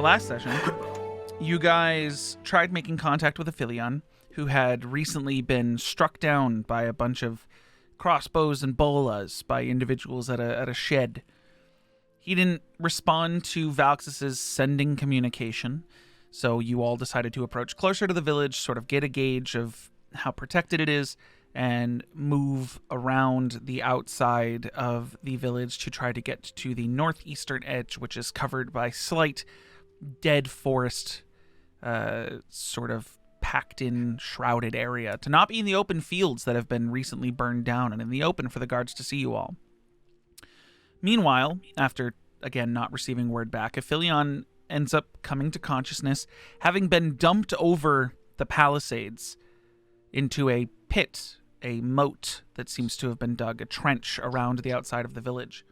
last session, you guys tried making contact with Aphelion, who had recently been struck down by a bunch of crossbows and bolas by individuals at a shed. He didn't respond to Valxis's sending communication, so you all decided to approach closer to the village, sort of get a gauge of how protected it is, and move around the outside of the village to try to get to the northeastern edge, which is covered by slight dead forest, sort of packed in, shrouded area, to not be in the open fields that have been recently burned down and in the open for the guards to see you all. Meanwhile, after, again, not receiving word back, Aphelion ends up coming to consciousness, having been dumped over the palisades into a pit, a moat that seems to have been dug, a trench around the outside of the village.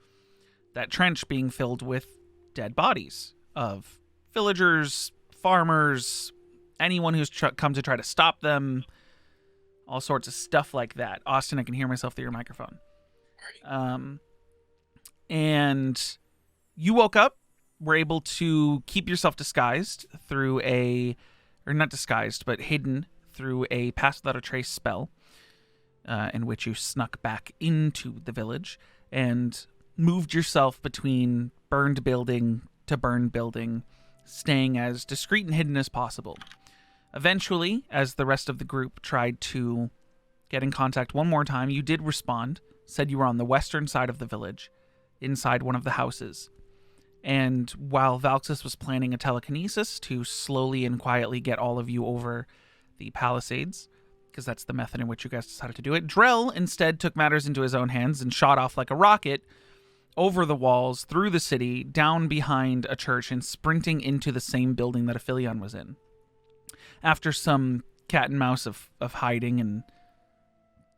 That trench being filled with dead bodies of villagers, farmers, anyone who's come to try to stop them, all sorts of stuff like that. Austin, I can hear myself through your microphone. And you woke up, were able to keep yourself disguised through or not disguised, but hidden through a Pass Without a Trace spell, in which you snuck back into the village and moved yourself between burned building to burned building, staying as discreet and hidden as possible. Eventually, as the rest of the group tried to get in contact one more time, you did respond, said you were on the western side of the village, inside one of the houses. And while Valxis was planning a telekinesis to slowly and quietly get all of you over the palisades, because that's the method in which you guys decided to do it, Drell instead took matters into his own hands and shot off like a rocket over the walls, through the city, down behind a church, and sprinting into the same building that Aphelion was in. After some cat and mouse of hiding and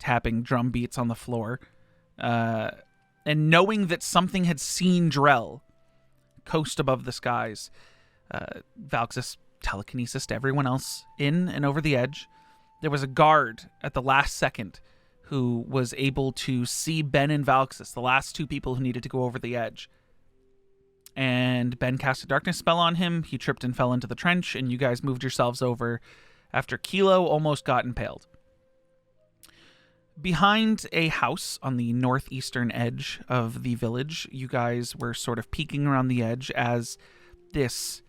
tapping drum beats on the floor, and knowing that something had seen Drell coast above the skies, Valxis telekinesis to everyone else in and over the edge. There was a guard at the last second who was able to see Ben and Valxis, the last two people who needed to go over the edge. And Ben cast a darkness spell on him. He tripped and fell into the trench, and you guys moved yourselves over after Kelo almost got impaled. Behind a house on the northeastern edge of the village, you guys were sort of peeking around the edge as this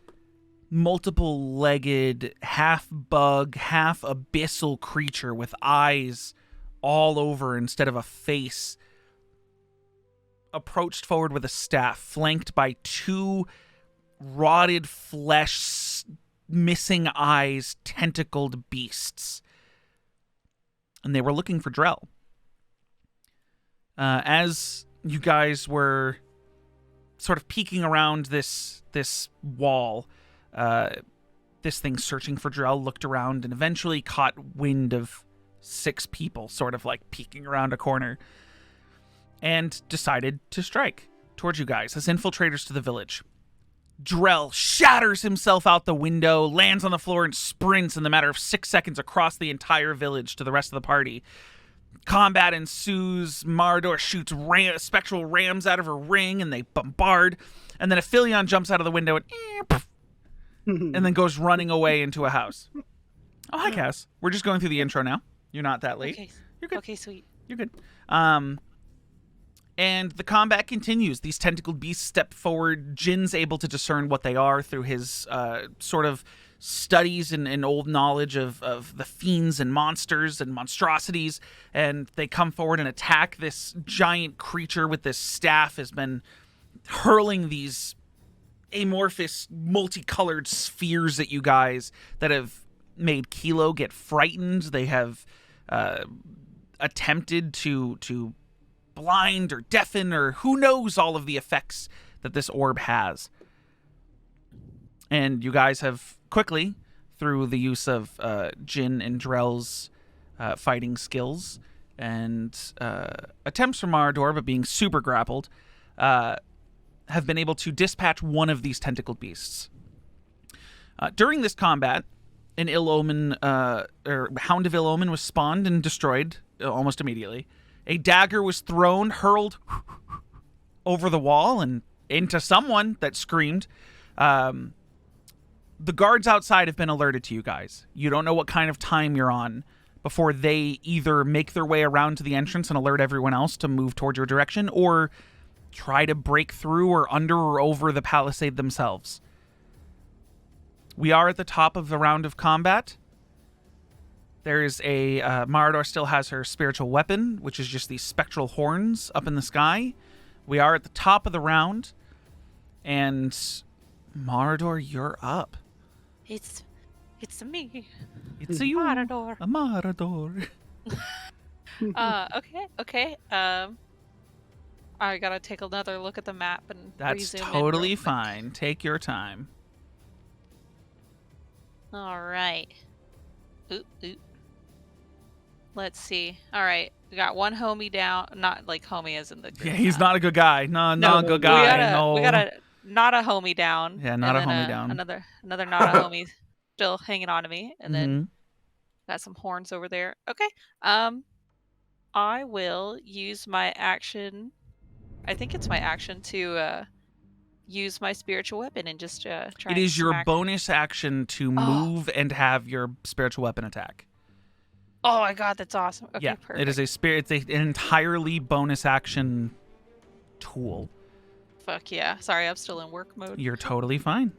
multiple-legged, half-bug, half-abyssal creature with eyes all over instead of a face approached forward with a staff, flanked by two rotted flesh, missing eyes, tentacled beasts. And they were looking for Drell. As you guys were sort of peeking around this wall, this thing searching for Drell looked around and eventually caught wind of 6 people sort of like peeking around a corner, and decided to strike towards you guys as infiltrators to the village. Drell shatters himself out the window, lands on the floor, and sprints in the matter of 6 seconds across the entire village to the rest of the party. Combat ensues. Marador shoots spectral rams out of her ring, and they bombard. And then Aphelion jumps out of the window and then goes running away into a house. Oh, hi, Cass. We're just going through the intro now. You're not that late. Okay. You're good. Okay, sweet. You're good. And the combat continues. These tentacled beasts step forward. Jin's able to discern what they are through his sort of studies and old knowledge of the fiends and monsters and monstrosities. And they come forward and attack. This giant creature with this staff has been hurling these amorphous, multicolored spheres at you guys that have made Kelo get frightened. They have attempted to blind or deafen or who knows all of the effects that this orb has. And you guys have quickly, through the use of Jin and Drell's fighting skills and attempts from Marador, but being super grappled, have been able to dispatch one of these tentacled beasts. During this combat, an ill omen, or Hound of Ill Omen was spawned and destroyed almost immediately. A dagger was thrown, hurled over the wall and into someone that screamed. the guards outside have been alerted to you guys. You don't know what kind of time you're on before they either make their way around to the entrance and alert everyone else to move toward your direction, or try to break through or under or over the palisade themselves. We are at the top of the round of combat. There is a... Marador still has her spiritual weapon, which is just these spectral horns up in the sky. We are at the top of the round. And Marador, you're up. It's me. It's a you. Marador. A Marador. Okay. I gotta take another look at the map and That's rezoom in totally real quick. fine. Take your time. All right. Oop. Let's see. All right, we got one homie down. Not like homie as in the group. Yeah, he's not a good guy. No, not a good We guy. No. we got a not a homie down. Yeah, not and a then homie down. Another not a homie still hanging on to me, and then Mhm. got some horns over there. Okay. I will use my action. I think it's my action to use my spiritual weapon and just try. It and is your smack. bonus action to move and have your spiritual weapon attack. Oh my god, that's awesome. Okay, Yeah, perfect. it is a spirit. It's an entirely bonus action tool. Fuck yeah. Sorry, I'm still in work mode. You're totally fine.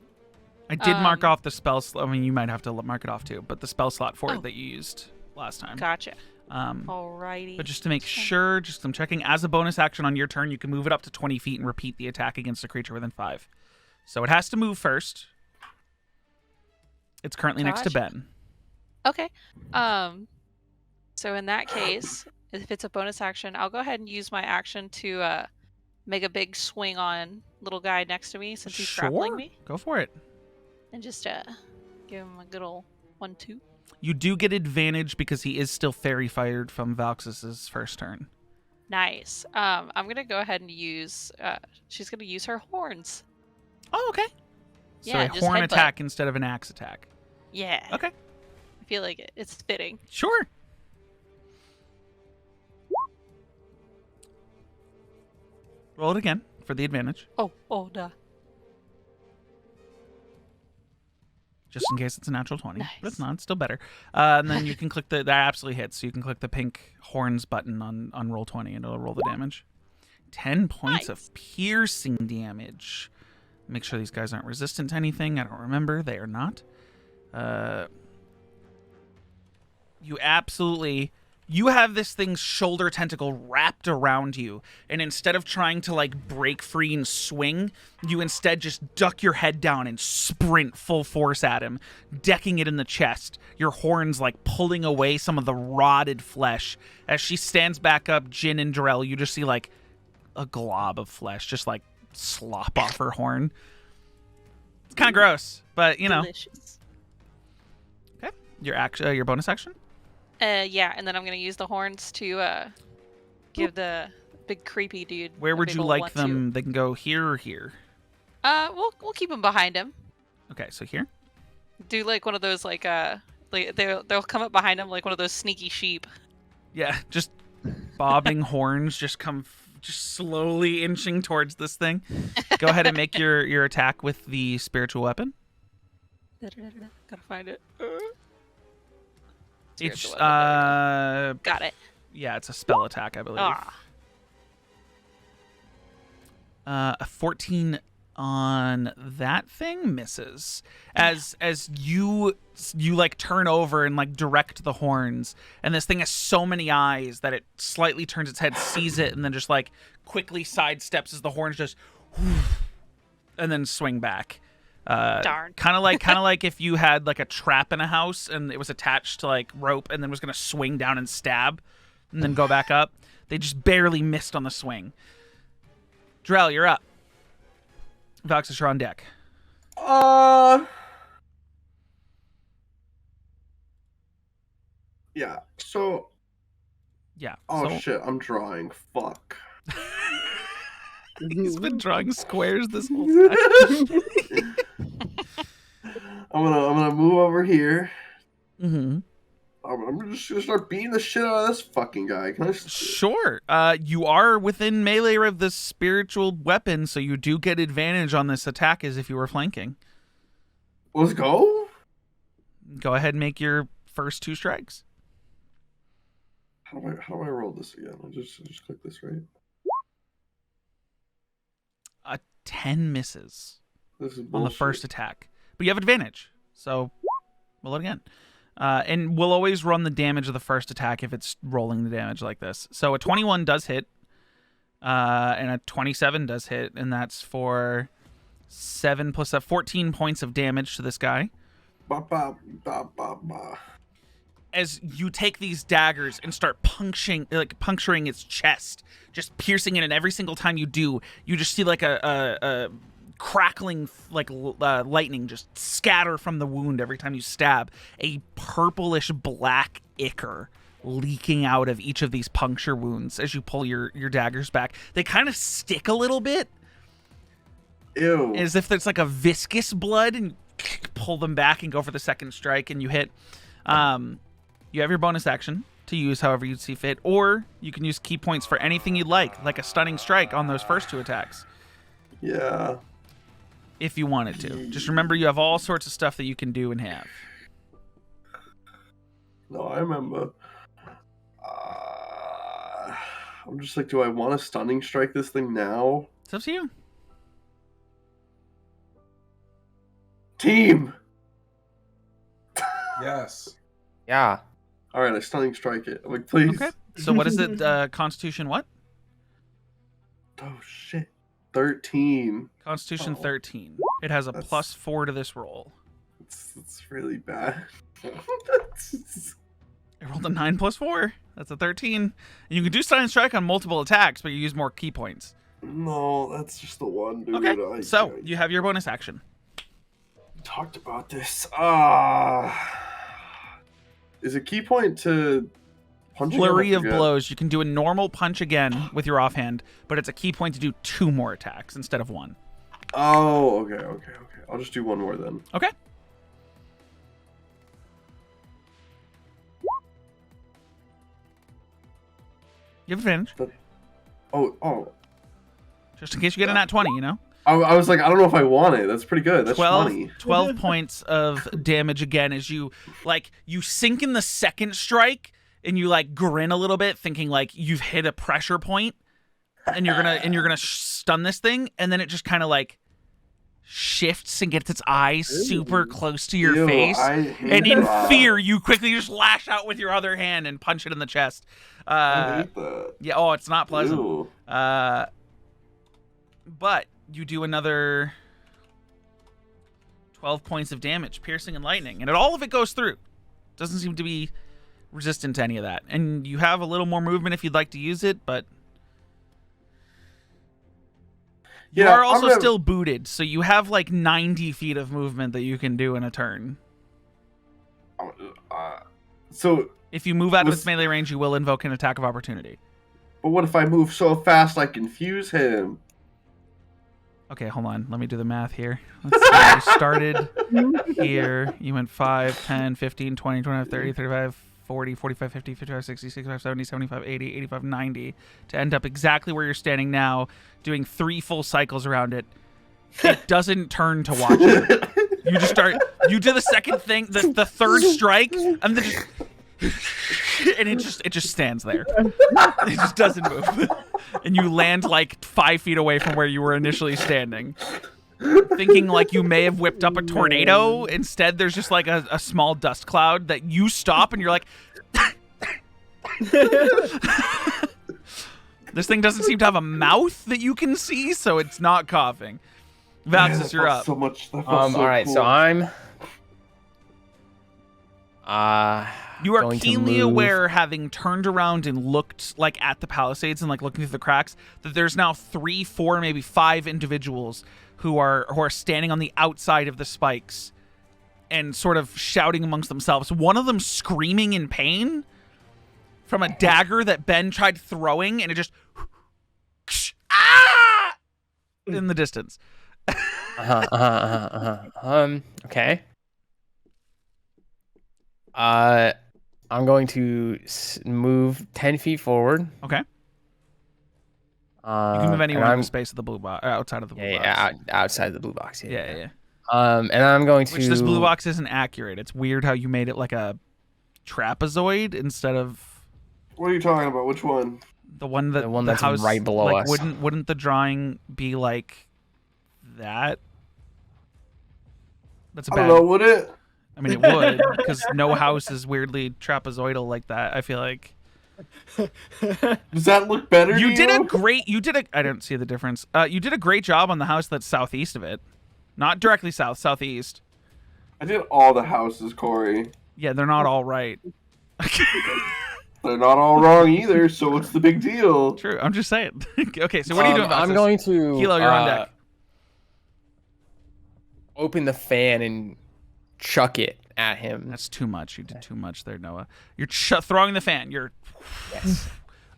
I did mark off the spell slot. I mean, you might have to mark it off too, but the spell slot for it that you used last time. Gotcha. Alrighty. But just to make sure, I'm checking. As a bonus action on your turn, you can move it up to 20 feet and repeat the attack against a creature within 5. So it has to move first. It's currently next to Ben. Okay. So in that case, if it's a bonus action, I'll go ahead and use my action to make a big swing on little guy next to me since he's grappling me. Go for it. And just give him a good old 1-2. You do get advantage because he is still fairy fired from Valxis's first turn. Nice. I'm gonna go ahead and use. She's gonna use her horns. Oh, okay. So Yeah, a just horn headbutt. attack instead of an axe attack. Yeah. Okay. I feel like it's fitting. Sure. Roll it again for the advantage, Oh, duh. just in case it's a natural 20. Nice. But it's not. It's still better. And then you can click that absolutely hits. So you can click the pink horns button on roll 20 and it'll roll the damage. 10 points of piercing damage. Make sure these guys aren't resistant to anything. I don't remember. They are not. You have this thing's shoulder tentacle wrapped around you, and instead of trying to like break free and swing, you instead just duck your head down and sprint full force at him, decking it in the chest, your horns like pulling away some of the rotted flesh. As she stands back up, Jin and Darrell, you just see like a glob of flesh just like slop off her horn. It's kind of gross, but you know. Delicious. Okay, your bonus action. Yeah, and then I'm gonna use the horns to give the big creepy dude. Where a would big you ol' like 1-2. them? They can go here or here. We'll keep him behind him. Okay, so here. Do like one of those like they'll come up behind him like one of those sneaky sheep. Yeah, just bobbing horns just just slowly inching towards this thing. Go ahead and make your attack with the spiritual weapon. Gotta find it. It's Spiritual weapon, got it. Yeah, it's a spell attack, I believe. A 14 on that thing misses. As you like turn over and like direct the horns, and this thing has so many eyes that it slightly turns its head, sees it, and then just like quickly sidesteps as the horns just and then swing back. Darn. Kind of like if you had like a trap in a house and it was attached to like rope and then was gonna swing down and stab and then go back up. They just barely missed on the swing. Drell, you're up. Valxis, you're on deck. Yeah. So. Yeah. Oh so shit! I'm drawing. Fuck. he's been drawing squares this whole time. I'm gonna move over here. Mm-hmm. I'm just gonna start beating the shit out of this fucking guy. Can I Sure. You are within melee of the spiritual weapon, so you do get advantage on this attack as if you were flanking. Let's go. Go ahead and make your first 2 strikes. How do I roll this again? I just click this, right? A 10 misses This is on the bullshit. first attack, but you have advantage, so roll it again. And we'll always run the damage of the first attack if it's rolling the damage like this. So a 21 does hit, and a 27 does hit, and that's for 7 plus 14 points of damage to this guy. Ba, ba, ba, ba, ba. As you take these daggers and start puncturing its chest, just piercing it, and every single time you do, you just see like a crackling like lightning just scatter from the wound every time you stab. A purplish black ichor leaking out of each of these puncture wounds as you pull your daggers back. They kind of stick a little bit. Ew. As if there's like a viscous blood, and pull them back and go for the second strike, and you hit. You have your bonus action to use however you see fit, or you can use key points for anything you'd like a stunning strike on those first 2 attacks. Yeah. If you wanted to. Just remember you have all sorts of stuff that you can do and have. No, I remember. I'm just like, do I want to stunning strike this thing now? It's up to you. Team! Yes. Yeah. All right, I stunning strike it. I'm like, please. Okay. So what is it? Constitution what? Oh, shit. 13. Constitution Oh. 13. It has a That's- +4 to this roll. It's really bad. It rolled a 9 + 4. That's a 13. And you can do stunning strike on multiple attacks, but you use more key points. No, that's just the one, dude. Okay. So you have your bonus action. We talked about this. Is a key point to punching? Flurry of blows. You can do a normal punch again with your offhand, but it's a key point to do 2 more attacks instead of 1. Oh, okay. I'll just do 1 more then. Okay. You have advantage. Oh. Just in case you get a nat 20, you know? I was like, I don't know if I want it. That's pretty good. That's 20. 12 points of damage again as you sink in the second strike and you like grin a little bit thinking like you've hit a pressure point and you're gonna stun this thing, and then it just kind of like shifts and gets its eyes super close to your face, and in fear you quickly just lash out with your other hand and punch it in the chest. I hate that. Yeah, oh, it's not pleasant. Ew. But you do another 12 points of damage, piercing and lightning, and all of it goes through. Doesn't seem to be resistant to any of that. And you have a little more movement if you'd like to use it, but you are also still booted, so you have like 90 feet of movement that you can do in a turn. So if you move out of its melee range, you will invoke an attack of opportunity. But what if I move so fast I confuse him? Okay, hold on. Let me do the math here. Let's see. You started here. You went 5, 10, 15, 20, 25, 30, 35, 40, 45, 50, 55, 60, 65, 70, 75, 80, 85, 90 to end up exactly where you're standing now, doing 3 full cycles around it. It doesn't turn to watch it. You just start. You do the second thing, the third strike, and then it just stands there. It just doesn't move. And you land like 5 feet away from where you were initially standing. Thinking like you may have whipped up a tornado. Instead, there's just like a small dust cloud that you stop and you're like... This thing doesn't seem to have a mouth that you can see, so it's not coughing. Vaxis, you're up. So much. All right, cool. so I'm... You are going to keenly move. aware, having turned around and looked like at the palisades and like looking through the cracks, that there's now 3, 4, maybe 5 individuals who are standing on the outside of the spikes and sort of shouting amongst themselves. One of them screaming in pain from a dagger that Ben tried throwing, and it just in the distance. Okay. I'm going to move 10 feet forward. Okay. You can move anywhere in the space of the blue box, outside of the blue box. Yeah, outside of the blue box. Yeah. And I'm going to. Which this blue box isn't accurate. It's weird how you made it like a trapezoid instead of What are you talking about? Which one? the one that The one the that's house right below like us. wouldn't the drawing be like that? That's a I bad. don't know, would it? I mean, it would because no house is weirdly trapezoidal like that. I feel like Does that look better? you to did you? a great. You did a. I don't see the difference. You did a great job on the house that's southeast of it, not directly south, southeast. I did all the houses, Corey. Yeah, they're not all right. They're not all wrong either, so what's the big deal? True. I'm just saying. Okay, so what are you doing? I'm Boxes? going to. Kelo, you're on deck. Open the fan and chuck it at him. That's too much. You did too much there, Noah. You're throwing the fan. You're Yes.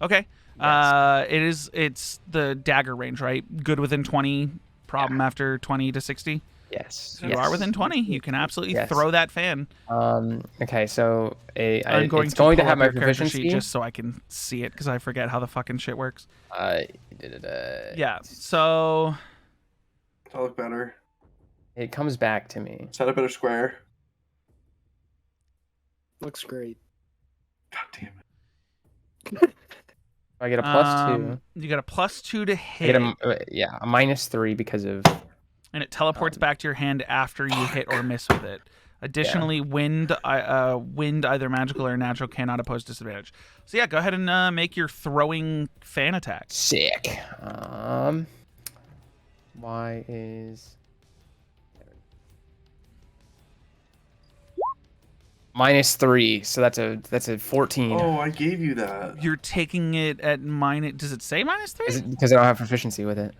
okay. Yes. It's the dagger range, right? Good within 20. Problem after 20 to 60. Yes. You are within 20. You can absolutely Yes. throw that fan. Okay, so I'm going it's to going to pull have up my your character sheet proficiency. just so I can see it because I forget how the fucking shit works. Yeah. Yeah. So Does that look better? It comes back to me. Set up in a square. Looks great. God damn it. I get a +2. You got a +2 to I hit, get a -3 because of. and it teleports back to your hand after you hit or miss with it. Additionally, wind either magical or natural cannot oppose disadvantage. So yeah, go ahead and make your throwing fan attack. Sick. Y is -3, so that's a 14. Oh, I gave you that. You're taking it at minus. Does it say -3? Is it because I don't have proficiency with it?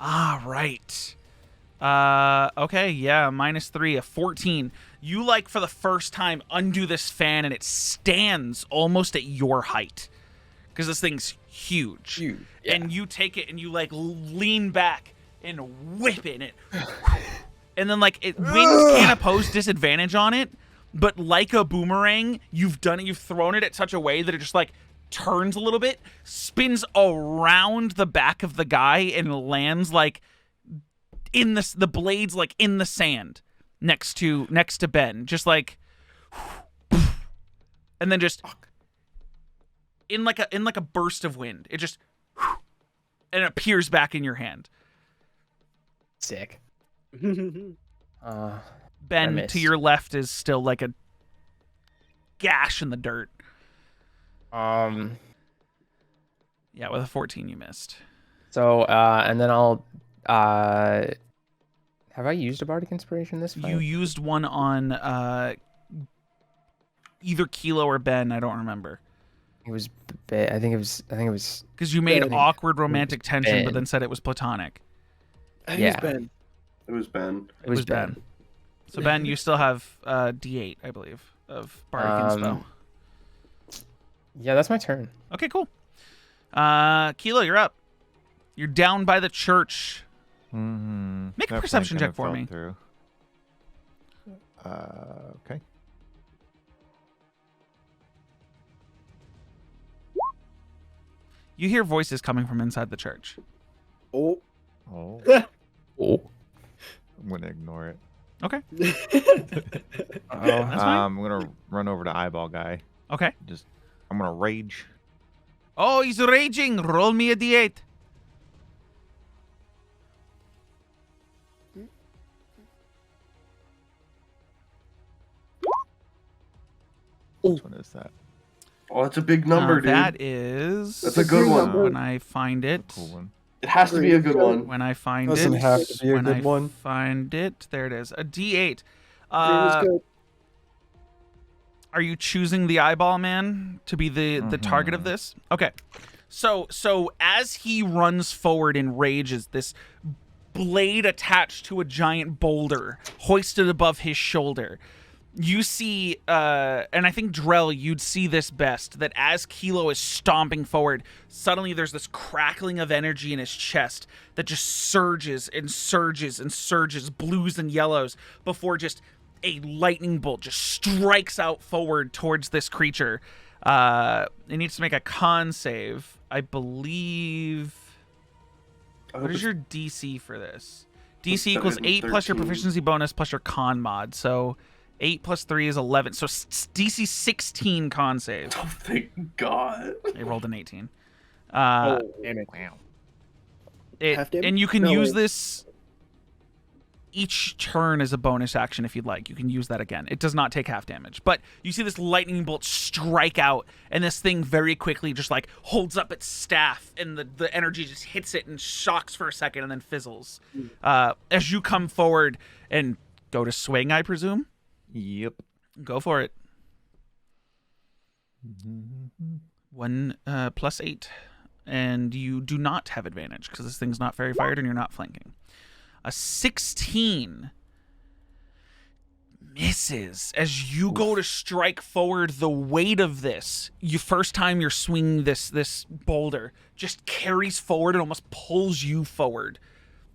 Ah, right. Okay, yeah, -3, a 14. You like for the first time undo this fan and it stands almost at your height because this thing's huge. Yeah. And you take it and you like lean back and whip it. And, and then like wind can't oppose disadvantage on it, but like a boomerang, you've thrown it at such a way that it just like turns a little bit, spins around the back of the guy and lands like in the blades like in the sand next to Ben, just like, and then just in like a burst of wind, it just and it appears back in your hand. Sick. Ben missed. to your left is still like a gash in the dirt. Yeah, with a 14 you missed. So and then I'll have I used a bardic inspiration this fight? You used one on either Kelo or Ben, I don't remember. It was I think it was Because you made Ben. awkward romantic tension, but Ben. then said it was platonic. I think Yeah. it's Ben. It was Ben. It was Ben. So Ben, you still have D8, I believe, of bardic inspo. Yeah, that's my turn. Okay, cool. Kelo, you're up. You're down by the church. Mm-hmm. Make a perception check for me. Through. Okay. You hear voices coming from inside the church. Oh. Oh, Oh. I'm gonna ignore it. Okay. Oh. That's fine. I'm gonna run over to eyeball guy. Okay. I'm gonna rage. Oh, he's raging. Roll me a D8. Which one is that? Oh, that's a big number, dude. That is. That's a good one. When I find it. Cool one. It has to be a good one. When I find Doesn't it. have to be a when good I one. find it. There it is. A D8. Green is good. Are you choosing the eyeball man to be the target of this? Okay. So as he runs forward in rage, is this blade attached to a giant boulder hoisted above his shoulder. You see, and I think Drell, you'd see this best, that as Kelo is stomping forward, suddenly there's this crackling of energy in his chest that just surges and surges and surges, blues and yellows, before just a lightning bolt just strikes out forward towards this creature. It needs to make a con save, I believe. What is your DC for this? DC equals 7, 8 plus your 13. proficiency bonus plus your con mod. So 8 plus 3 is 11. So DC 16 con save. Oh, thank God. I rolled an 18. Oh, damn it. Wow. Half damage? And you can No, use wait. this each turn as a bonus action if you'd like. You can use that again. It does not take half damage. But you see this lightning bolt strike out, and this thing very quickly just like holds up its staff, and the energy just hits it and shocks for a second and then fizzles. As you come forward and go to swing, I presume? Yep. Go for it. 1 plus 8. And you do not have advantage because this thing's not fairy fired and you're not flanking. A 16 misses as you go to strike forward. The weight of this, first time you're swinging this boulder, just carries forward and almost pulls you forward.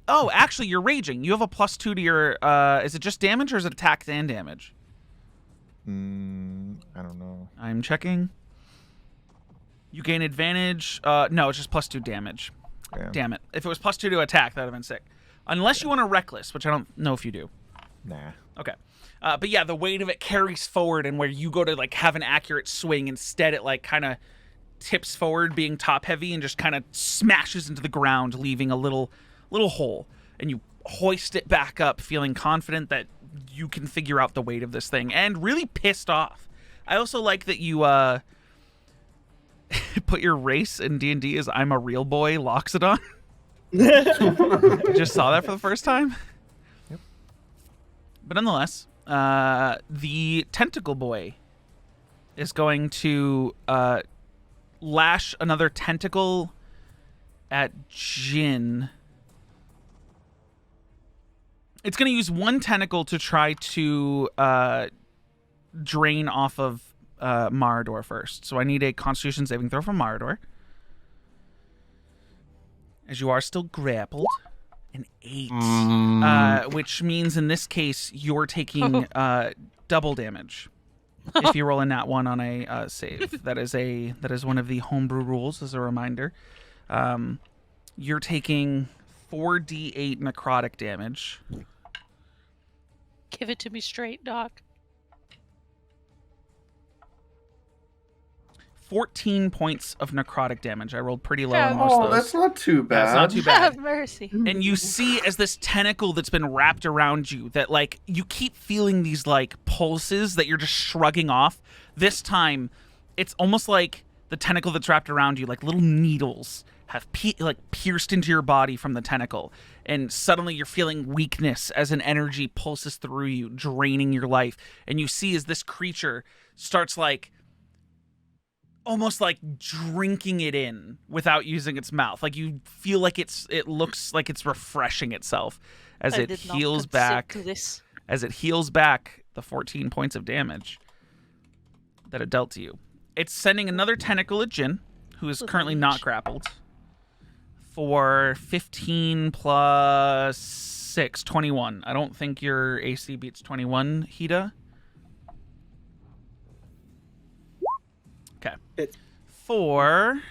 Oh, actually, you're raging. You have a +2 to your. Is it just damage or is it attack and damage? I don't know. I'm checking. You gain advantage. No, it's just +2 damage. Yeah. Damn it! If it was +2 to attack, that would have been sick. Unless you want a reckless, which I don't know if you do. Nah. Okay. But yeah, the weight of it carries forward, and where you go to like have an accurate swing, instead it like kind of tips forward, being top heavy, and just kind of smashes into the ground, leaving a little hole. And you hoist it back up, feeling confident that you can figure out the weight of this thing, and really pissed off. I also like that you put your race in D&D as I'm a real boy Loxodon. Just saw that for the first time. Yep. But nonetheless, the tentacle boy is going to lash another tentacle at Jin. It's going to use one tentacle to try to drain off of Marador first. So I need a Constitution saving throw from Marador. As you are still grappled. An 8. Which means in this case, you're taking double damage. If you roll a nat 1 on a save. That is one of the homebrew rules, as a reminder. You're taking 4d8 necrotic damage. Give it to me straight, Doc. 14 points of necrotic damage. I rolled pretty low on most Oh, of those. that's not too bad. That's not too bad. Have mercy. And you see as this tentacle that's been wrapped around you, that like you keep feeling these like pulses that you're just shrugging off. This time, it's almost like the tentacle that's wrapped around you, like little needles, have pierced into your body from the tentacle. And suddenly you're feeling weakness as an energy pulses through you, draining your life. And you see as this creature starts like almost like drinking it in without using its mouth. Like you feel like it looks like it's refreshing itself as I it did not heals consent back to this. as it heals back the 14 points of damage that it dealt to you. It's sending another tentacle at Jin, who is currently not grappled, for 15 plus 6, 21. I don't think your AC beats 21, Hida. Okay. For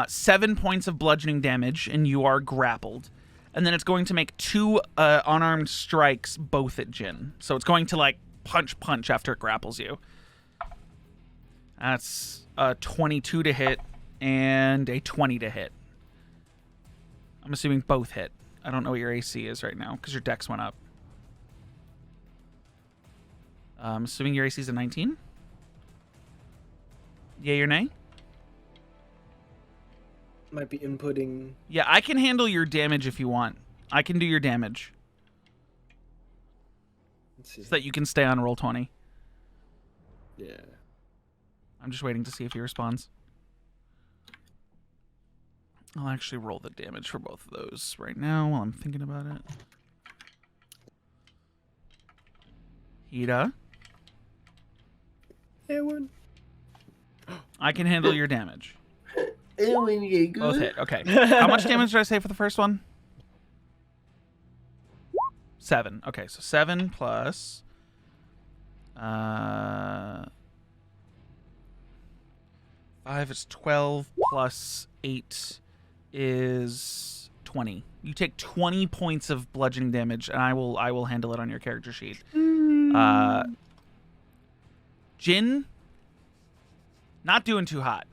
7 points of bludgeoning damage, and you are grappled. And then it's going to make 2 unarmed strikes, both at Jin. So it's going to like punch after it grapples you. That's a 22 to hit and a 20 to hit. I'm assuming both hit. I don't know what your AC is right now because your dex went up. I'm assuming your AC is a 19. Yay or nay? Might be inputting. Yeah, I can handle your damage if you want. I can do your damage Let's see. so that you can stay on roll 20. Yeah. I'm just waiting to see if he responds. I'll actually roll the damage for both of those right now while I'm thinking about it. Hida, Ewan. I can handle your damage. Ewan Yeager. Both hit. Okay. How much damage did I say for the first one? 7. Okay, so 7 plus 5, 5 is 12 plus 8 is 20. You take 20 points of bludgeoning damage, and I will handle it on your character sheet. Jin, not doing too hot.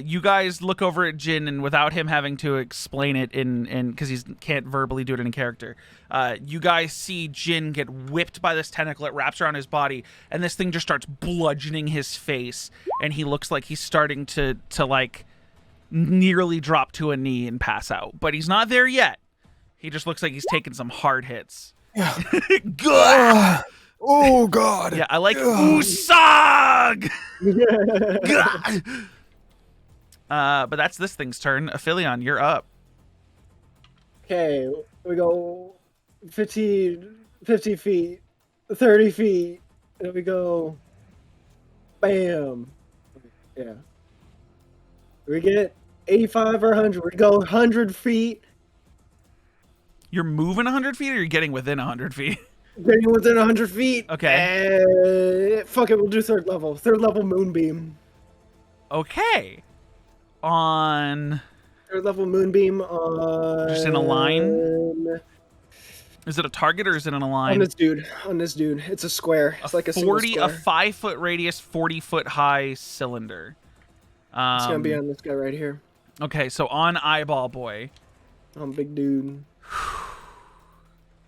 You guys look over at Jin, and without him having to explain it because he can't verbally do it in character, you guys see Jin get whipped by this tentacle. It wraps around his body, and this thing just starts bludgeoning his face, and he looks like he's starting to like nearly drop to a knee and pass out. But he's not there yet. He just looks like he's taking some hard hits. Oh God. Yeah, I like Usag. But that's this thing's turn. Aphelion, you're up. Okay, we go 50 feet, 30 feet, and we go bam. Yeah. We get 85 or 100. We go 100 feet. You're moving 100 feet, or you're getting within 100 feet? Getting within 100 feet. Okay. Fuck it, we'll do third level. Third level moonbeam. Okay. On... Third level moonbeam on... Just in a line? Is it a target, or is it in a line? On this dude. It's a square. It's like a 40, single a square. 5-foot radius, 40-foot high cylinder. It's gonna be on this guy right here. Okay, so on Eyeball Boy. On big dude.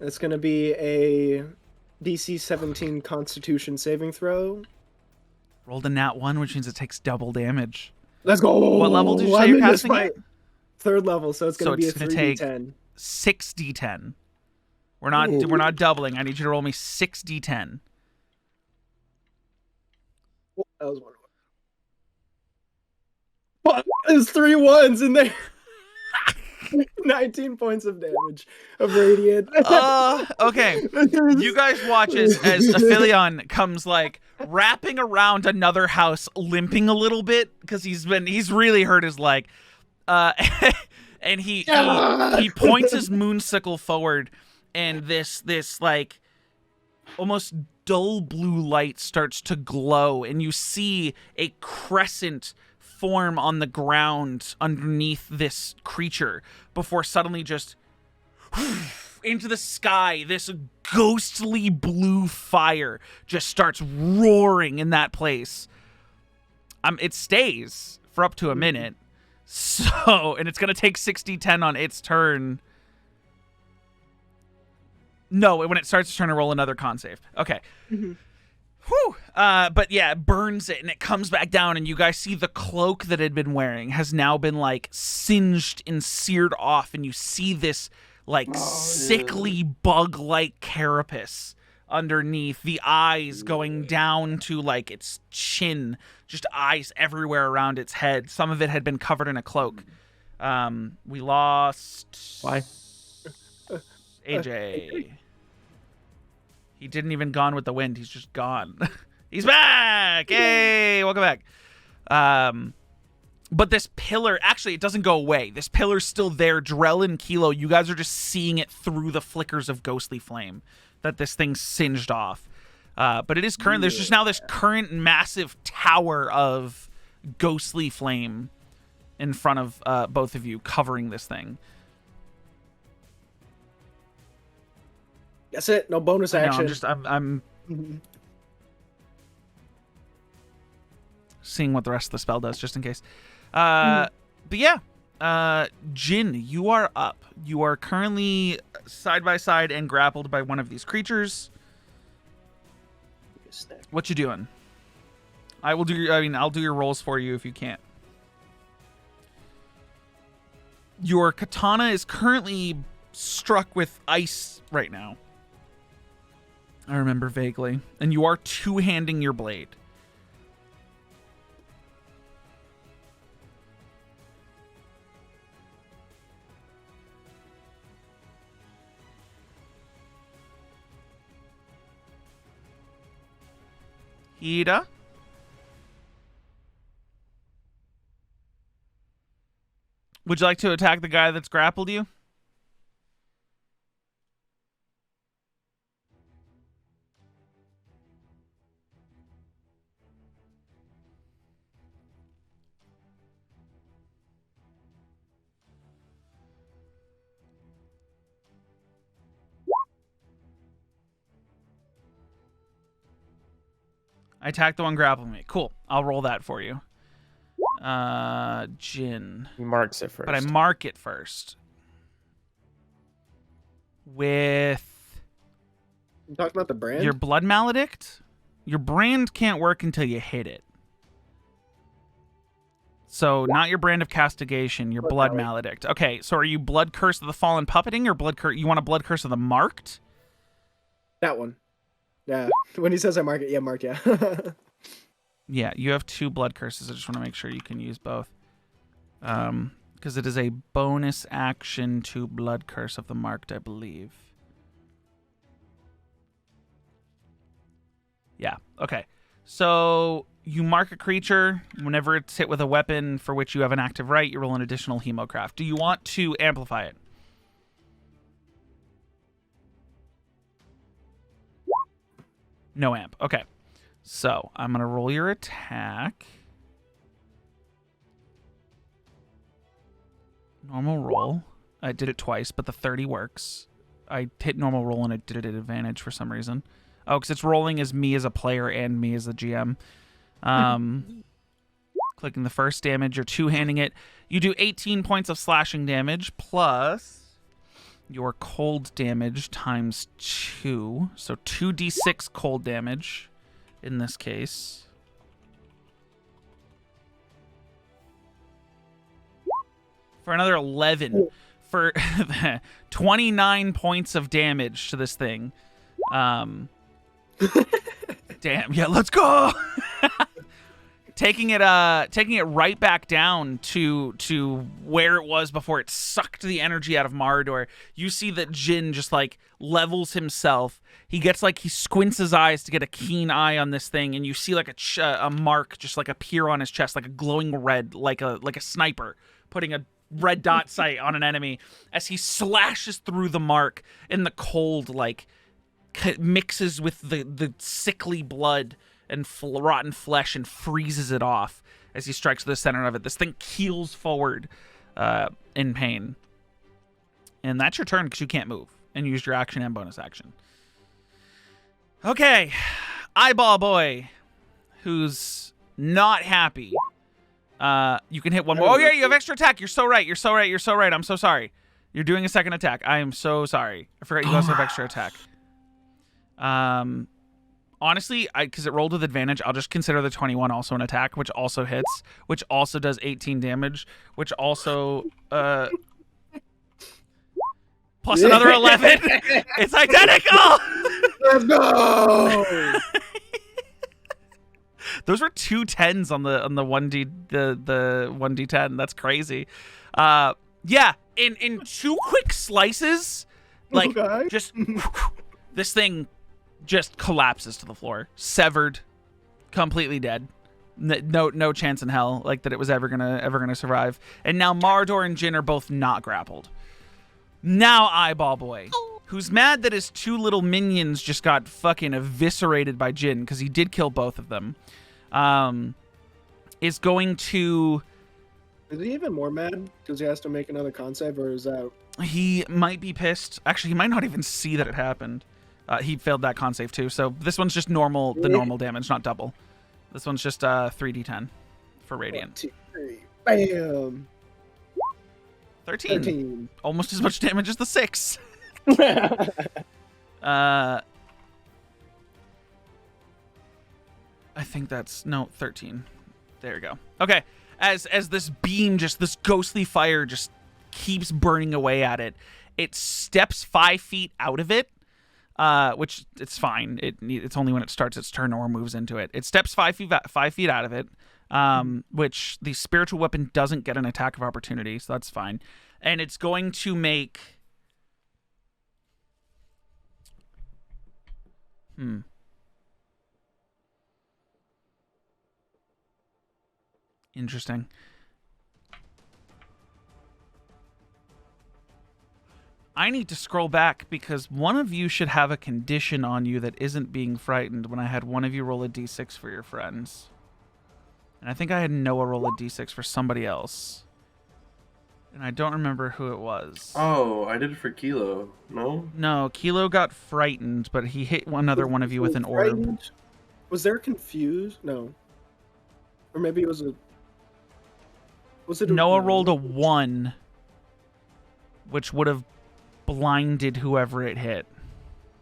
It's gonna be a DC 17 Constitution saving throw. Rolled a nat 1, which means it takes double damage. Let's go. What level did you say you're casting at? Third level, so it's gonna be a gonna take 3d10. 6d10. We're not doubling. I need you to roll me 6d10. Oh, that was one. Fuck, there's 3 1s in there. 19 points of damage of radiant. Okay. You guys watch as Aphelion comes like wrapping around another house, limping a little bit because he's really hurt his leg. And he points his moonsicle forward, and this like almost dull blue light starts to glow, and you see a crescent form on the ground underneath this creature before suddenly just into the sky. This ghostly blue fire just starts roaring in that place. It stays for up to a minute. So, and it's going to take 60-10 on its turn. No, when it starts its turn, to roll another con save. Okay. Mm-hmm. Whew. But yeah, it burns it, and it comes back down, and you guys see the cloak that it had been wearing has now been like singed and seared off, and you see this like sickly bug-like carapace underneath, the eyes going down to like its chin, just eyes everywhere around its head. Some of it had been covered in a cloak. We lost... Why? AJ. He didn't even Gone with the Wind. He's just gone. He's back! Hey, welcome back. But this pillar, actually, it doesn't go away. This pillar's still there. Drell and Kelo, you guys are just seeing it through the flickers of ghostly flame that this thing singed off. But it is current. There's just now this current massive tower of ghostly flame in front of both of you, covering this thing. That's it. No bonus action. I'm seeing what the rest of the spell does, just in case. But yeah, Jin, you are up. You are currently side by side and grappled by one of these creatures. What you doing? I'll do your rolls for you if you can't. Your katana is currently struck with ice right now. I remember vaguely. And you are two-handing your blade. Ida? Would you like to attack the guy that's grappled you? I attack the one grappling me. Cool. I'll roll that for you. Jin. He marks it first. But I mark it first. With You talking about the brand? your blood maledict, your brand can't work until you hit it. So not your brand of castigation, your blood maledict. Okay, so are you blood curse of the fallen puppeting or blood curse? You want a blood curse of the marked? That one. Yeah. When he says I mark it, yeah, mark, yeah. Yeah, you have 2 blood curses. I just want to make sure you can use both. Because it is a bonus action to blood curse of the marked, I believe. Yeah, okay. So you mark a creature. Whenever it's hit with a weapon for which you have an active right, you roll an additional hemocraft. Do you want to amplify it? No amp. Okay. So I'm going to roll your attack. Normal roll. I did it twice, but the 30 works. I hit normal roll and it did it at advantage for some reason. Oh, because it's rolling as me as a player and me as the GM. Clicking the first damage, you're two-handing it. You do 18 points of slashing damage plus your cold damage times 2. So 2d6 cold damage in this case. For another 11. For 29 points of damage to this thing. Damn, yeah, let's go. taking it right back down to where it was before it sucked the energy out of Marador. You see that Jin just like levels himself. He squints his eyes to get a keen eye on this thing, and you see like a mark just like appear on his chest, like a glowing red, like a sniper putting a red dot sight on an enemy as he slashes through the mark, and the cold like mixes with the sickly blood and rotten flesh and freezes it off as he strikes the center of it. This thing keels forward in pain. And that's your turn because you can't move and use your action and bonus action. Okay. Eyeball Boy, who's not happy. You can hit one more. Oh, yeah, you have extra attack. You're so right. You're so right. You're so right. I'm so sorry. You're doing a second attack. I am so sorry. I forgot you also have extra attack. Honestly, because it rolled with advantage, I'll just consider the 21 also an attack, which also hits, which also does 18 damage, which also plus another 11. It's identical. Let's go. Those were 2 10s on the 1d the 1d10. That's crazy. Yeah, in 2 quick slices, like just this thing just collapses to the floor, severed, completely dead. No chance in hell like that it was ever gonna survive. And now Mardor and Jin are both not grappled. Now Eyeball Boy, who's mad that his 2 little minions just got fucking eviscerated by Jin because he did kill both of them, is going to... Is he even more mad because he has to make another con save, or is that... He might be pissed. Actually, he might not even see that it happened. He failed that con save too, so this one's just normal, the normal damage, not double. This one's just 3d10 for Radiant. 1, 2, 3. Bam! 13. Almost as much damage as the 6. I think that's... No, 13. There you go. Okay. As this beam, just this ghostly fire just keeps burning away at it, it steps 5 feet out of it, which it's fine. It's only when it starts its turn or moves into it. It steps 5 feet out of it, which the spiritual weapon doesn't get an attack of opportunity, so that's fine. And it's going to make... Interesting. I need to scroll back because one of you should have a condition on you that isn't being frightened when I had one of you roll a d6 for your friends. And I think I had Noah roll a d6 for somebody else. And I don't remember who it was. Oh, I did it for Kelo. No? No, Kelo got frightened, but he hit another one of you with an orb. Was there confused? No. Or maybe it was a. Was it? Noah rolled a 1, which would have blinded whoever it hit.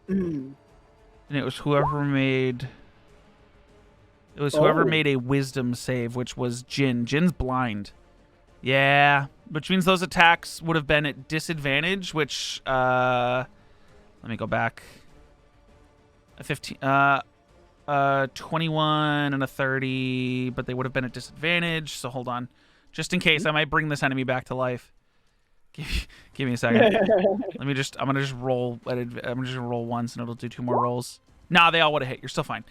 Mm. And it was whoever made... It was whoever Oh. made a wisdom save, which was Jin. Jin's blind. Yeah, which means those attacks would have been at disadvantage, which... let me go back. A 15... 21 and a 30, but they would have been at disadvantage, so hold on. Just in case, I might bring this enemy back to life. Give me a second. I'm gonna just roll. I'm gonna just roll once, and it'll do 2 more rolls. Nah, they all would have hit. You're still fine.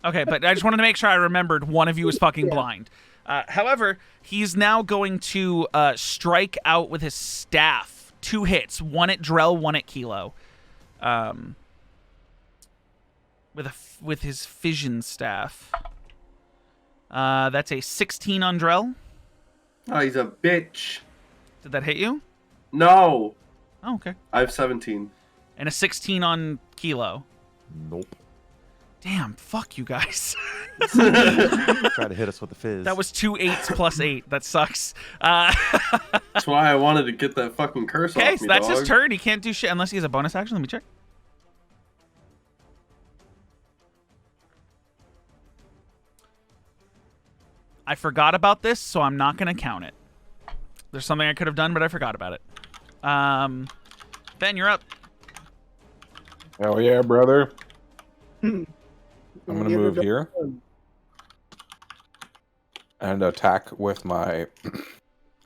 Okay, but I just wanted to make sure I remembered one of you was fucking blind. However, he's now going to strike out with his staff. 2 hits, 1 at Drell, 1 at Kelo. With his fission staff. That's a 16 on Drell. Oh, he's a bitch. Did that hit you? No. Oh, okay. I have 17. And a 16 on Kelo. Nope. Damn, fuck you guys. Try to hit us with the fizz. That was 2 8s plus 8. That sucks. That's why I wanted to get that fucking curse Okay, off so me, that's dog. his turn. He can't do shit unless he has a bonus action. Let me check. I forgot about this, so I'm not going to count it. There's something I could have done, but I forgot about it. Ben, you're up. Hell yeah, brother. I'm gonna move here and attack with my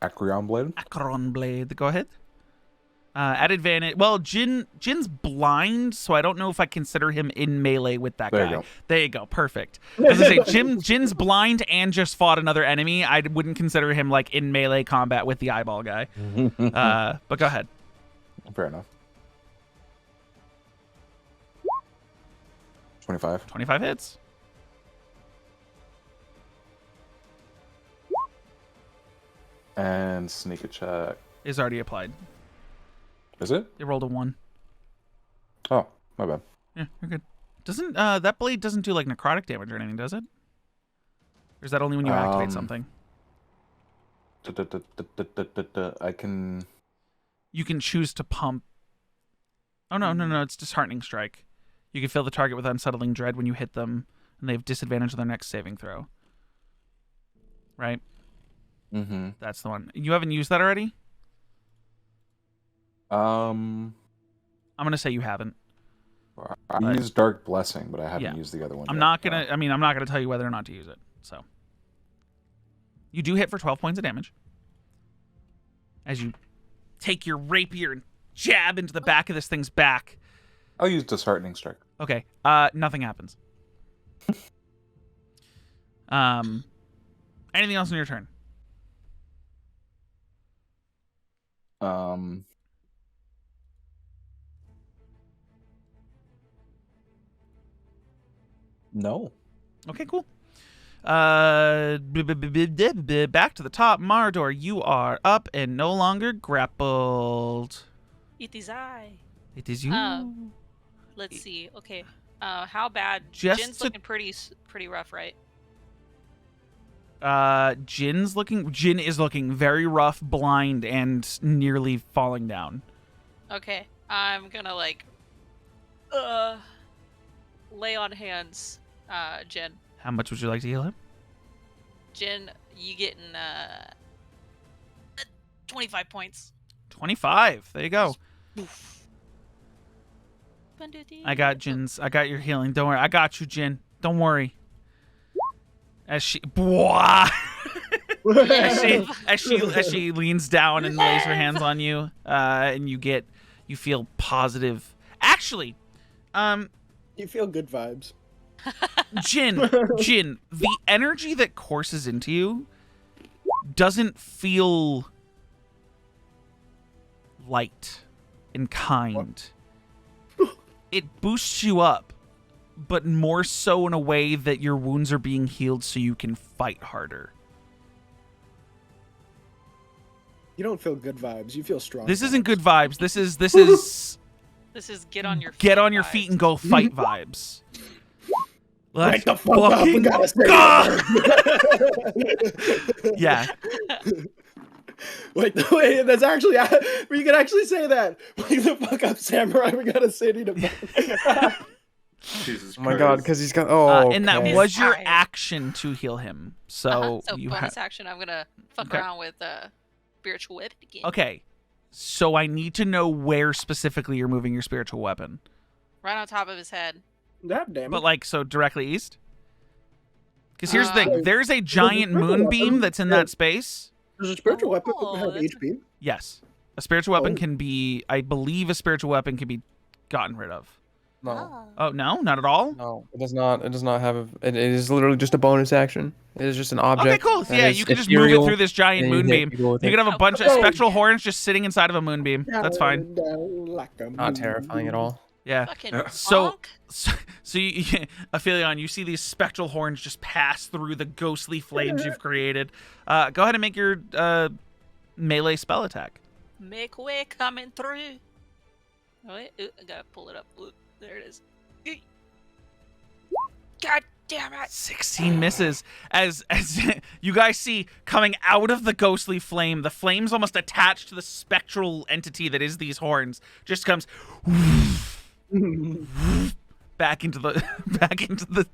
Acreon blade. Acheron blade. Go ahead. At advantage. Well, Jin's blind, so I don't know if I consider him in melee with that There guy. you go. There you go. Perfect. I was gonna say Jin's blind and just fought another enemy. I wouldn't consider him like in melee combat with the eyeball guy. But go ahead. Fair enough. 25. 25 hits. And sneak attack. Is already applied. Is it? They rolled a 1. Oh, my bad. Yeah, you're good. Doesn't that blade doesn't do like necrotic damage or anything, does it? Or is that only when you activate something? I can. You can choose to pump. Oh no! It's disheartening strike. You can fill the target with unsettling dread when you hit them, and they have disadvantage on their next saving throw. Right? Mm-hmm. That's the one. You haven't used that already? I'm gonna say you haven't. I used Dark Blessing, but I haven't Yeah. used the other one. I'm yet. not gonna. I mean, I'm not gonna tell you whether or not to use it. So you do hit for 12 points of damage as you take your rapier and jab into the back of this thing's back. I'll use Disheartening Strike. Okay. Nothing happens. Anything else on your turn? No. Okay, cool. Back to the top. Mardor, you are up and no longer grappled. It is I. It is you. Let's see. Okay. How bad? Just Jin's to- looking pretty rough, right? Jin is looking very rough, blind, and nearly falling down. Okay. I'm gonna lay on hands, Jin. How much would you like to heal him? Jin, you getting 25 points. 25. There you go. I got your healing. Don't worry. I got you, Jin. Don't worry. As she as she leans down and lays her hands on you, and you feel positive. Actually, You feel good vibes. Jin, the energy that courses into you doesn't feel light and kind. It boosts you up, but more so in a way that your wounds are being healed so you can fight harder. You don't feel good vibes. You feel strong. This isn't vibes. good vibes. This is This is get on your feet. get on your vibes. feet and go fight vibes. Let's Wake the fuck up! We fucking gotta say go! Yeah. Wait, that's actually you can actually say that. Wake the fuck up, samurai! We got a city to burn. Jesus Oh my god, Christ. because he's got. Oh, And that okay. was your Fine. action to heal him. So So you bonus have. action, I'm gonna fuck Okay. around with spiritual whip again. Okay. So I need to know where specifically you're moving your spiritual weapon. Right on top of his head. God damn it! But like, so directly east? Because here's the thing. Wait, There's a giant spiritual moonbeam weapon? that's in Yeah. that space. Does a spiritual weapon Oh, have that's- HP? Yes. A spiritual weapon Oh. can be, I believe a spiritual weapon can be gotten rid of. No, Oh, no? Not at all? no, it does not. It does not have. It is literally just a bonus action. It is just an object. Okay, cool. So that yeah, is you can just move it ethereal, through this giant and you hit moonbeam. people with You it. could have a bunch of Oh. spectral horns just sitting inside of a moonbeam. That's fine. Like a Not terrifying at all. Yeah. Fucking So, honk. so you, Aphelion, you see these spectral horns just pass through the ghostly flames you've created. Go ahead and make your melee spell attack. Make way coming through. Oh, wait, I gotta pull it up. Ooh, there it is. God damn it! 16 misses. As you guys see coming out of the ghostly flame, the flame's almost attached to the spectral entity that is these horns. Just comes back into the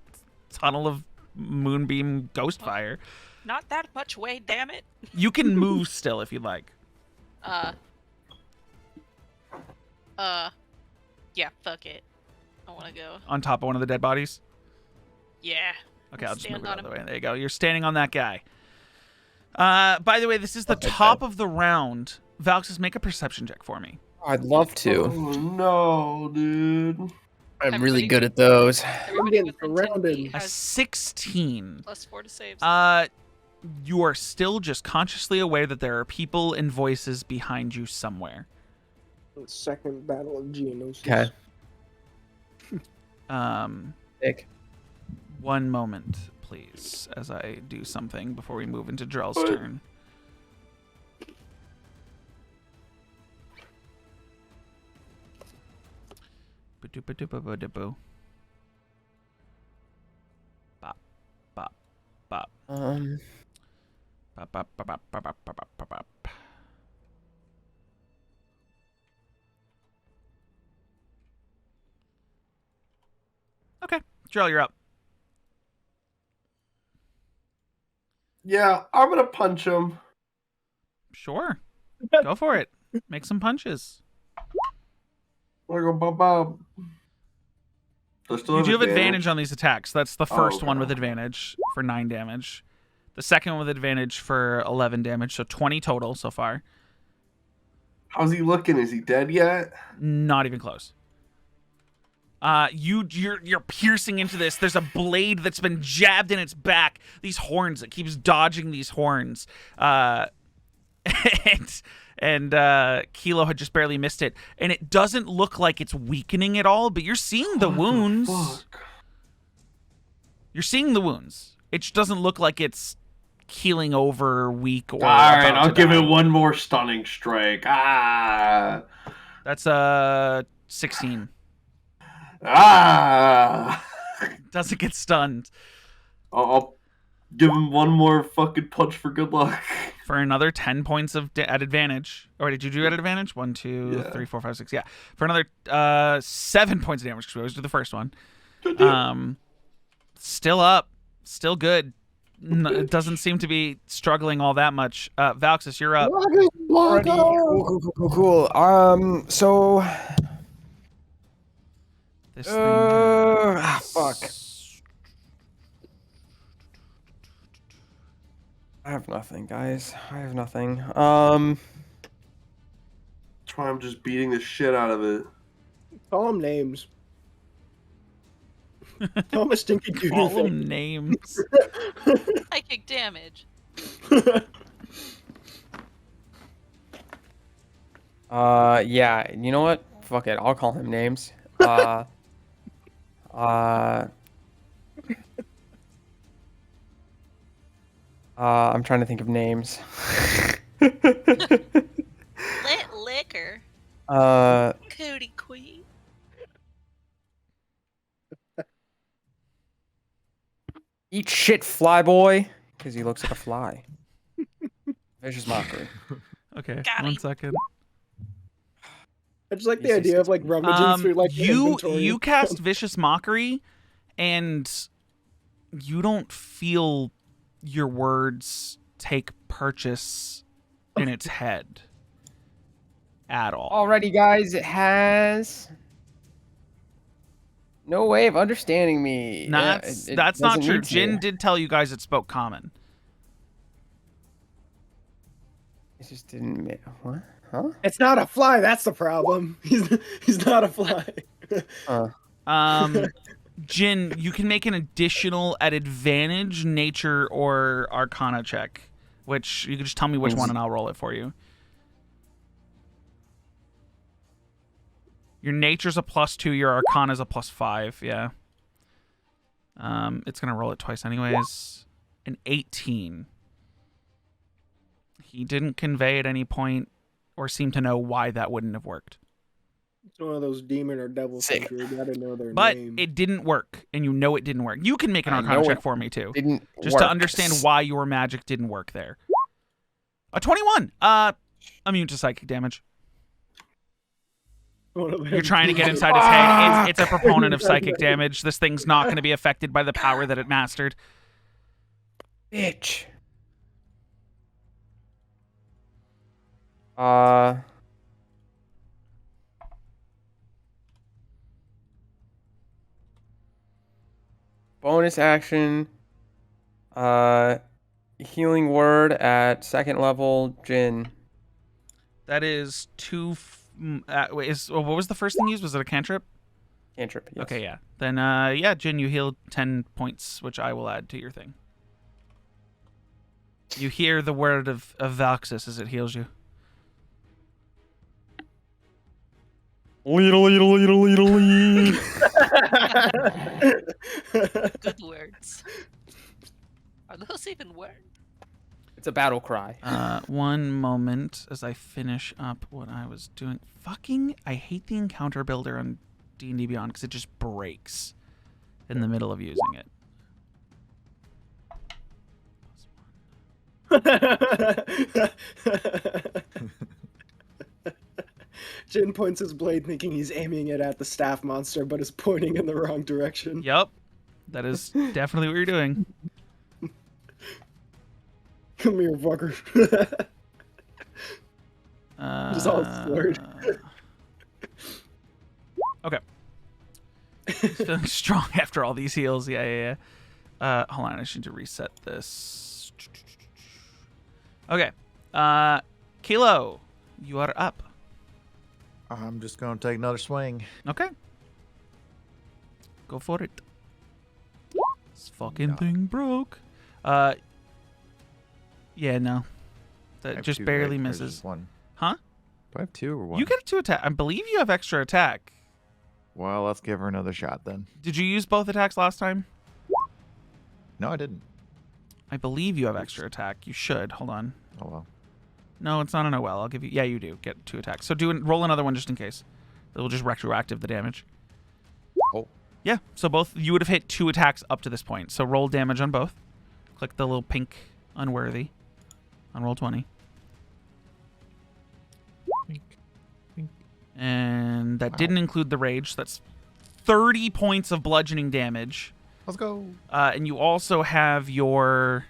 tunnel of moonbeam ghost fire. Not that much way, damn it. You can move still if you'd like. Yeah, fuck it. I wanna go. On top of one of the dead bodies. Yeah. Okay, I'll just move Stand it out on of the him. way. There you go. You're standing on that guy. By the way, this is the top of the round. Valxis, make a perception check for me. I'd love to. Oh no, dude. I'm Everybody- really good at those. Everybody getting within 10 surrounded. feet A has 16. +4 to saves. You are still just consciously aware that there are people and voices behind you somewhere. Second battle of Geonosis. Okay. Dick. One moment, please, as I do something before we move into Drell's What? turn. Ba-doop-ba-doop-ba-ba-doop-boo. Bop, bop, bop. Bop, bop, bop, bop, bop, bop, bop, bop, bop. Okay, Drell, you're up. Yeah, I'm gonna punch him. Sure. Go for it. Make some punches. I'm gonna go bop bop. Do I still You do have advantage on these attacks. That's the Oh, first okay. one with advantage for 9 damage. The second one with advantage for 11 damage, so 20 total so far. How's he looking? Is he dead yet? Not even close. You're piercing into this. There's a blade that's been jabbed in its back. These horns, it keeps dodging these horns. And Kelo had just barely missed it. And it doesn't look like it's weakening at all, but you're seeing the What wounds. fuck? You're seeing the wounds. It just doesn't look like it's keeling over, weak, or All right, about I'll to give die. it one more stunning strike. That's 16. Doesn't get stunned I'll give him one more fucking punch for good luck. for another 10 points of at advantage. Or did you do at advantage? 1, 2, Yeah. 3, 4, 5, 6. Yeah, for another 7 points of damage because we always do the first one. Still up, still good. It doesn't seem to be struggling all that much. Valxis, you're up. Cool. So. This thing has- Fuck. I have nothing, guys. I have nothing. Try I'm just beating the shit out of it. Call them names. Call them a stinky dude. Call them names. Psychic damage. Yeah. You know what? Fuck it. I'll call him names. I'm trying to think of names. Lit liquor. Cootie queen. Eat shit, flyboy, because he looks like a fly. Vicious mockery. Okay, Got one him. second. I just like the DC idea of like rummaging through like the inventory. You cast Vicious Mockery, and you don't feel your words take purchase in its head at all. Alrighty, guys, it has no way of understanding me. That's It that's not doesn't true. need to. Jin did tell you guys it spoke common. It just didn't. What? Huh? It's not a fly. That's the problem. He's not a fly. Jin, you can make an additional at advantage nature or arcana check, which you can just tell me which one and I'll roll it for you. Your nature's a +2, your arcana's a +5, yeah. It's gonna roll it twice anyways. An 18. He didn't convey at any point or seem to know why that wouldn't have worked. It's one of those demon or devil Sick. things where you gotta know their But name. it didn't work, and you know it didn't work. You can make an I arcana know check it for me too, Didn't just to work. understand why your magic didn't work there. A 21. Immune to psychic damage. You're trying to get inside his head. It's a proponent of psychic damage. This thing's not going to be affected by the power that it mastered. Bitch. Bonus action. Healing word at 2nd level, Jin. That is what was the first thing used? Was it a cantrip? Cantrip. Yes. Okay, yeah. Then, yeah, Jin, you heal 10 points, which I will add to your thing. You hear the word of Valxis as it heals you. Good words. Are those even words? It's a battle cry. One moment as I finish up what I was doing. I hate the encounter builder on D&D Beyond because it just breaks in the middle of using it. Jin points his blade thinking he's aiming it at the staff monster, but is pointing in the wrong direction. Yep. That is definitely what you're doing. Come here, fucker. Just all slurred. Okay. Feeling strong after all these heals. Yeah. Hold on, I just need to reset this. Okay. Kelo, you are up. I'm just going to take another swing. Okay. Go for it. This fucking thing broke. Yeah, no. I That have just two, barely right? Or is it misses. just one? Huh? Do I have 2 or 1? You get a 2 attack. I believe you have extra attack. Well, let's give her another shot then. Did you use both attacks last time? No, I didn't. I believe you have extra attack. You should. Hold on. Oh, well. No, it's not an OL. I'll give you... Yeah, you do. Get 2 attacks. So roll another one just in case. It will just retroactive the damage. Oh. Yeah, so both... You would have hit 2 attacks up to this point. So roll damage on both. Click the little pink unworthy on roll 20. And that didn't include the rage. So that's 30 points of bludgeoning damage. Let's go. And you also have your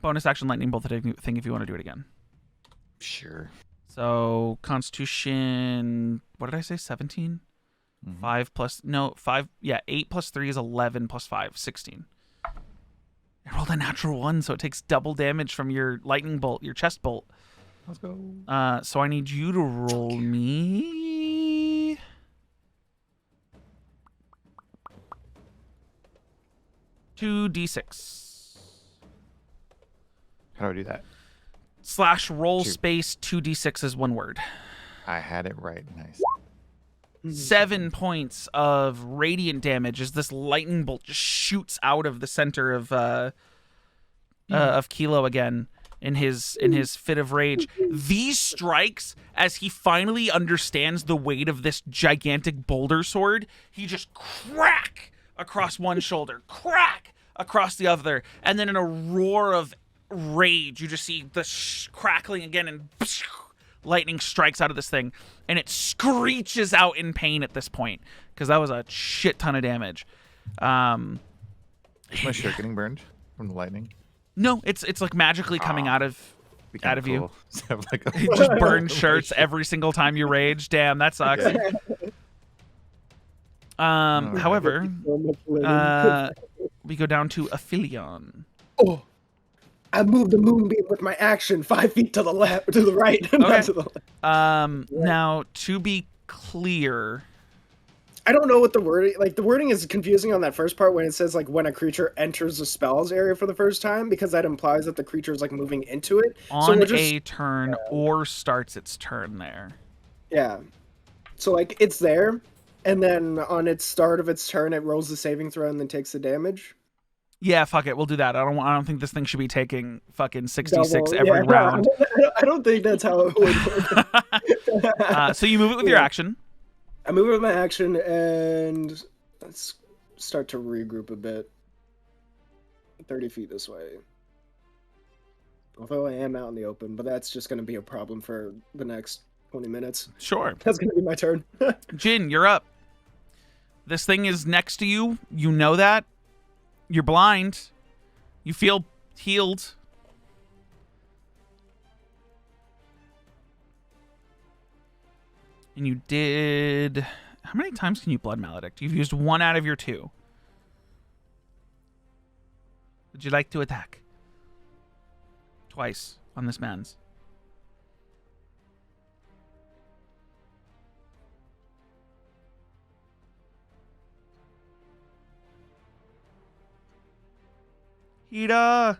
bonus action lightning bolt thing if you want to do it again. Sure. So Constitution, what did I say? 17? 5 plus, no, 5, yeah, 8 plus 3 is 11 plus 5, 16. I rolled a natural 1, so it takes double damage from your lightning bolt, your chest bolt. Let's go. So I need you to roll me... Two D6. How do I do that? / roll Two. space 2d6 is one word. I had it right. Nice. 7 points of radiant damage as this lightning bolt just shoots out of the center of Kelo again in his fit of rage. These strikes, as he finally understands the weight of this gigantic boulder sword, he just crack across one shoulder, crack across the other, and then in a roar of rage, you just see the crackling again, and lightning strikes out of this thing, and it screeches out in pain at this point because that was a shit ton of damage. Is my shirt getting burned from the lightning? No, it's like magically coming out of you. So I have like a You just burn shirts every single time you rage. Damn, that sucks. However, So much linen. we go down to Aphelion. Oh, I moved the moonbeam with my action 5 feet to the left, to the right, not to the left. Now to be clear, I don't know what the wording, like the wording is confusing on that first part when it says like when a creature enters the spells area for the first time, because that implies that the creature is like moving into it. on a turn or starts its turn there. Yeah. So like it's there, and then on its start of its turn, it rolls the saving throw and then takes the damage. Yeah, fuck it, we'll do that. I don't think this thing should be taking fucking 66 Double, every round. I don't think that's how it would work. So you move it with your action. I move it with my action, and let's start to regroup a bit. 30 feet this way. Although I am out in the open, but that's just going to be a problem for the next 20 minutes. Sure. That's going to be my turn. Jin, you're up. This thing is next to you. You know that. You're blind. You feel healed. And you did... How many times can you Blood Maledict? You've used 1 out of your 2. Would you like to attack? Twice on this man's. Hida!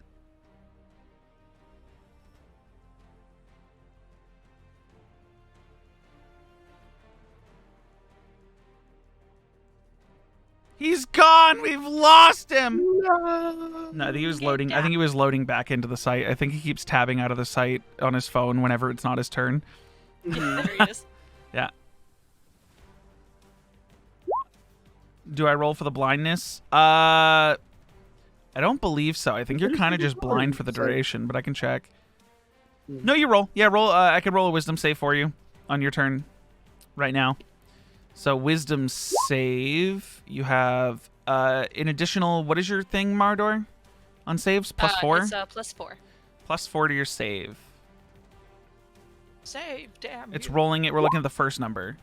He's gone. We've lost him. No, I think he was loading. I think he was loading back into the site. I think he keeps tabbing out of the site on his phone whenever it's not his turn. There he is. Yeah. Do I roll for the blindness? I don't believe so. I think you're kind of just blind for the duration, but I can check. No, you roll. Yeah, roll. I could roll a wisdom save for you on your turn right now. So wisdom save, you have an additional, what is your thing, Mardor? On saves? +4? It's +4. +4 to your save. Save, damn. It's you. rolling it. We're looking at the first number.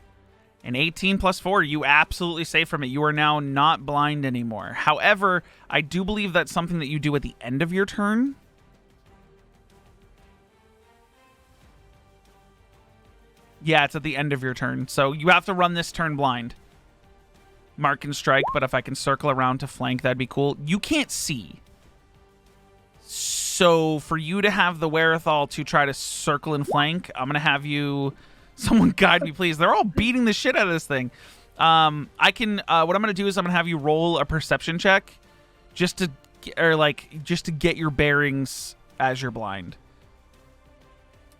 An 18 +4, you absolutely save from it. You are now not blind anymore. However, I do believe that's something that you do at the end of your turn. Yeah, it's at the end of your turn. So you have to run this turn blind. Mark can strike, but if I can circle around to flank, that'd be cool. You can't see. So for you to have the wherewithal to try to circle and flank, I'm going to have you... Someone guide me, please. They're all beating the shit out of this thing. I can... what I'm going to do is I'm going to have you roll a perception check just to get your bearings as you're blind.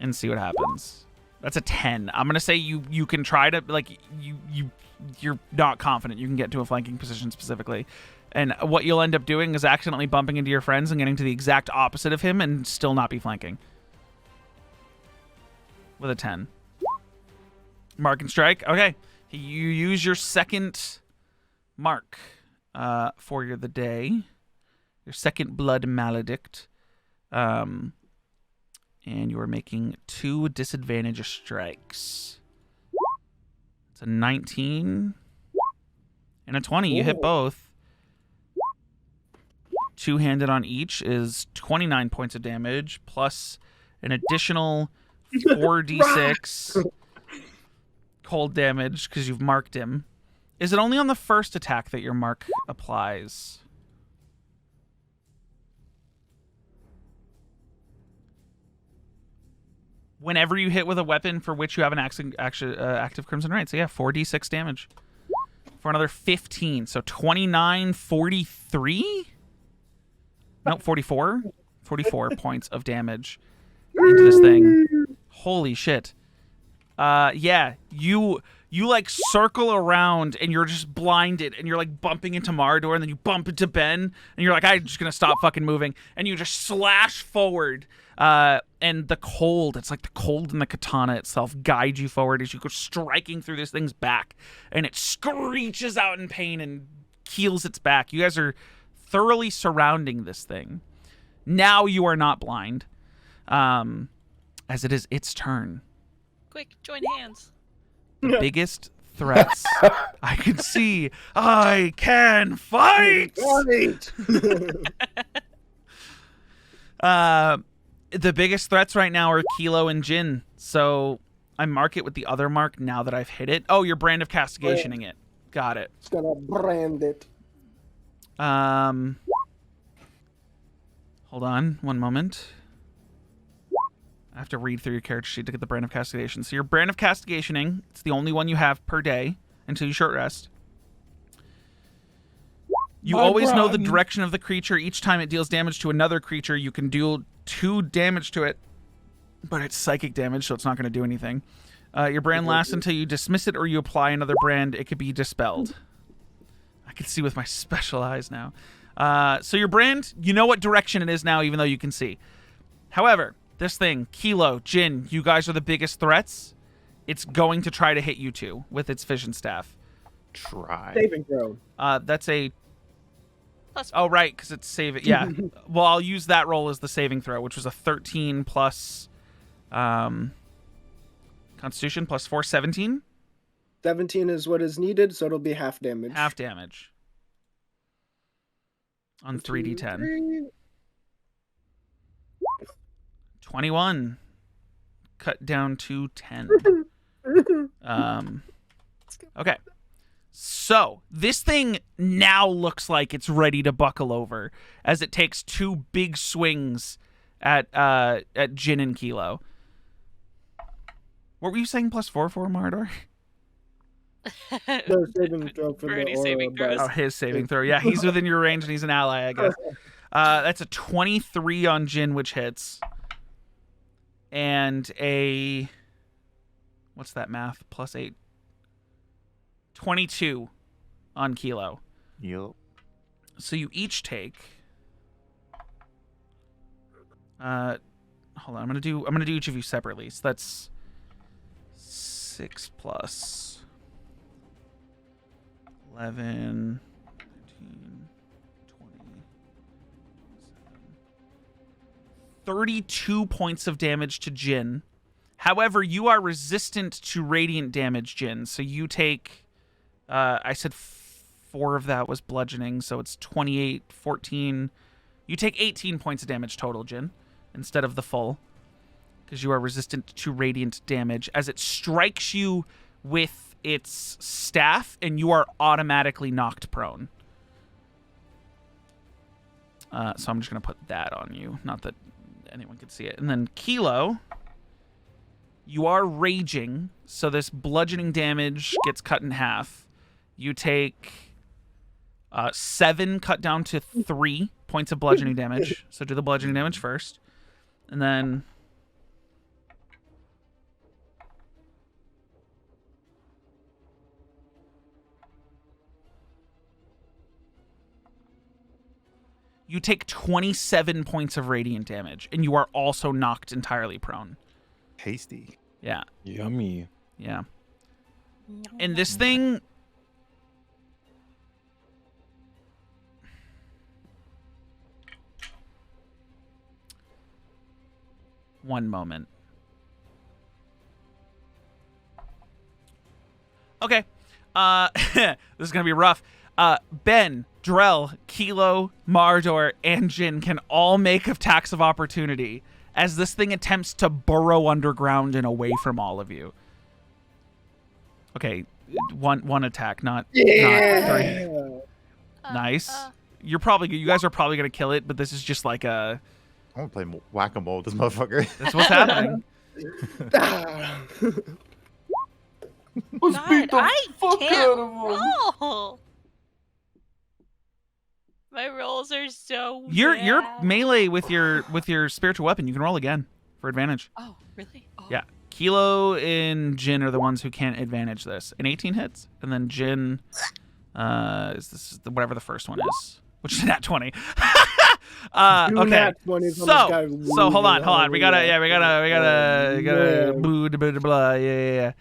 And see what happens. That's a 10. I'm gonna say you can try to you're not confident you can get to a flanking position specifically, and what you'll end up doing is accidentally bumping into your friends and getting to the exact opposite of him and still not be flanking. With a 10. Mark and strike. Okay, you use your second mark for the day. Your second blood maledict. And you are making 2 disadvantage strikes. It's a 19 and a 20. You hit both. 2-handed on each is 29 points of damage, plus an additional 4d6 cold damage because you've marked him. Is it only on the first attack that your mark applies? Whenever you hit with a weapon for which you have an active Crimson Rite. So yeah, 4d6 damage. For another 15. So 29, 43? Nope, 44. 44 points of damage into this thing. Holy shit. Yeah, you You like circle around and you're just blinded and you're like bumping into Mardor and then you bump into Ben and you're like, I'm just gonna stop fucking moving, and you just slash forward. And the cold, it's like the cold in the katana itself guides you forward as you go striking through this thing's back, and it screeches out in pain and keels its back. You guys are thoroughly surrounding this thing. Now you are not blind, as it is its turn. Quick, join hands. The biggest threats I can see. I can fight. The biggest threats right now are Kelo and Jin. So I mark it with the other mark now that I've hit it. Oh, you're brand of castigationing it. Got it. It's gonna brand it. Hold on one moment. I have to read through your character sheet to get the brand of castigation. So your brand of castigationing, it's the only one you have per day until you short rest. You always know the direction of the creature. Each time it deals damage to another creature, you can deal 2 damage to it, but it's psychic damage, so it's not going to do anything. Your brand lasts until you dismiss it or you apply another brand. It could be dispelled. I can see with my special eyes now. So your brand, you know what direction it is now, even though you can see. However, this thing, Kelo, Jin, you guys are the biggest threats. It's going to try to hit you two with its vision staff. Try. Saving throw. That's a... Plus, Oh, right, because it's saving... Yeah. Well, I'll use that roll as the saving throw, which was a 13 plus... Constitution plus 4, 17? 17 is what is needed, so it'll be half damage. Half damage. On 3d10. 21. Cut down to 10. Okay. So, this thing now looks like it's ready to buckle over as it takes 2 big swings at Jin and Kelo. What were you saying plus 4 for, Mardor? No saving throw for For the any aura saving blast. throws. Oh, his saving throw. Yeah, he's within your range and he's an ally, I guess. That's a 23 on Jin, which hits. And a... What's that math? Plus 8. 22 on Kelo. Yep. So you each take... hold on, I'm gonna do each of you separately. So that's 6 plus 11, 13, 20, 32 points of damage to Jin. However, you are resistant to radiant damage, Jin. So you take, I said 4 of that was bludgeoning, so it's 28, 14. You take 18 points of damage total, Jin, instead of the full, because you are resistant to radiant damage as it strikes you with its staff, and you are automatically knocked prone. So I'm just going to put that on you. Not that anyone could see it. And then Kelo, you are raging, so this bludgeoning damage gets cut in half. You take 7 cut down to 3 points of bludgeoning damage. So do the bludgeoning damage first. And then... you take 27 points of radiant damage, and you are also knocked entirely prone. Tasty. Yeah, Yummy. yeah. And this thing... One moment. Okay. This is going to be rough. Ben, Drell, Kelo, Mardor, and Jin can all make attacks of opportunity as this thing attempts to burrow underground and away from all of you. Okay, one attack, not 3. Nice. You guys are probably gonna kill it, but this is just like a... I'm gonna play whack-a-mole with this motherfucker. That's what's happening. Let's beat the I fuck can't out of him. roll. My rolls are so bad. You're melee with your spiritual weapon. You can roll again for advantage. Oh, really? Oh. Yeah. Kelo and Jin are the ones who can't advantage this. An 18 hits, and then Jin whatever the first one is, which is nat 20. Okay. So hold on. We gotta blah. Yeah.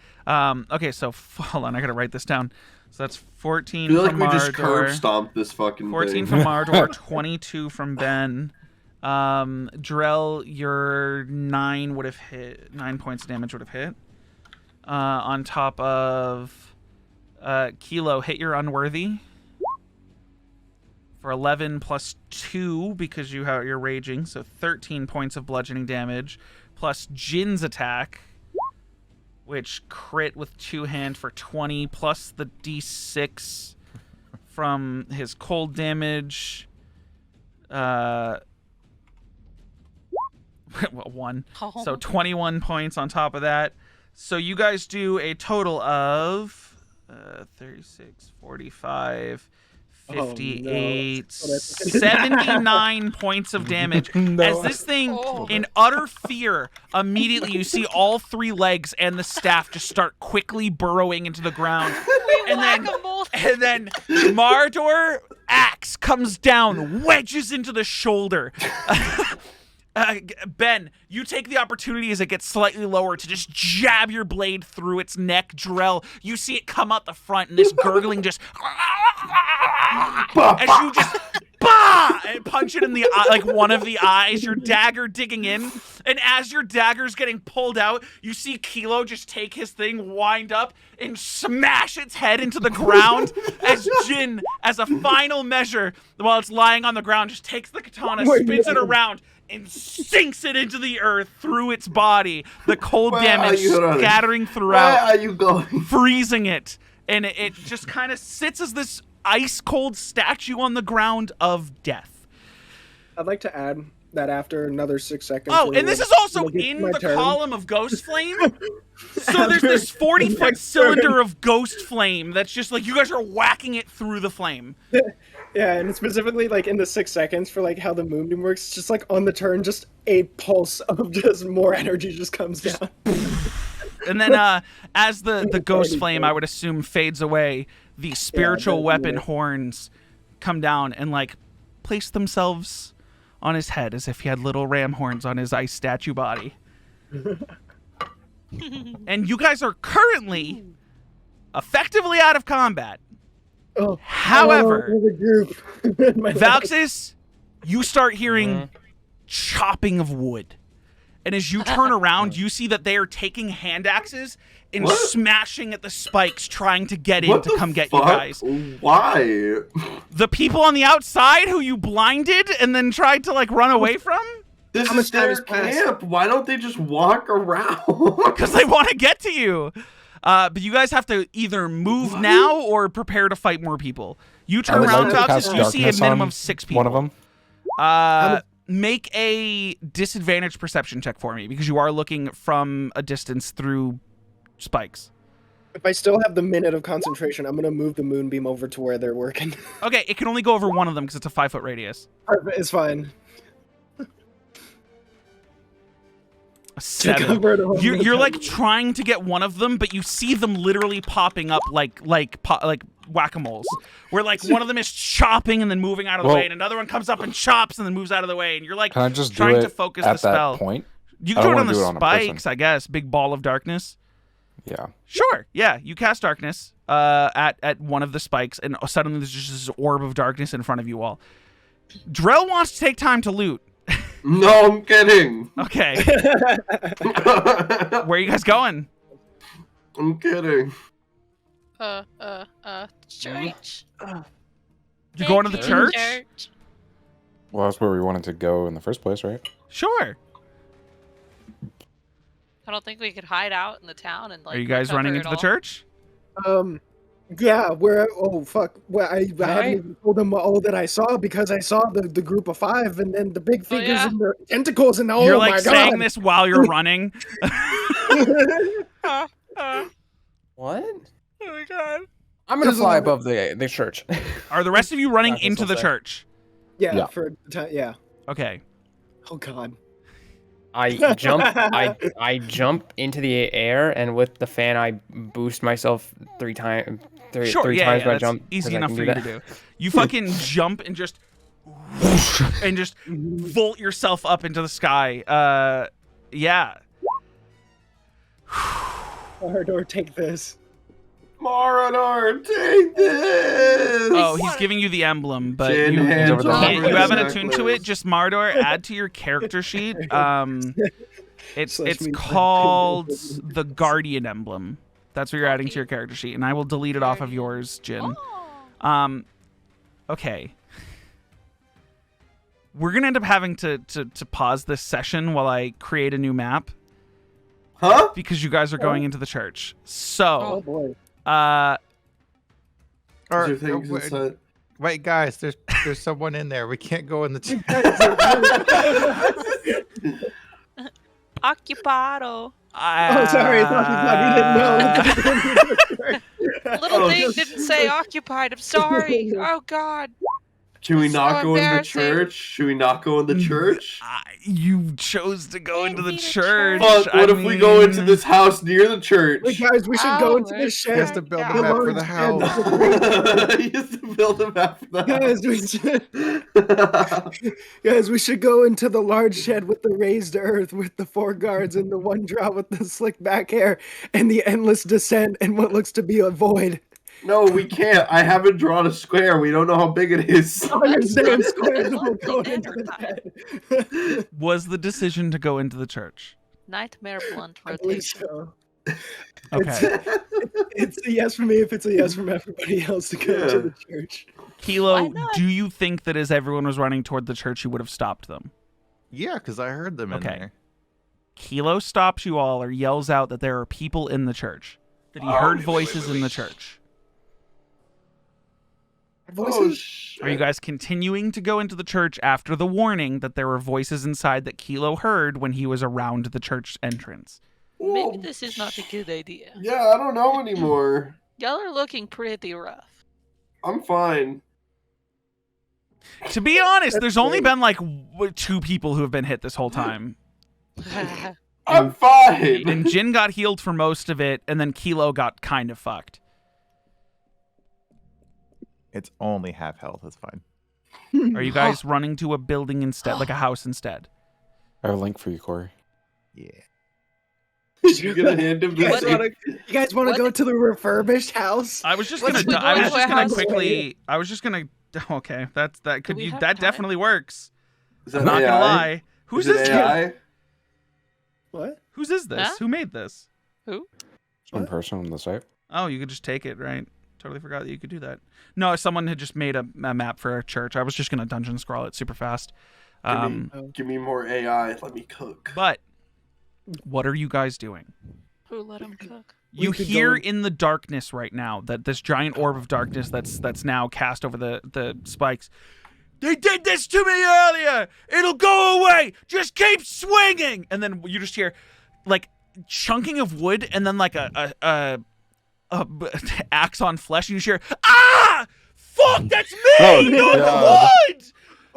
Okay, so hold on. I gotta write this down. So that's 14 I feel like from we just curb Mardor. stomped this fucking 14 thing. from Mardor, 22 from Ben. Drell, your 9 would have hit. 9 points of damage would have hit. On top of Kelo, hit your unworthy for 11 plus 2 because you're raging, so 13 points of bludgeoning damage plus Jin's attack, which crit with 2-hand for 20 plus the d6 from his cold damage. 1. Oh. So 21 points on top of that. So you guys do a total of 36, 45, 58, 79 points of damage. As this thing, in utter fear, immediately you see all 3 legs and the staff just start quickly burrowing into the ground. And then Mardor axe comes down, wedges into the shoulder. Ben, you take the opportunity as it gets slightly lower to just jab your blade through its neck. Drell, you see it come out the front, and this gurgling just as you just and punch it in the eye, like one of the eyes, your dagger digging in, and as your dagger's getting pulled out, you see Kelo just take his thing, wind up, and smash its head into the ground as Jin, as a final measure, while it's lying on the ground, just takes the katana, spins it around, and sinks it into the earth through its body. The cold damage scattering throughout, Where are you going? freezing it. And it just kind of sits as this ice-cold statue on the ground of death. I'd like to add that after another 6 seconds. Oh, and this is also in the column of Ghost Flame. So there's this 40-foot cylinder of Ghost Flame that's just like, you guys are whacking it through the flame. Yeah, and specifically like in the 6 seconds for like how the moonbeam works, just like on the turn, just a pulse of just more energy just comes down. And then as the Ghost Flame, I would assume, fades away, the spiritual weapon horns come down and like place themselves on his head as if he had little ram horns on his ice statue body. And you guys are currently effectively out of combat. Oh, However, Valxis, Valxis, you start hearing chopping of wood. And as you turn around, you see that they are taking hand axes and smashing at the spikes, trying to get in to come get you guys. Why? The people on the outside who you blinded and then tried to like run away from? This is their camp. Why don't they just walk around? Because they want to get to you. But you guys have to either move now or prepare to fight more people. You turn around, Valxis, you see a minimum of 6 people. One of them? Make a disadvantage perception check for me, because you are looking from a distance through spikes. If I still have the minute of concentration, I'm going to move the moonbeam over to where they're working. Okay, it can only go over one of them because it's a 5-foot radius. Perfect, it's fine. 7. You're like trying to get one of them, but you see them literally popping up like whack-a-moles, where like one of them is chopping and then moving out of the way, and another one comes up and chops and then moves out of the way, and you're like Can I just trying do it to focus at the spell. That point? You can do it on the do it on a person. spikes, I guess. Big ball of darkness. Yeah. Sure. Yeah, you cast darkness at one of the spikes, and suddenly there's just this orb of darkness in front of you all. Drell wants to take time to loot. No, I'm kidding. Okay. Where are you guys going? I'm kidding. Church. You're going to the church? Well, that's where we wanted to go in the first place, right? Sure. I don't think we could hide out in the town and like. Are you guys running into the church? Yeah, oh fuck. Well, I haven't even told them all that I saw, because I saw the group of 5 and then the big figures and the tentacles and You're my like God. saying this while you're running. What? Oh my God. I'm gonna fly above the church. Are the rest of you running That's into what the I'll say. church? Yeah, for time. Yeah. Okay. Oh God. I jump into the air, and with the fan, I boost myself three times. Sure, three yeah, times yeah, my that's jump. easy 'cause I enough can for do you that. to do. You fucking jump and just vault yourself up into the sky. Yeah. Marador, take this. Marador, take this! Oh, he's giving you the emblem, but Jin you hands over can't, you the haven't necklace. attuned to it. Just Mardor, add to your character sheet. It's Slash me. called the Guardian emblem. That's what you're adding to your character sheet, and I will delete it off of yours, Jin. Oh. Okay. We're gonna end up having to pause this session while I create a new map Huh? because you guys are going into the church. Oh So, boy. Is there things inside? Wait, guys, there's someone in there. We can't go in the. Occupado. Oh, sorry. I thought we didn't know. Little thing didn't say occupied. I'm sorry. Oh God. Can we So not go in the embarrassing. church? Should we not go in the church? you chose to go into the Need a church. Fuck, what if we go into mean- this house near the church? Wait, guys, we should go into Oh, this He has shed. to build a Yeah. map for the large house. shed. He has to build a map for the Guys, guys, we should go into the large shed with the raised earth, with the 4 guards and the one drop with the slick back hair and the endless descent and what looks to be a void. No, we can't. I haven't drawn a square. We don't know how big it is. Oh, your damn squares Lovely don't go into dinner the shed. Was the decision to go into the church? Nightmare blunt I believe rotation. so. Okay. It's a yes for me if it's a yes from everybody else to go Yeah. to the church. Why Kelo, not? do you think that as everyone was running toward the church, you would have stopped them? Yeah, because I heard them in Okay. there. Kelo stops you all or yells out that there are people in the church, that he heard voices in the church. Oh, Voices? shit. Are you guys continuing to go into the church after the warning that there were voices inside that Kelo heard when he was around the church entrance? Maybe Well, this is not a good idea. Yeah, I don't know anymore. Y'all are looking pretty rough. I'm fine. To be honest, That's there's only great. been like 2 people who have been hit this whole time. I'm fine. And Jin got healed for most of it, and then Kelo got kind of fucked. It's only half health. It's fine. Are you guys running to a building instead, like a house instead? I have a link for you, Corey. Yeah. You're gonna hand him You this. guys want to What? go to the refurbished house? I was just Let's gonna. go I was to a just gonna house. quickly. I was just gonna. Okay, that could we you. have That time? definitely works. Is that I'm not AI? gonna lie. Who's Is it this? AI? What? Whose is this? Huh? Who made this? One What? person on the site. Oh, you could just take it, right? Totally forgot that you could do that. No, someone had just made a map for a church. I was just gonna dungeon scroll it super fast. Give me more AI. Let me cook. But what are you guys doing? Who let him cook? You could hear go- in the darkness right now that this giant orb of darkness that's now cast over the spikes. They did this to me earlier. It'll go away. Just keep swinging. And then you just hear like chunking of wood and then like a axe on flesh. And you just hear, ah, fuck, that's me, Oh, not God. wood.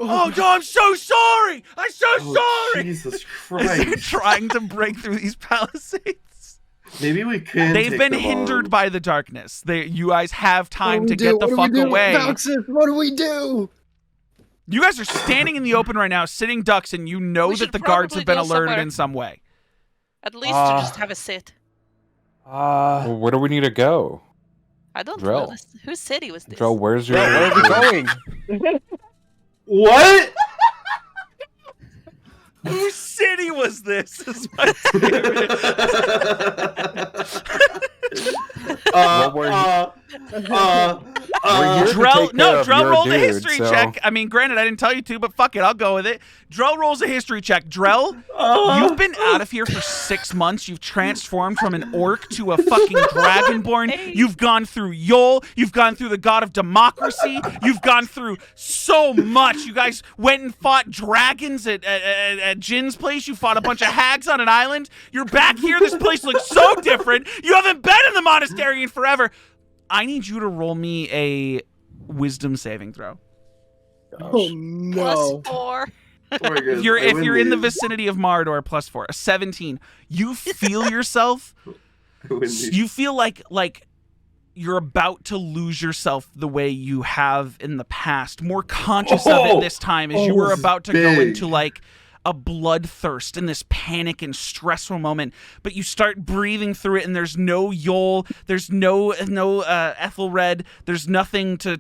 Oh, no, I'm so sorry. I'm so sorry. Jesus As they're Christ. trying to break through these palisades. Maybe we can. They've take been them hindered on. by the darkness. You guys have time What to do get we the do? fuck away. Valxis, what do we do? You guys are standing in the open right now, sitting ducks, and you know We that should the guards probably have been go alerted somewhere. in some way. At least to Ah. just have a sit. Well, where do we need to go? I don't Drell. know. Whose city was this? Joe, where's your... Where are we going? What? Whose city was this? Is my favorite. What were you- We're here to Drell, take no, care of Drell your rolled a dude, history so- check. I mean, granted, I didn't tell you to, but fuck it, I'll go with it. Drell rolls a history check. Drell, you've been out of here for 6 months. You've transformed from an orc to a fucking dragonborn. Hey. You've gone through Yol. You've gone through the god of democracy. You've gone through so much. You guys went and fought dragons at Jin's place. You fought a bunch of hags on an island. You're back here. This place looks so different. You haven't been in the monastery in forever. I need you to roll me a wisdom saving throw. Oh no. +4. Sorry, guys. If you're I win in the these. vicinity of Mardor, +4, a 17. You feel yourself. I win these. You feel like you're about to lose yourself the way you have in the past. More conscious of it this time, as you were this is about to go big. into like a bloodthirst in this panic and stressful moment. But you start breathing through it, and there's no Yol, there's no Ethelred, there's nothing to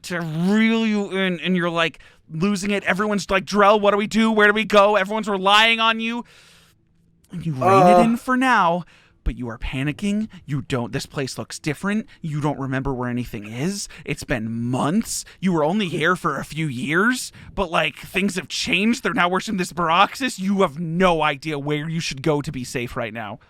reel you in, and you're like losing it. Everyone's like, Drell, what do we do? Where do we go? Everyone's relying on you. You rein it in for now. But you are panicking. This place looks different. You don't remember where anything is. It's been months. You were only here for a few years, but like things have changed. They're now worshiping this Baroxis. You have no idea where you should go to be safe right now.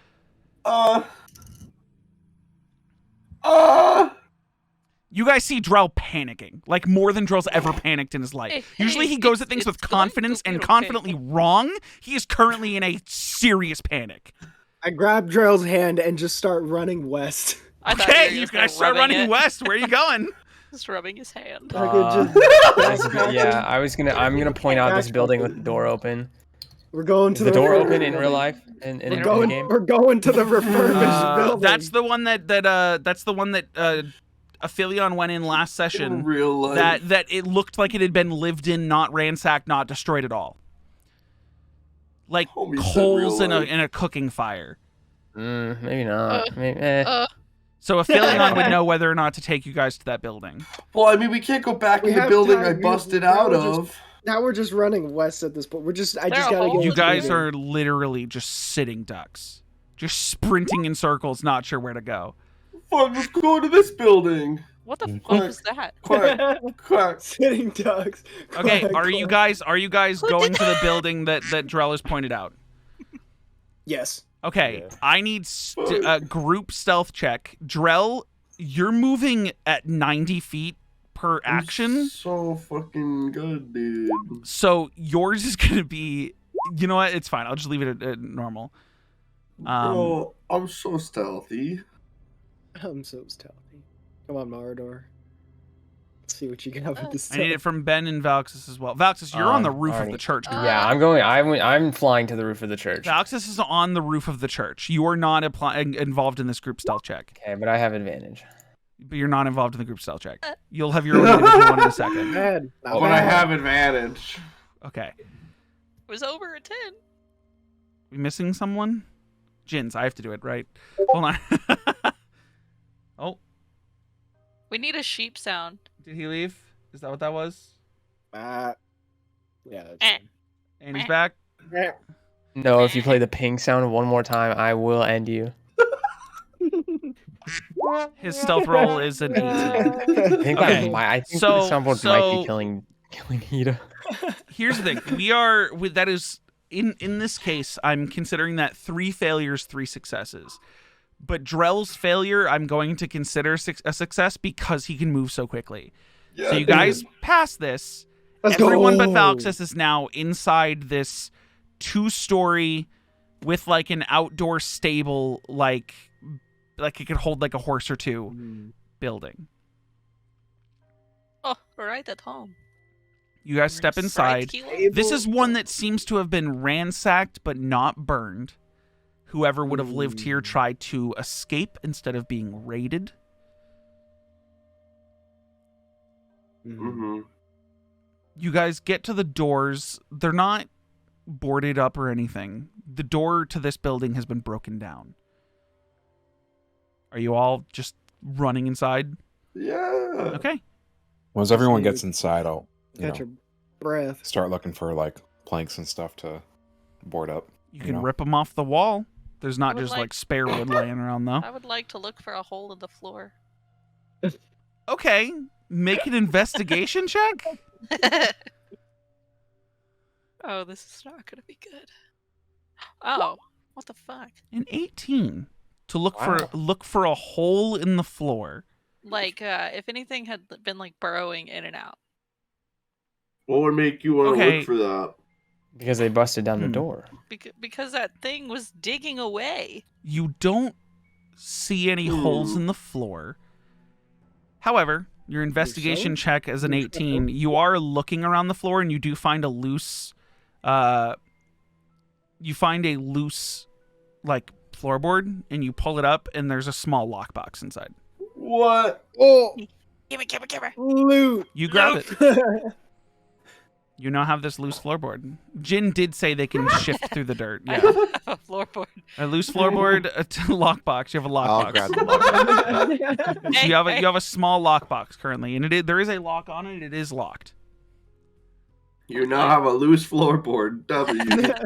You guys see Drell panicking, like more than Drell's ever panicked in his life. Usually he goes at things with confidence and confidently wrong. He is currently in a serious panic. I grab Drell's hand and just start running west. Okay, you guys start running west. Where are you going? Just rubbing his hand. I'm gonna point out this building with the door open. We're going to the door open in real life in the game. We're going to the refurbished building. That's the one that Aphelion went in last session. In real life. That it looked like it had been lived in, not ransacked, not destroyed at all. Like coals in a cooking fire. Maybe not. So Aphelion would know whether or not to take you guys to that building. Well, I mean, we can't go back in the building I busted out of. Now we're just running west at this point. I just gotta get. You guys are literally just sitting ducks, just sprinting in circles, not sure where to go. Fuck, let's go to this building. What the fuck was that? Quack. Sitting ducks. Okay, are you guys going to the building that Drell has pointed out? Yes. Okay, I need a group stealth check. Drell, you're moving at 90 feet per action. So fucking good, dude. So yours is gonna be, you know what? It's fine. I'll just leave it at normal. Bro, I'm so stealthy. I'm so stealthy. Come on, Marador. Let's see what you got with this. I need it from Ben and Valxis as well. Valxis, you're on the roof of the church. Dude. Yeah, I'm flying to the roof of the church. Valxis is on the roof of the church. You are not involved in this group stealth check. Okay, but I have advantage. But you're not involved in the group stealth check. You'll have your own individual one in a second. But I have advantage. Okay. It was over a 10. We missing someone? Jins, I have to do it, right? Hold on. Oh. We need a sheep sound. Did he leave? Is that what that was? Yeah. And he's back? No, if you play the ping sound one more time, I will end you. His stealth roll is an 18. I think the soundboard might be killing Hida. Here's the thing. That is in this case, I'm considering that 3 failures, 3 successes. But Drell's failure, I'm going to consider a success because he can move so quickly. Yeah, so you guys pass this. Everyone but Valxis is now inside this 2-story with like an outdoor stable, like it could hold like a horse or 2 building. Oh, right at home. You guys step inside. This is one that seems to have been ransacked but not burned. Whoever would have lived here tried to escape instead of being raided. Mm-hmm. You guys get to the doors. They're not boarded up or anything. The door to this building has been broken down. Are you all just running inside? Yeah. Okay. Once everyone gets inside, I'll catch your breath. Start looking for like planks and stuff to board up. You can rip them off the wall. There's not just like spare wood laying around though. I would like to look for a hole in the floor. Okay. Make an investigation check. Oh, this is not gonna be good. Oh, what the fuck? An 18 to look for a hole in the floor. Like, if anything had been like burrowing in and out. What would make you want to look for that? Because they busted down the door. Because that thing was digging away. You don't see any holes in the floor. However, your investigation check as an 18, you are looking around the floor and you do find a loose You find a loose, like, floorboard, and you pull it up, and there's a small lockbox inside. What? Oh, Give me. loot. You grab it. You now have this loose floorboard. Jin did say they can shift through the dirt. I Yeah. have a floorboard. A loose floorboard, a lockbox. You have a I'll lockbox. grab the lockbox. So you have a small lockbox currently, and there is a lock on it. It is locked. You now have a loose floorboard. W.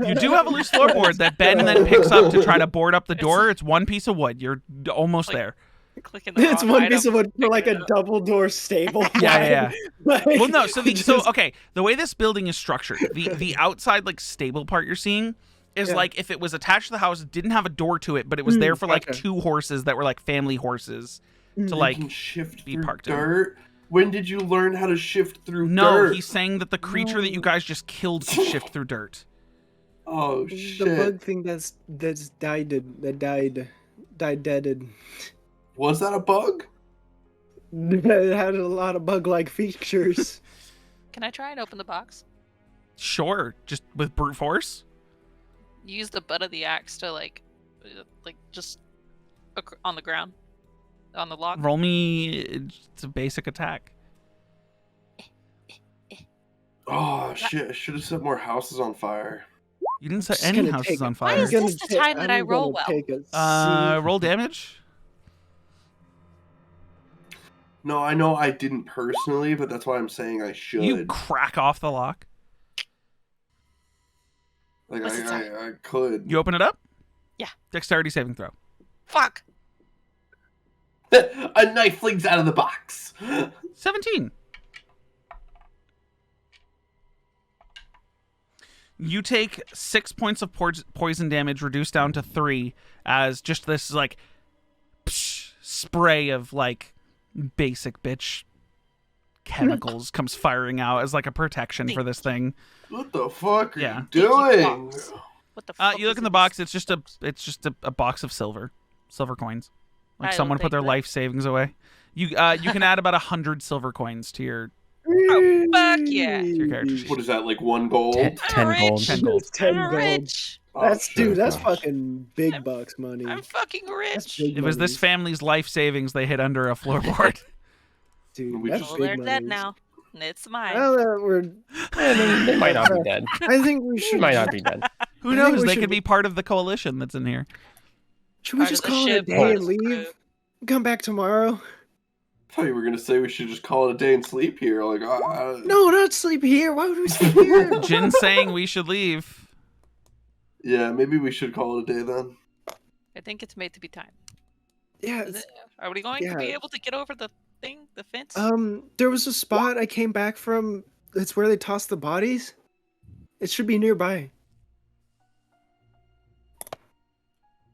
You do have a loose floorboard that Ben then picks up to try to board up the door. It's one piece of wood. You're almost there. Clicking the It's wrong one item, piece of wood for picking like it a up. double door stable. Yeah. Like, Well, no. So just- okay. The way this building is structured, the outside like stable part you're seeing is Yeah. like if it was attached to the house, it didn't have a door to it, but it was there for like gotcha. 2 horses that were like family horses to You like. can shift be through parked in. dirt. When did you learn how to shift through No, dirt? he's saying that the creature that you guys just killed could shift through dirt. Oh the shit! bug thing that's died deaded. Was that a bug? It had a lot of bug-like features. Can I try and open the box? Sure, just with brute force. Use the butt of the axe to like just on the ground, on the lock. Roll me. It's a basic attack. Oh shit! I should have set more houses on fire. You didn't set Just any gonna houses take- on Why fire. is this the time that I roll well? Roll damage. No, I know I didn't personally, but that's why I'm saying I should. You crack off the lock. Like What's it say? I could. You open it up. Yeah. Dexterity saving throw. Fuck. A knife flings out of the box. 17. You take 6 points of poison damage, reduced down to 3, as just this like spray of like basic bitch chemicals comes firing out as like a protection for this thing. What the fuck are Yeah. you doing? Box. What the fuck? You look is in the this? box. It's just a box of silver coins. Like I don't someone put think their that- life savings away. You can add about 100 silver coins to your Oh, fuck yeah. character sheet. What is that, like 1 gold? 10 gold. 10 gold. 10 I'm gold. rich. That's Oh, shit. that's fucking big bucks money. I'm fucking rich. big It was this monies. family's life savings they hid under a floorboard. Dude, We that's just- Well, big they're money. dead now. It's mine. Now that we're, They might not be dead. I think we They should. might not be dead. Who I think knows? we They should- could be part of the coalition that's in here. Should we Part just of the call it a ship, day part and of the crew. leave? Come back tomorrow. I thought you were gonna say we should just call it a day and sleep here. Like, No, not sleep here. Why would we sleep here? Jin's saying we should leave. yeah, maybe we should call it a day then. I think it's made to be time. Yeah. Is it? Are we going to be Yeah. able to get over the thing, the fence? There was a spot I came back from. It's where they tossed the bodies. It should be nearby.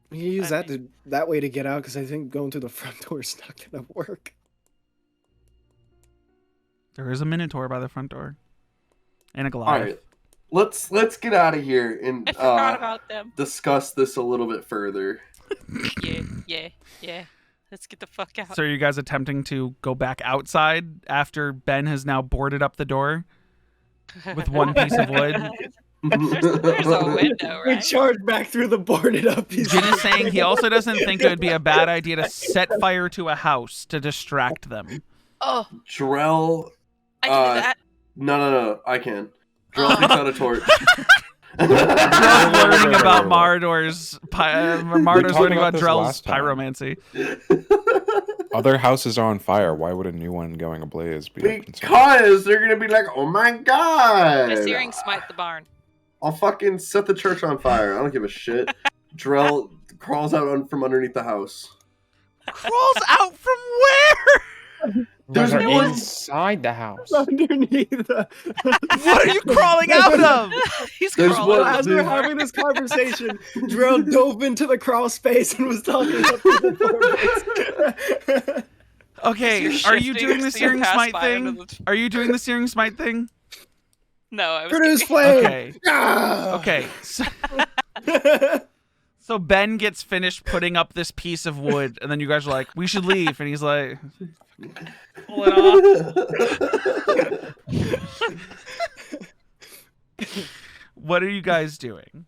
We can use I that way to get out because I think going through the front door is not gonna work. There is a minotaur by the front door. And a All Goliath. right, let's get out of here and I forgot about them. discuss this a little bit further. Yeah. Let's get the fuck out. So are you guys attempting to go back outside after Ben has now boarded up the door with one piece of wood? There's a window, We right? charge back through the boarded up piece. Jin is saying he also doesn't think it would be a bad idea to set fire to a house to distract them. Oh, Drell, I can do that. no, I can. Drell takes out a torch. Drell's learning about Wait. Mardor's talked learning about about this Drell's last time. pyromancy. Other houses are on fire. Why would a new one going ablaze be a concern? Because they're gonna be like, oh my god! My searing smite the barn. I'll fucking set the church on fire. I don't give a shit. Drell crawls out from underneath the house. Crawls out from where? There's They're one- inside the house. underneath the. What are you crawling out of? He's There's crawling. one- As we're having this conversation, Drill dove into the crawl space and was talking up to the doorways. Okay, You're are you shifting doing the so you searing pass smite by under thing? the- Are you doing the searing smite thing? No, I was Produce kidding. flame. Okay. Ah! Okay. So Ben gets finished putting up this piece of wood, and then you guys are like, "We should leave," and he's like, "Pull it off." What are you guys doing?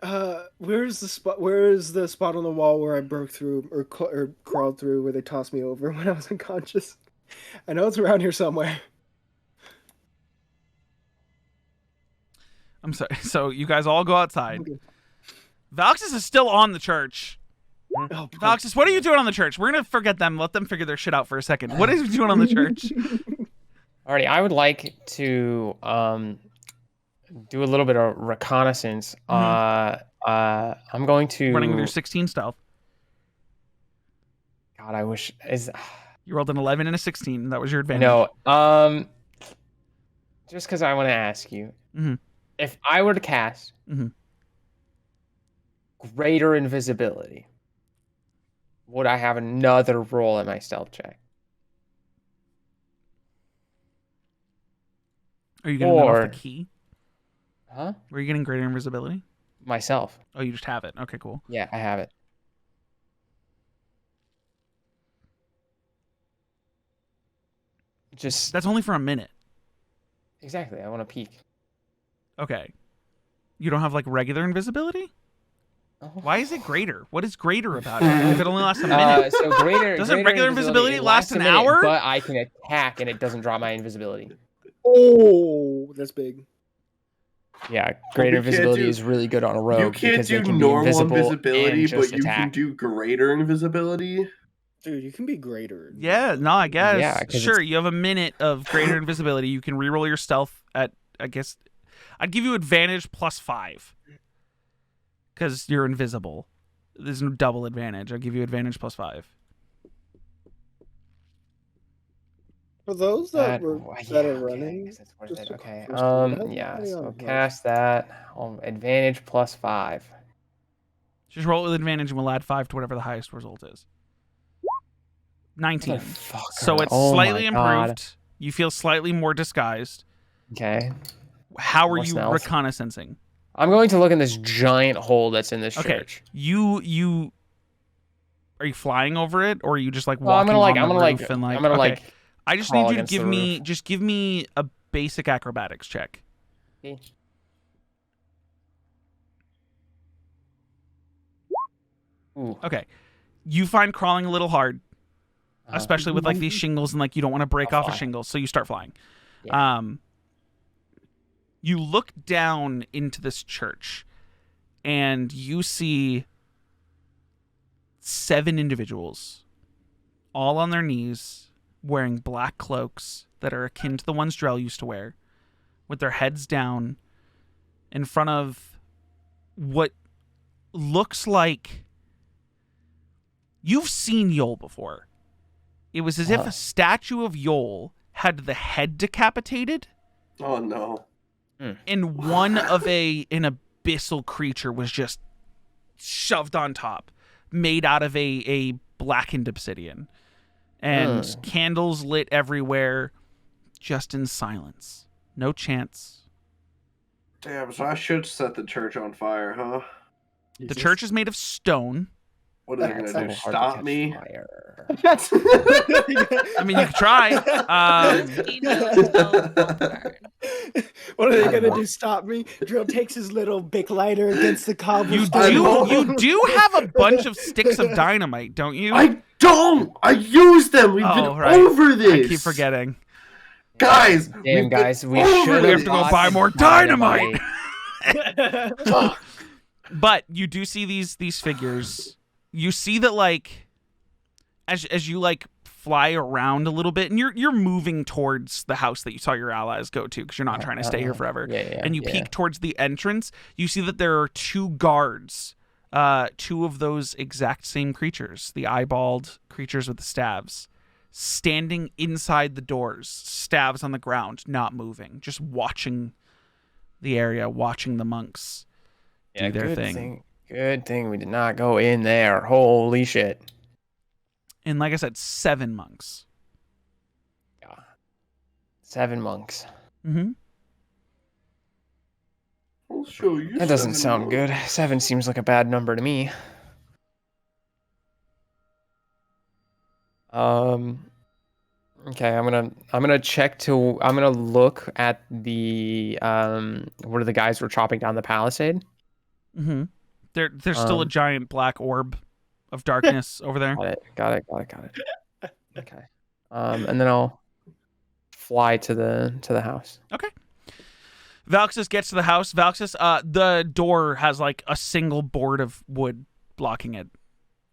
Where is the spot? Where is the spot on the wall where I broke through or crawled through where they tossed me over when I was unconscious? I know it's around here somewhere. I'm sorry. So you guys all go outside. Okay. Valxis is still on the church. Oh, Valxis, what are you doing on the church? We're gonna forget them. Let them figure their shit out for a second. What are you doing on the church? Alrighty, I would like to do a little bit of reconnaissance. I'm going to Running with your 16 stealth. God, I wish You rolled an 11 and a 16. That was your advantage. No. Just because I want to ask you, Mhm. if I were to cast Mhm. greater invisibility, would I have another roll in my stealth check? Are you getting that off Or- the key? Huh? Were you getting greater invisibility? Myself. Oh, you just have it. Okay, cool. Yeah, I have it. Just That's only for a minute. exactly. I want to peek. Okay. You don't have like regular invisibility? Oh. Why is it greater? What is greater about it? If it only lasts a minute. So greater. Doesn't greater regular invisibility it last lasts a an minute, hour? But I can attack and it doesn't drop my invisibility. Oh, that's big. Yeah, greater you can't invisibility do- is really good on a rogue. You can't because they do can be normal invisible invisibility, and but just you can attack. do greater invisibility. Dude, you can be greater. Yeah, no, I guess. Yeah, 'cause sure, you have a minute of greater invisibility. You can reroll your stealth at, I guess, I'd give you advantage +5. Because you're invisible. There's no double advantage. I'll give you advantage +5. For those that are okay, running, I guess that's worth just it. a Okay. question. Yeah. Hang So on, cast that. Advantage +5. Just roll it with advantage and we'll add 5 to whatever the highest result is. 19. Motherfucker. So it's Oh my slightly God. improved. You feel slightly more disguised. Okay. How are More you stealth. reconnaissancing? I'm going to look in this giant hole that's in this Okay. church. You are you flying over it, or are you just like Well, I'm walking gonna like. on I'm the gonna roof like. and like? I'm gonna okay. like. I just crawl need you to against give the me roof. just give me a basic acrobatics check. Okay. Ooh. Okay. You find crawling a little hard, especially with like these shingles and like you don't want to break I'll off a fly. shingle, so you start flying. Yeah. You look down into this church and you see 7 individuals all on their knees wearing black cloaks that are akin to the ones Drell used to wear, with their heads down in front of what looks like you've seen Yol before. It was as if a statue of Yol had the head decapitated Oh no. and one of an abyssal creature was just shoved on top, made out of a blackened obsidian. And candles lit everywhere, just in silence. No chants. Damn, so I should set the church on fire, huh? The church is made of stone. What are they That's gonna a do? little hard to Stop catch me? fire. I mean, you could try. He knows spells won't burn. What are they gonna do? Stop me? Drill takes his little Bic lighter against the You cobblestone. you do have a bunch of sticks of dynamite, don't you? I don't! I use them! We've been right. over this! I keep forgetting. Guys! Damn, we've been guys, we over should We this. have to go buy more dynamite. Fuck. But you do see these figures. You see that like as you like fly around a little bit, and you're moving towards the house that you saw your allies go to because you're not trying to stay here forever. Yeah, And you peek towards the entrance. You see that there are 2 guards, 2 of those exact same creatures, the eyeballed creatures with the staves, standing inside the doors, staves on the ground, not moving, just watching the area, watching the monks do their good thing. Good thing we did not go in there. Holy shit. And like I said, 7 monks. Yeah. 7 monks. Mm-hmm. I'll show you. That doesn't 7 sound more. good. 7 seems like a bad number to me. Okay, I'm gonna look at the where the guys were chopping down the palisade. Mm-hmm. There's still a giant black orb of darkness over there. Got it. Okay. And then I'll fly to the house. Okay. Valxis gets to the house. Valxis, the door has like a single board of wood blocking it.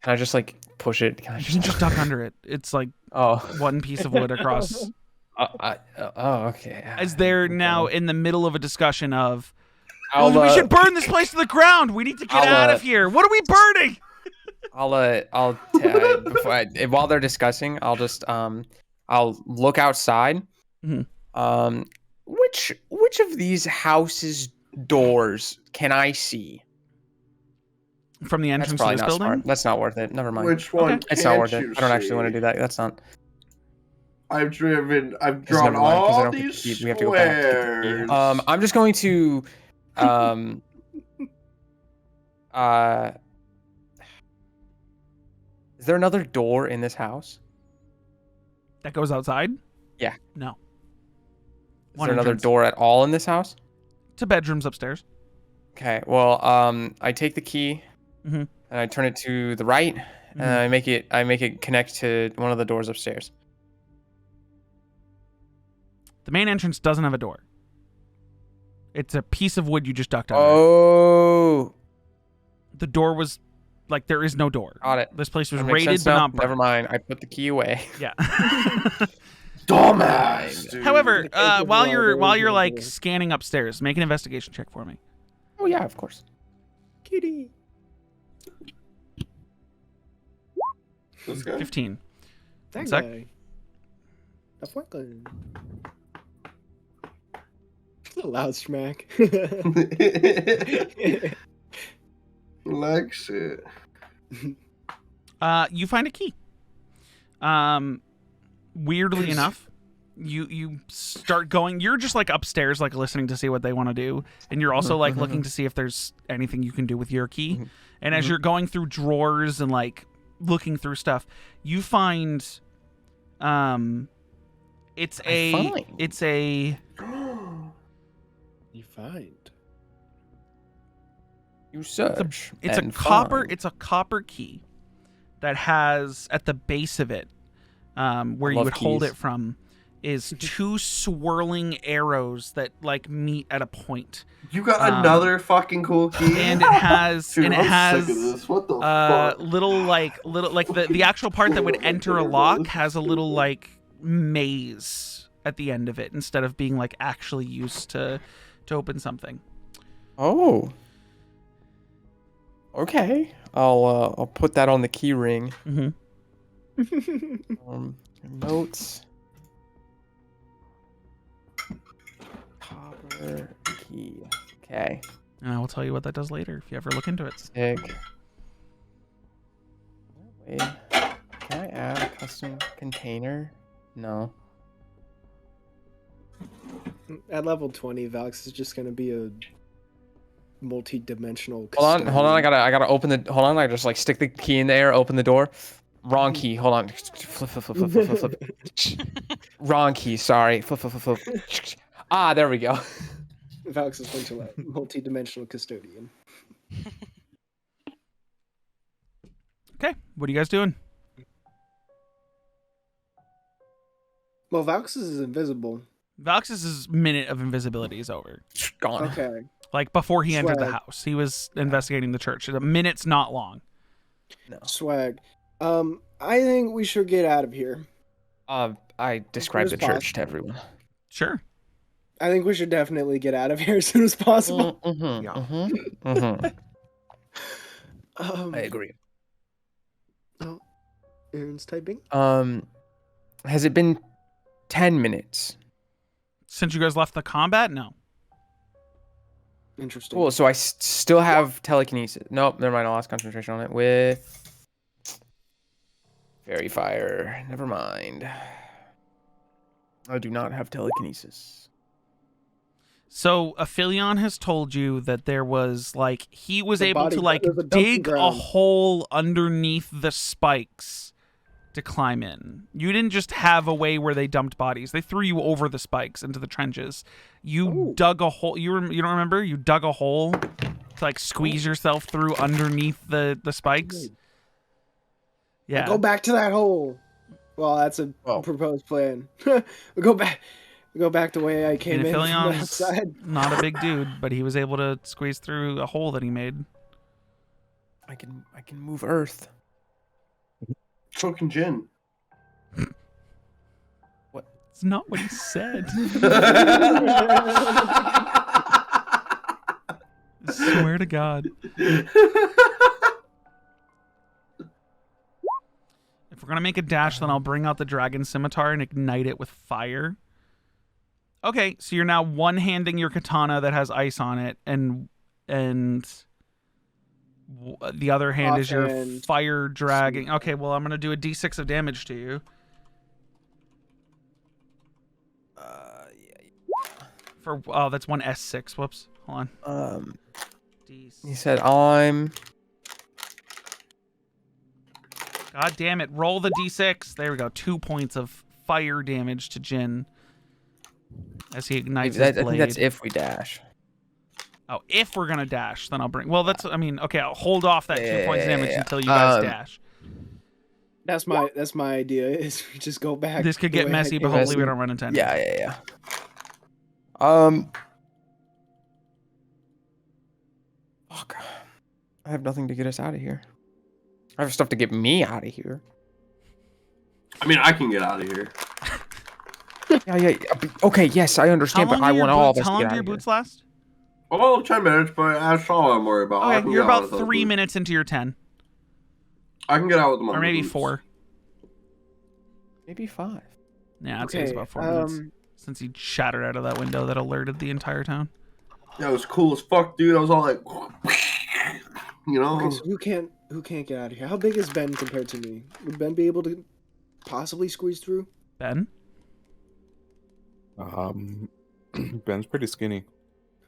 Can I just like push it? You can just duck under it. It's like one piece of wood across. Okay. As they're now in the middle of a discussion of, we should burn this place to the ground. We need to get out of here. What are we burning? While they're discussing, I'll just I'll look outside. Mm-hmm. Which of these houses' doors can I see? From the entrance to this building? Smart. That's not worth it. Never mind. Which one? It's not worth it. I don't actually want to do that. That's not. I've drawn all these squares. We have to go back to get the key. I'm just going to is there another door in this house? That goes outside? Yeah. No. Is there another door at all in this house? To bedrooms upstairs. Okay. Well, I take the key and I turn it to the right, and I make it connect to one of the doors upstairs. The main entrance doesn't have a door. It's a piece of wood you just ducked under. Oh. The door was like, there is no door. Got it. This place was raided but not burned. Never mind. I put the key away. Yeah. Dumbass. Dude. However, while you're like scanning upstairs, make an investigation check for me. Oh yeah, of course. Kitty. This guy? 15. That sec. guy. That's what good. A loud smack. Like shit. You find a key. Weirdly enough, you start going. You're just like upstairs, like listening to see what they want to do, and you're also like looking to see if there's anything you can do with your key. And as you're going through drawers and like looking through stuff, you find, it's a. You find. You search. It's a copper key that has at the base of it, where you would hold it from, is two swirling arrows that like meet at a point. You got another fucking cool key, and it has Dude, and it I'm has sick of this. What the fuck? little like the actual part that would enter a lock has a little like maze at the end of it instead of being like actually used to open something. Oh. Okay. I'll put that on the key ring. Notes. Copper key. Okay. And I will tell you what that does later if you ever look into it. Sick. Wait. Can I add a custom container? No. At level 20, Valx is just gonna be a multi-dimensional. Hold on. I gotta open the. Hold on. I just like stick the key in the air, open the door. Wrong key. Hold on. Flip. Wrong key. Sorry. Flip. Ah, there we go. Valx is going to let multi-dimensional custodian. Okay, what are you guys doing? Well, Valx is invisible. Valx's minute of invisibility is over. Gone. Okay. Like before he entered the house, he was investigating the church. A minute's not long. No. Swag. I think we should get out of here. I described the church to everyone. Sure. I think we should definitely get out of here as soon as possible. I agree. Oh, Aaron's typing. Has it been 10 minutes? Since you guys left the combat? No. Interesting. Cool, so I still have telekinesis. Nope, never mind. I lost concentration on it with Fairy Fire. Never mind. I do not have telekinesis. So Aphelion has told you that there was like he was able to like there's a dumping dig a ground. hole underneath the spikes to climb in. You didn't just have a way where they dumped bodies. They threw you over the spikes into the trenches. You dug a hole. You don't remember? You dug a hole to like squeeze yourself through underneath the spikes. Yeah. Go back to that hole. Well, that's a proposed plan. we go back the way I came in from the outside. Not a big dude, but he was able to squeeze through a hole that he made. I can move Earth. So can Jin. What? It's not what he said. I swear to God. If we're gonna make a dash, then I'll bring out the dragon scimitar and ignite it with fire. Okay, so you're now one-handing your katana that has ice on it, and the other hand is your fire dragging. Okay, well, I'm gonna do a d6 of damage to you. For that's one S6. Whoops. Hold on. He said I'm. God damn it! Roll the d6. There we go. 2 points of fire damage to Jin as he ignites his blade. I think that's if we dash. Oh, if we're gonna dash, then I'll bring. Well, that's. I mean, okay. I'll hold off that 2 points of damage until you guys dash. That's my idea. Is we just go back. This could get messy, but hopefully we don't run into anything. Yeah. Fuck. I have nothing to get us out of here. I have stuff to get me out of here. I mean, I can get out of here. Yeah. Okay, yes, I understand, but I want all of us to get out of here. How long do your boots last? Oh, 10 minutes, but that's all I'm worried about. Okay, you're about 3 minutes into your 10. I can get out with them. Or maybe 4. Maybe 5. Yeah, I'd say it's about 4 minutes. Since he shattered out of that window that alerted the entire town. That was cool as fuck, dude. I was all like, you know. Okay, so who can't get out of here? How big is Ben compared to me? Would Ben be able to possibly squeeze through? Ben? Ben's pretty skinny.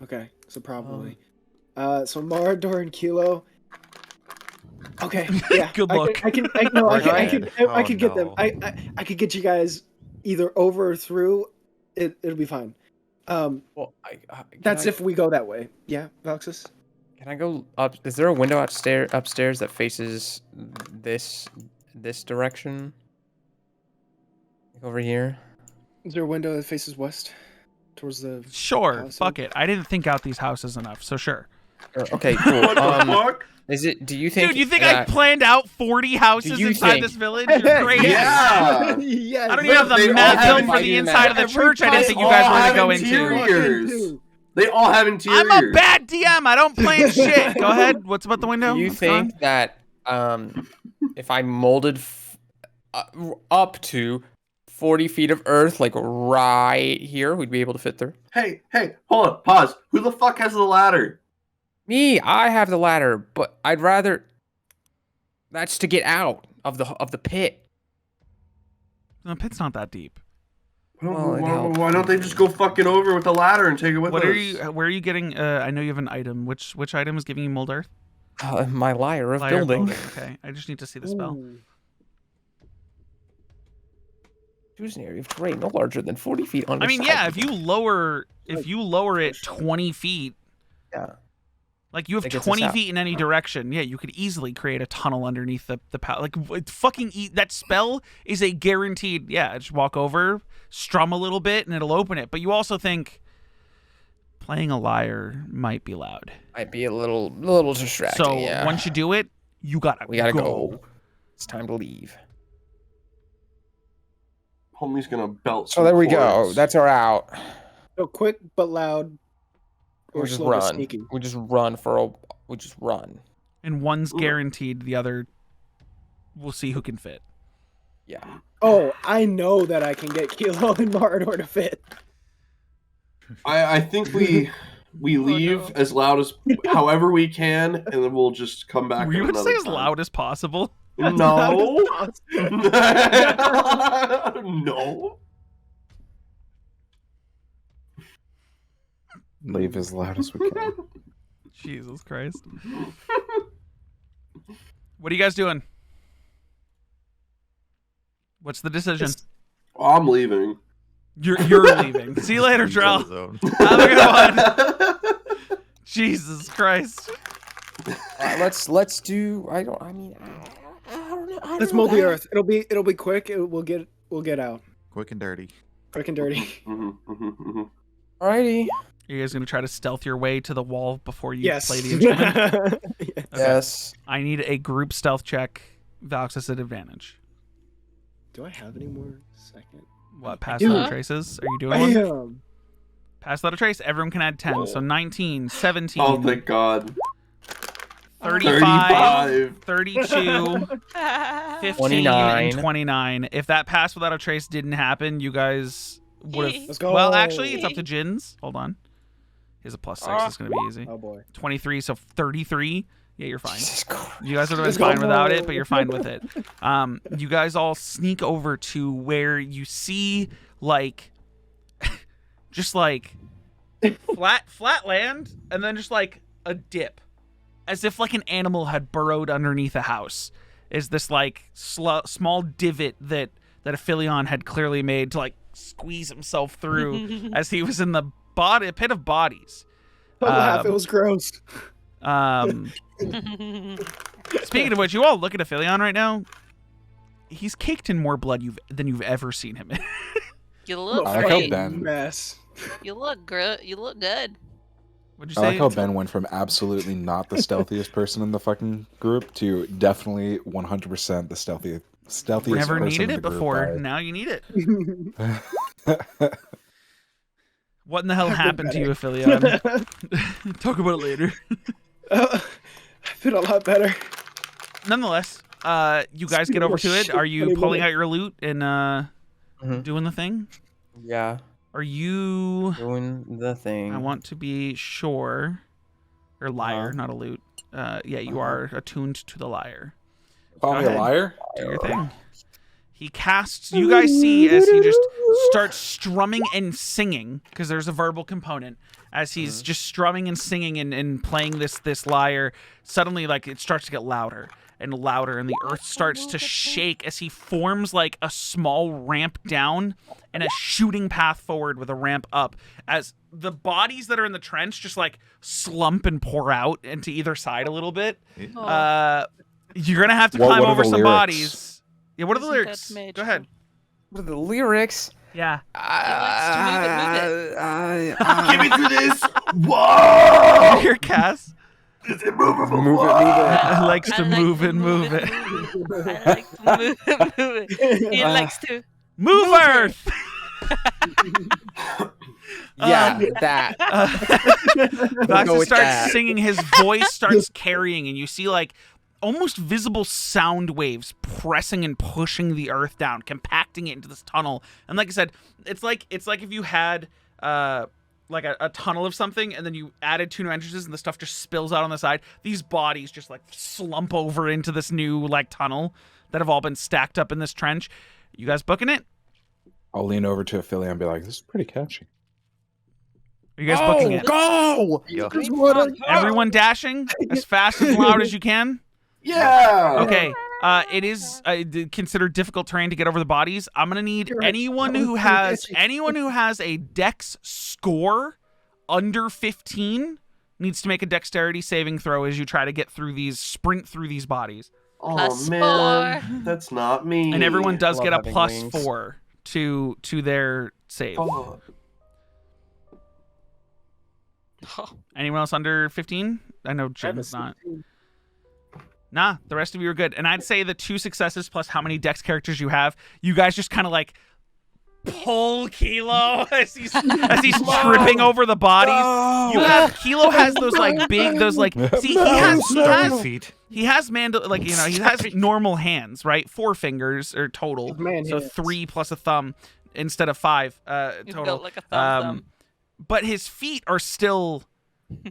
Okay, so probably. So Marador and Kelo. Okay, yeah. Good luck. I can get them. I could get you guys either over or through. It'll be fine. That's if we go that way. Yeah, Voxus? Can I go up? Is there a window upstairs that faces this direction? Like over here? Is there a window that faces west? Towards the Sure, fuck it. I didn't think out these houses enough, so sure. Okay, cool. What the fuck? Is it? Do you think? Dude, you think I planned out 40 houses inside this village? You're crazy. Yeah. Yes. I don't even have the map built for the inside of the church. I didn't think you guys were going to go into. Interiors. They all have interiors. I'm a bad DM. I don't plan shit. Go ahead. What's about the window? Do you think that if I molded up to 40 feet of earth, like right here, we'd be able to fit through? Hey, hold on. Pause. Who the fuck has the ladder? Me, I have the ladder, but I'd rather. That's to get out of the pit. The pit's not that deep. Why don't they just go fucking over with the ladder and take it with us? Where are you getting? I know you have an item. Which item is giving you mold earth? My lyre of building. Okay, I just need to see the spell. Choose an area of terrain no larger than 40 feet on. I mean, yeah, if you lower it 20 feet. Yeah. Like, you have 20 feet in any direction. Yeah, you could easily create a tunnel underneath the like, that spell is a guaranteed, just walk over, strum a little bit, and it'll open it. But you also think playing a lyre might be loud. Might be a little distracting, So, once you do it, we gotta go. It's time to leave. Homie's gonna belt. So there we go. That's our out. So quick but loud. We just run. We just run we just run. And one's guaranteed, the other, we'll see who can fit. Yeah. Oh, I know that I can get Kelo and Marador to fit. I think we leave as loud as however we can, and then we'll just come back. Were you gonna say as loud as possible? No. No. Leave as loud as we can. Jesus Christ. What are you guys doing? What's the decision? I'm leaving. You're leaving. See you later, Drell. Zone. Have a good one. Jesus Christ. Let's do. I don't know. Let's mold the earth. It'll be quick. We'll get out. Quick and dirty. Quick and dirty. Alrighty. Are you guys gonna try to stealth your way to the wall before you Yes. play the instrument? Yes. Yes. I need a group stealth check. Valxis at advantage. Do I have any more second? What, pass do. without a traces? Are you doing one? Bam. Pass without a trace. Everyone can add 10. So 19, 17, Oh, thank God. 35, 32, 15, 29. and 29. If that pass without a trace didn't happen, you guys would have... Let's go. Well, actually, it's up to Jins. Hold on. Here's a plus 6. It's going to be easy. Oh boy. 23, so 33. Yeah, you're fine. Jesus Christ. You guys would have Let's been fine go. without it, but you're fine with it. You guys all sneak over to where you see, like, just like flat land, and then just like a dip, as if like an animal had burrowed underneath a house. Is this like small divot that Aphelion had clearly made to like squeeze himself through as he was in the pit of bodies. Don't laugh. It was gross. Speaking of which, you all look at Aphelion right now. He's caked in more blood than you've ever seen him in. You look I like how great. Ben. Mess. You look good. You look good. What'd you I say? like how Ben went from absolutely not the stealthiest person in the fucking group to definitely 100% the stealthiest Never person needed in it the before. group Now you need it. by- What in the hell happened to you, Aphelion? Talk about it later. I feel a lot better. Nonetheless, you guys get over to it. Are you pulling out your loot and doing the thing? Yeah. Are you... Doing the thing. I want to be sure. Or lyre, not a loot. Yeah, you are attuned to the lyre. Call Go me a ahead. liar? Do your thing. He casts... You guys see as he just starts strumming and singing, because there's a verbal component. As he's just strumming and singing and playing this lyre, suddenly like it starts to get louder and louder, and the earth starts to shake as he forms like a small ramp down and a shooting path forward with a ramp up, as the bodies that are in the trench just like slump and pour out into either side a little bit. You're gonna have to What climb are over the some lyrics? bodies. Yeah, what are the Isn't that lyrics? mage? Go ahead. What are the lyrics? Yeah. Give me to this. Whoa! Here, Cass. Is it movable? Move it, move I likes to I like move to it, move it. I like to move it, move it. He likes to. Move Earth! Yeah, that. Vaxa go with starts that. singing, his voice starts carrying, and you see like almost visible sound waves pressing and pushing the earth down, compacting it into this tunnel. And like I said, it's like if you had like a tunnel of something, and then you added 2 new entrances, and the stuff just spills out on the side. These bodies just like slump over into this new like tunnel that have all been stacked up in this trench. You guys booking it? I'll lean over to Ophelia and be like, this is pretty catchy. Are you guys booking it? Go! Everyone dashing as fast and loud as you can? Yeah. Okay. It is considered difficult terrain to get over the bodies. I'm gonna need anyone who has a dex score under 15 needs to make a dexterity saving throw as you try to sprint through these bodies. Oh +4. man, that's not me. And everyone does love get a having wings. +4 to their save. Oh, Anyone else under 15? I know Jim's not. Nah, the rest of you are good. And I'd say the 2 successes plus how many dex characters you have, you guys just kind of like pull Kelo as he's tripping over the bodies. You have Kelo has those like big see he has normal hands, right? 4 fingers or total. Man So hands. 3 plus a thumb instead of 5 He's total. built like a thumb. But his feet are still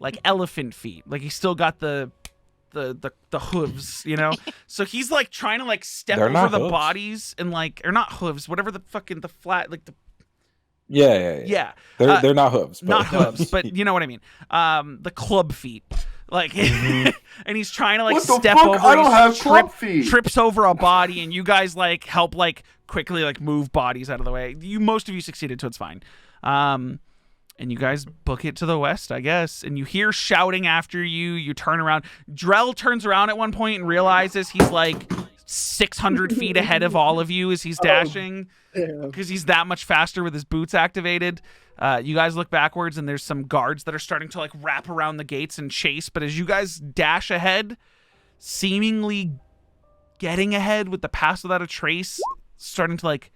like elephant feet. Like he's still got the hooves, you know? So he's like trying to like step They're over not the hooves. bodies and like, or not hooves, whatever the fucking the flat like the Yeah. yeah. They're not hooves. But Not hooves, but you know what I mean. The club feet. like, and he's trying to like What the step fuck? over. I don't he have club feet. trips over a body, and you guys like help like quickly like move bodies out of the way. Most of you succeeded, so it's fine. And you guys book it to the west, I guess. And you hear shouting after you. You turn around. Drell turns around at one point and realizes he's like 600 feet ahead of all of you as he's dashing because he's that much faster with his boots activated. You guys look backwards and there's some guards that are starting to like wrap around the gates and chase. But as you guys dash ahead, seemingly getting ahead with the pass without a trace, starting to like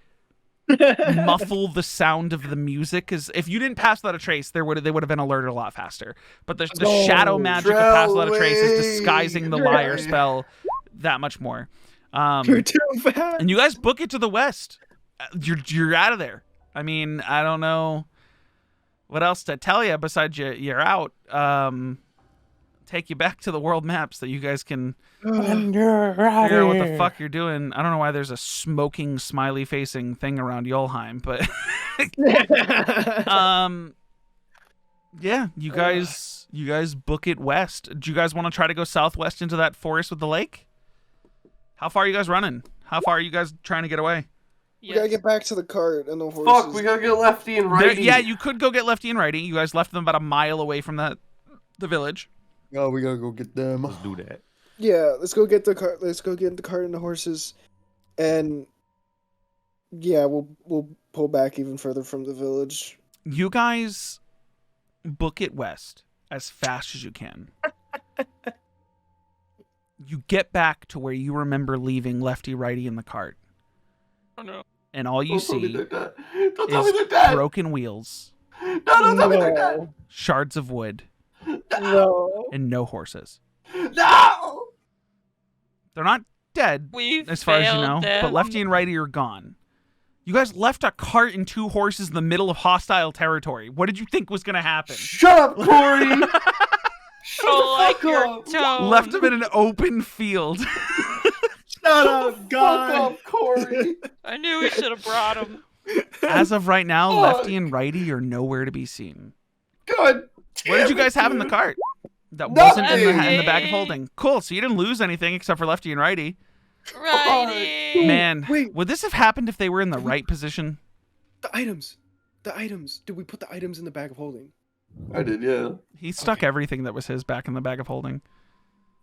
muffle the sound of the music, because if you didn't pass without a trace, they would have been alerted a lot faster. But the shadow magic of pass without a trace is disguising the liar spell that much more. You're too fast. And you guys book it to the west. You're out of there. I mean, I don't know what else to tell you besides you're out. Take you back to the world map so you guys can figure out what the fuck you're doing. I don't know why there's a smoking smiley facing thing around Yolheim, but yeah, you guys book it west. Do you guys want to try to go southwest into that forest with the lake? How far are you guys running? How far are you guys trying to get away? We gotta get back to the cart and the horses. Fuck, we gotta get Lefty and Righty. Yeah, you could go get Lefty and Righty. You guys left them about a mile away from the village. Oh, we gotta go get them. Let's do that. Yeah, let's go get the cart. Let's go get the cart and the horses, and yeah, we'll pull back even further from the village. You guys book it west as fast as you can. You get back to where you remember leaving Lefty Righty in the cart. Oh no. And all you see Don't tell me is they're dead. broken wheels, No, don't tell me they're dead. shards of wood, No. and no horses. No. They're not dead, We as far as you failed know, them. but Lefty and Righty are gone. You guys left a cart and 2 horses in the middle of hostile territory. What did you think was going to happen? Shut up, Corey. Shut Oh, the like fuck your up. tone. Left them in an open field. Shut up, God. Fuck up, Corey. I knew we should have brought him. As of right now, Fuck. Lefty and Righty are nowhere to be seen. God. What did you damn guys it, have in the dude. cart that wasn't in the Nothing. bag of holding? Cool, so you didn't lose anything except for Lefty and Righty. Righty. Man, Wait. would this have happened if they were in the right position? The items. Did we put the items in the bag of holding? I did, yeah. He stuck everything that was his back in the bag of holding.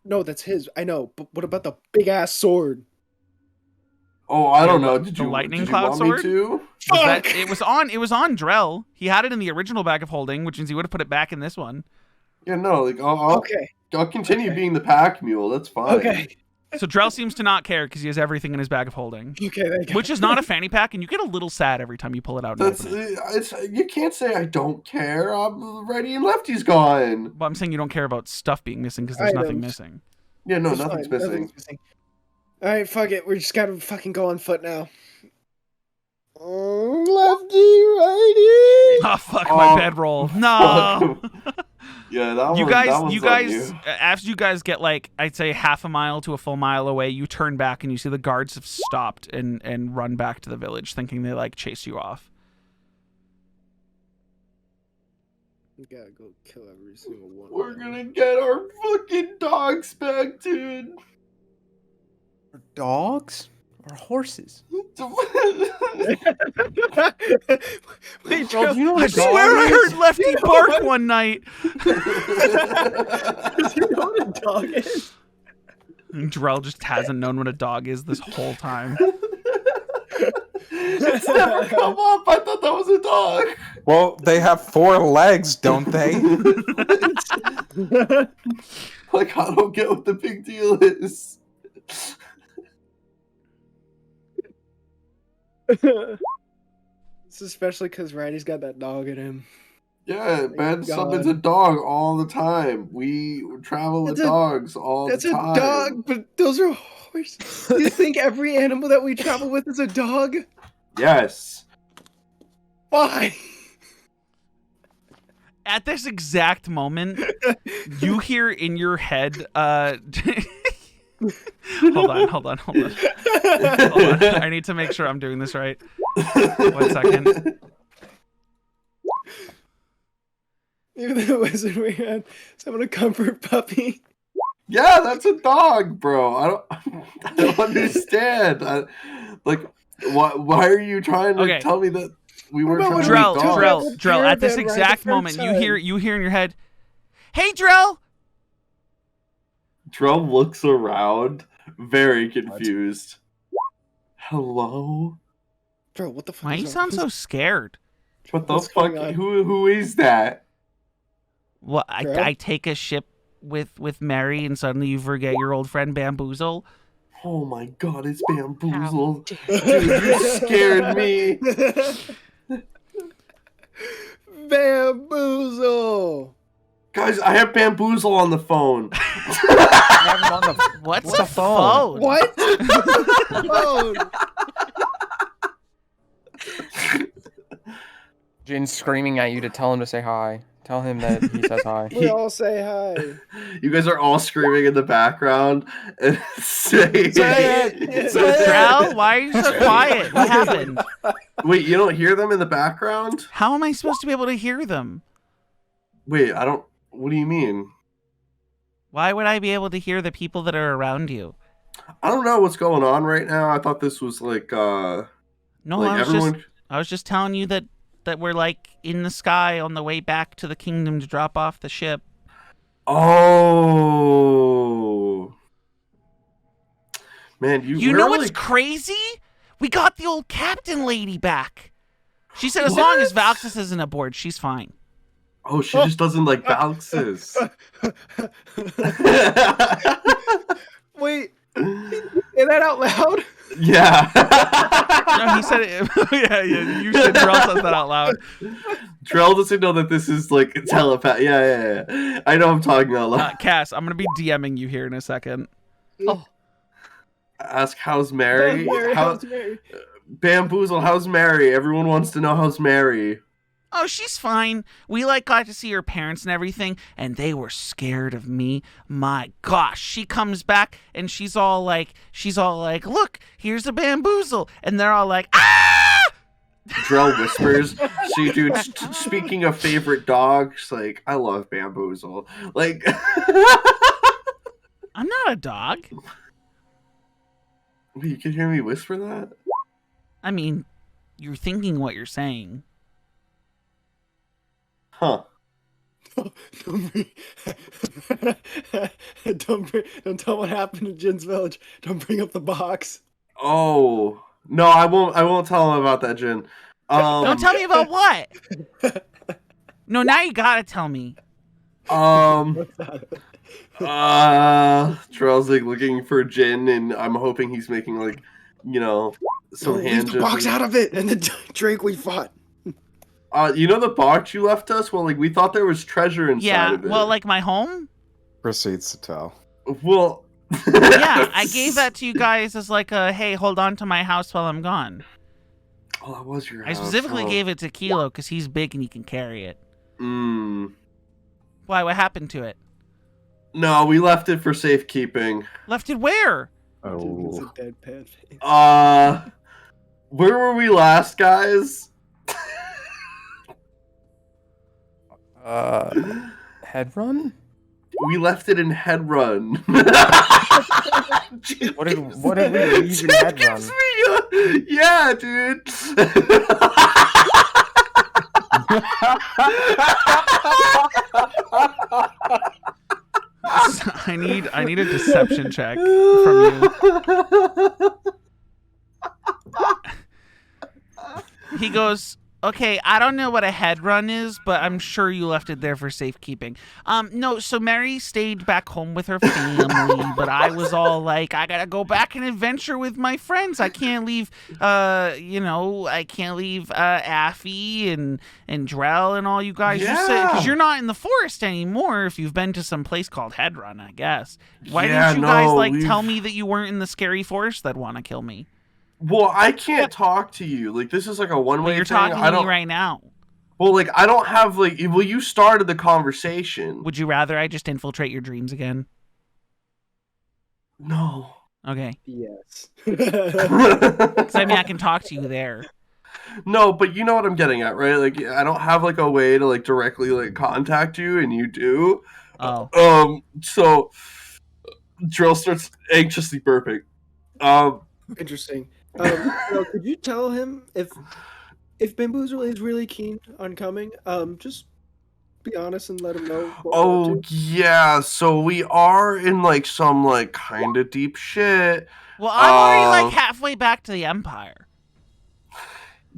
No, that's his. I know, but what about the big ass sword? Oh, I don't know. Did The you lightning did you cloud want sword? Me to? Was that- it was on Drell. He had it in the original bag of holding, which means he would have put it back in this one. Yeah, no. Like I'll Okay. continue Okay. being the pack mule. That's fine. Okay. So Drell seems to not care because he has everything in his bag of holding, Okay. Thank which is not a fanny pack, and you get a little sad every time you pull it out. And That's open it. it's. You can't say I don't care. I'm Righty and Lefty's gone. But I'm saying you don't care about stuff being missing because there's nothing Items. missing. Yeah, no, It's nothing's fine, missing. nothing's missing. All right, fuck it. We just gotta fucking go on foot now. Lefty, righty. Oh fuck my bedroll. No. Yeah, that You one, guys, that one's you on guys, you. after you guys get like, I'd say half a mile to a full mile away, you turn back and you see the guards have stopped and run back to the village, thinking they like chase you off. We gotta go kill every single one. We're gonna get our fucking dogs back, dude. Dogs or horses? Wait, Bro, do you know I what a dog swear I is? heard Lefty bark one night. does he know what a dog is? And Drell just hasn't known what a dog is this whole time. It's never come up. I thought that was a dog. Well, they have 4 legs, don't they? Like, I don't get what the big deal is. It's especially because Righty's got that dog in him. Yeah, Ben God. summons a dog all the time. We travel with That's a- dogs all That's the a time. dog, but those are horses. Do you think every animal that we travel with is a dog? Yes. Why? At this exact moment, you hear in your head, hold on. Hold on. I need to make sure I'm doing this right. 1 second. Even the wizard we had, someone a comfort puppy. Yeah, that's a dog, bro. I don't understand. Why are you trying to Okay. tell me that we weren't about trying when to we make took dogs? out the Drell. At this caravan ride exact the moment, first you hear in your head, "Hey, Drell." Drell looks around, very confused. Hello? Bro, what the fuck Why is you wrong? sound so scared? What the What's fuck? going on? Who is that? Well, Drell? I take a ship with Mary, and suddenly you forget your old friend Bamboozle. Oh my god, it's Bamboozle. How Dude, you scared me. Bamboozle. Guys, I have Bamboozle on the phone. I have him on the. What's What's a a phone? phone? What? Phone. Jin's screaming at you to tell him to say hi. Tell him that he says hi. We all say hi. You guys are all screaming in the background and saying... Say it! So, Drell, why are you so quiet? What happened? Wait, you don't hear them in the background? How am I supposed to be able to hear them? Wait, I don't... What do you mean? Why would I be able to hear the people that are around you? I don't know what's going on right now. I thought this was like, No, like everyone... I was just telling you that we're like in the sky on the way back to the kingdom to drop off the ship. Oh... Man, You know what's crazy? We got the old captain lady back. She said as long as Valxis isn't aboard, she's fine. Oh, she just doesn't like bounces. Wait, say that out loud? Yeah. No, he said it. yeah, you should. Drell says that out loud. Drell doesn't know that this is like telepath. Yeah. I know I'm talking out loud. Cass, I'm going to be DMing you here in a second. Oh. Ask how's Mary? How's Mary? Bamboozle, how's Mary? Everyone wants to know how's Mary. Oh, she's fine. We got to see her parents and everything, and they were scared of me. My gosh, she comes back and she's all like, look, here's a Bamboozle, and they're all like, ah! Drell whispers. See, dude, speaking of favorite dogs, like I love Bamboozle. Like, I'm not a dog. you can hear me whisper that? I mean, you're thinking what you're saying. Huh. Don't tell what happened in Jin's village. Don't bring up the box. Oh no, I won't tell him about that, Jin. Don't tell me about what? No, now you gotta tell me. Drell's like looking for Jin, and I'm hoping he's making like, some Leave hand the box gestures. out of it, and the Drake we fought. You know the box you left us? Well, like we thought there was treasure inside of it. Well, like my home? Proceeds to tell. Well, Yeah, I gave that to you guys as like a, hey, hold on to my house while I'm gone. Oh, that was your I house. specifically Oh. gave it to Kelo because he's big and he can carry it. Mm. Why? What happened to it? No, we left it for safekeeping. Left it where? It's Oh. a deadpan face. Where were we last, guys? Head run? We left it in Headrun. What did we leave in Head Run? Yeah, dude. I need a deception check from you. He goes, okay, I don't know what a head run is, but I'm sure you left it there for safekeeping. No, so Mary stayed back home with her family, but I was all like, I gotta go back and adventure with my friends. I can't leave, I can't leave Affy and Drell and all you guys. Yeah. Because you're not in the forest anymore if you've been to some place called Headrun, I guess. Why Yeah, didn't you guys, we've- tell me that you weren't in the scary forest that'd want to kill me? Well, I can't talk to you. Like, this is like a one-way Well, you're thing. talking I to don't. me right now. Well, like, I don't have like. Well, you started the conversation. Would you rather I just infiltrate your dreams again? No. Okay. Yes. Because I mean, I can talk to you there. No, but you know what I'm getting at, right? Like, I don't have like a way to like directly like contact you, and you do. So Drill starts anxiously burping. Interesting. Well, could you tell him if Bamboozle is really keen on coming? Just be honest and let him know what we're Oh up to. yeah, so we are in like some like kind of deep shit. Well, I'm already like halfway back to the Empire.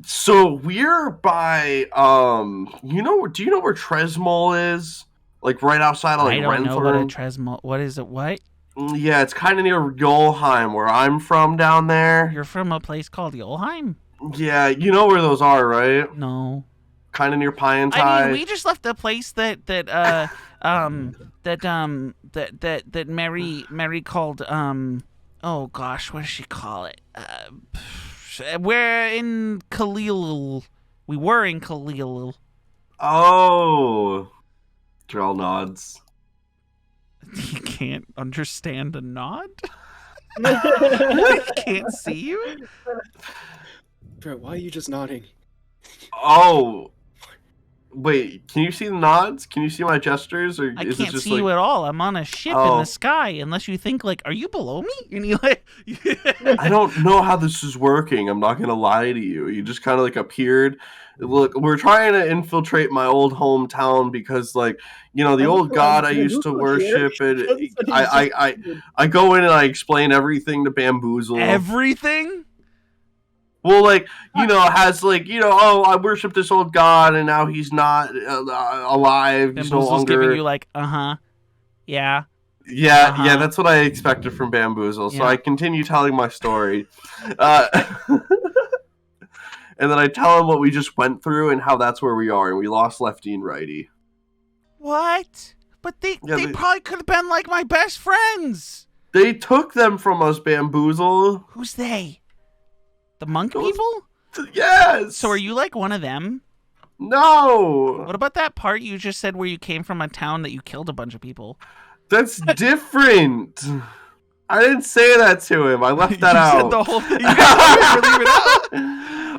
So we're by you know, do you know where Tresmol is? Like right outside of like I don't know what a Renthorn? Tresmol. What is it? What? Yeah, it's kind of near Yolheim, where I'm from down there. You're from a place called Yolheim? Yeah, you know where those are, right? No. Kind of near Pie and I Tie. mean, we just left a place that Mary called oh gosh, what does she call it? We're in Khalil. We were in Khalil. Oh, Drell nods. You can't understand a nod? I can't see you? Bro, why are you just nodding? Oh, wait. Can you see the nods? Can you see my gestures, or I is can't it just see like... you at all. I'm on a ship in the sky. Unless you think like, are you below me? And you like, I don't know how this is working. I'm not gonna lie to you. You just kind of like appeared. Look, we're trying to infiltrate my old hometown because, like, you know, the old god I used to worship, and I go in and I explain everything to Bamboozle. Everything? Well, like, you know, has like, you know, oh, I worship this old god, and now he's not alive. He's no Bamboozle's longer giving you like, yeah. Yeah, Uh-huh. yeah, that's what I expected from Bamboozle. So Yeah. I continue telling my story. And then I tell him what we just went through and how that's where we are, and we lost Lefty and Righty. What? But they Yeah, they- probably could have been like my best friends. They took them from us, Bamboozle. Who's they? The monk Those- people? Yes! So are you like one of them? No! What about that part you just said where you came from a town that you killed a bunch of people? That's different! I didn't say that to him. I left that out. You said the whole thing. You guys told me to leave it out.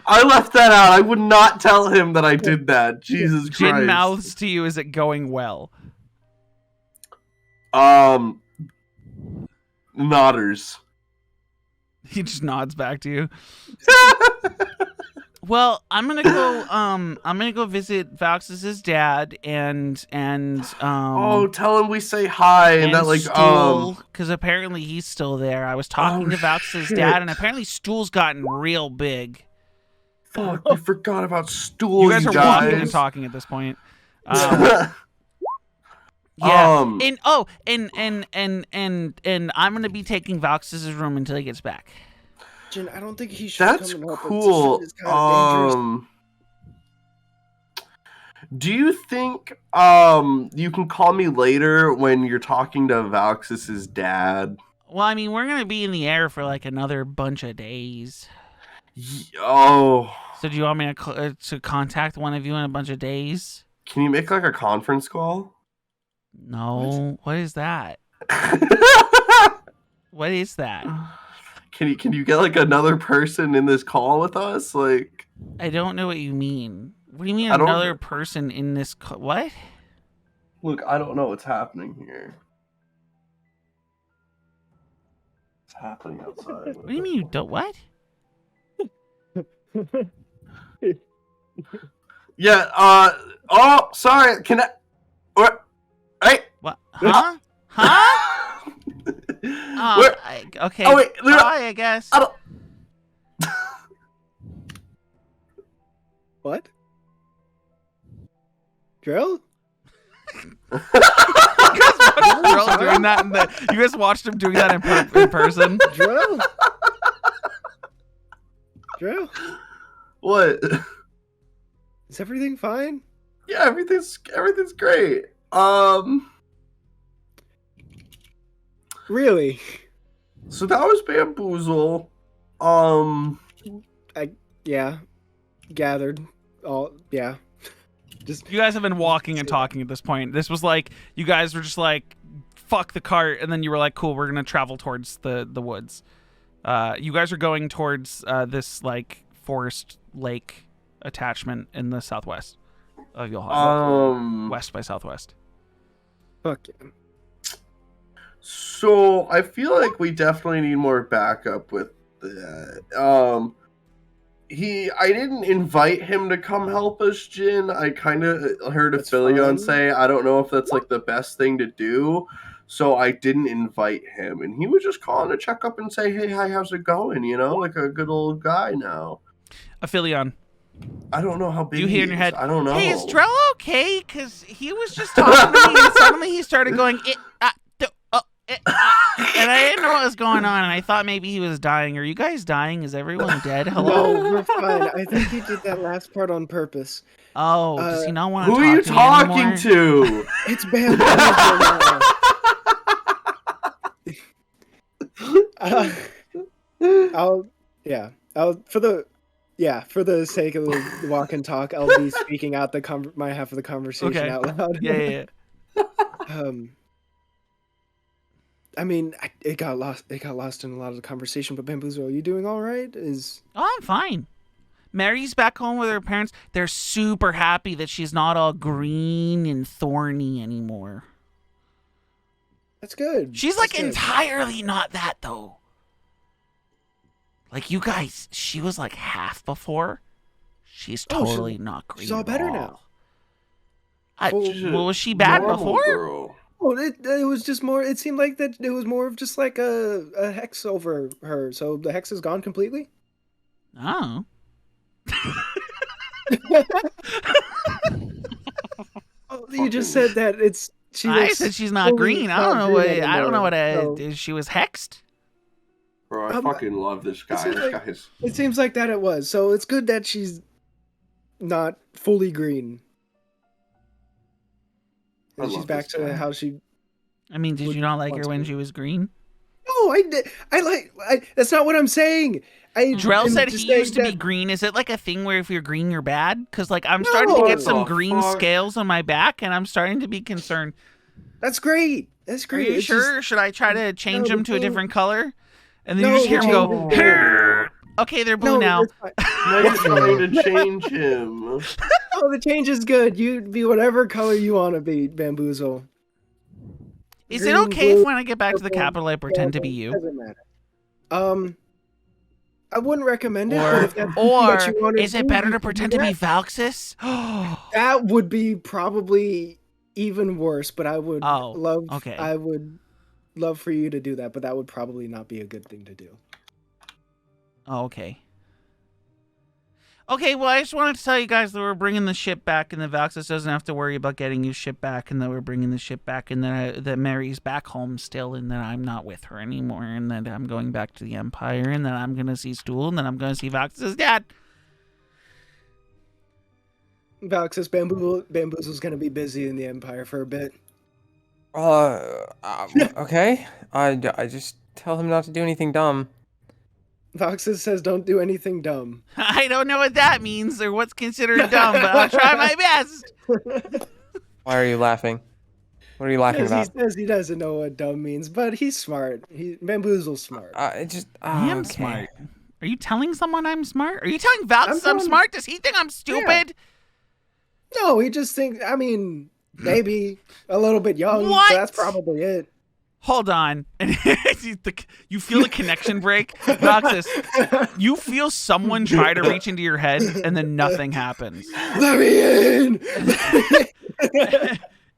I left that out. I would not tell him that I did that. Jesus Christ. Jin mouths to you, is it going well? Nodders. He just nods back to you. Well, I'm gonna go visit Valxis's dad and oh, tell him we say hi and that, like, Stool, because apparently he's still there. I was talking to Valxis's shit. dad, and apparently Stool's gotten real big. Fuck, I forgot about Stool, You guys are walking and talking at this point. Yeah. And I'm gonna be taking Valxis's room until he gets back. Jin, I don't think he should That's come and help. cool. It's kind of dangerous. Do you think you can call me later when you're talking to Valxis's dad? Well, I mean, we're gonna be in the air for like another bunch of days. Oh. So do you want me to contact one of you in a bunch of days? Can you make like a conference call? No. What is that? What is that? Can you get like another person in this call with us? Like, I don't know what you mean. What do you mean I don't- another person in this what? look, I don't know what's happening here. What's happening outside? What do you mean you don't what? Yeah, oh, sorry, can I... What? Hey! What? Huh? Huh? Where- Okay. Oh, wait, no, Bye, I guess. I don't... What? Drill? You guys watched Drill doing that you guys watched him doing that in person? Drill? Drill? What? Is everything fine? Yeah, everything's great. Really? So that was Bamboozle. Yeah. Gathered. Yeah. Just You guys have been walking and talking at this point. This was like you guys were just like fuck the cart, and then you were like, cool, we're gonna travel towards the woods. You guys are going towards this like forest lake attachment in the southwest of Yolheim. West by southwest. Fuck yeah. So I feel like we definitely need more backup with that. I didn't invite him to come help us, Jin. I kind of heard That's Aphelion fine. say, I don't know if that's like the best thing to do, so I didn't invite him. And he was just calling to check up and say, hey, hi, how's it going? You know, like a good old guy now. Aphelion. I don't know how big You he hear in your is. head, I don't know. hey, is Drell okay? Because he was just talking to me and suddenly he started going, and I didn't know what was going on, and I thought maybe he was dying. Are you guys dying? Is everyone dead? Hello? No, we're fine. I think he did that last part on purpose. Oh, does he not want to Who talk are you to me talking anymore? to? It's Bamboozle now. For the sake of the walk and talk, I'll be speaking out my half of the conversation out loud. Yeah. I mean, it got lost in a lot of the conversation. But Bamboozle, are you doing all right? Oh, I'm fine. Mary's back home with her parents. They're super happy that she's not all green and thorny anymore. That's good. She's That's like good. entirely not that, though. Like, you guys, she was like half before. She's totally not green. She's all better now. Was she bad before? Girl. Oh, it was just more. It seemed like that it was more of just like a hex over her. So the hex is gone completely. Oh. Oh, you just said that I said she's not green. I don't know what. She was hexed. Bro, I fucking love this guy. It seems like that it was. So it's good that she's not fully green. And she's back to how she. I mean, did you not like her when she was green? No, I did. That's not what I'm saying. Drell said he used to be green. Is it like a thing where if you're green, you're bad? Because like I'm starting to get some green scales on my back, and I'm starting to be concerned. That's great. That's great. Are you sure? Should I try to change them to a different color? And then No, you just hear him go, the "Hey!" Okay, they're blue now. Now you're trying to change him. Oh, the change is good. You be whatever color you want to be, Bamboozle. Is it okay if when I get back to the capital I pretend to be you? Doesn't matter. I wouldn't recommend it. Or, but if that's what you want to is it do, better you to can pretend do to be that. Valxis? That would be probably even worse. But I would I would love for you to do that. But that would probably not be a good thing to do. Oh, okay. Okay, well, I just wanted to tell you guys that we're bringing the ship back, and the Valxis doesn't have to worry about getting his ship back, and that we're bringing the ship back, and that Mary's back home still, and that I'm not with her anymore, and that I'm going back to the Empire, and that I'm going to see Stool, and then I'm going to see Valxis' dad. Valxis Bamboozle's going to be busy in the Empire for a bit. Okay. I just tell him not to do anything dumb. Valxis says don't do anything dumb. I don't know what that means or what's considered dumb, but I'll try my best. Why are you laughing? What are you laughing about? He says he doesn't know what dumb means, but he's smart. Bamboozle's smart. I am smart. Are you telling someone I'm smart? Are you telling Valxis I'm smart? Does he think I'm stupid? Yeah. No, he just thinks, I mean, maybe a little bit young. What? So that's probably it. Hold on. You feel the connection break? Valxis, you feel someone try to reach into your head and then nothing happens. Let me in!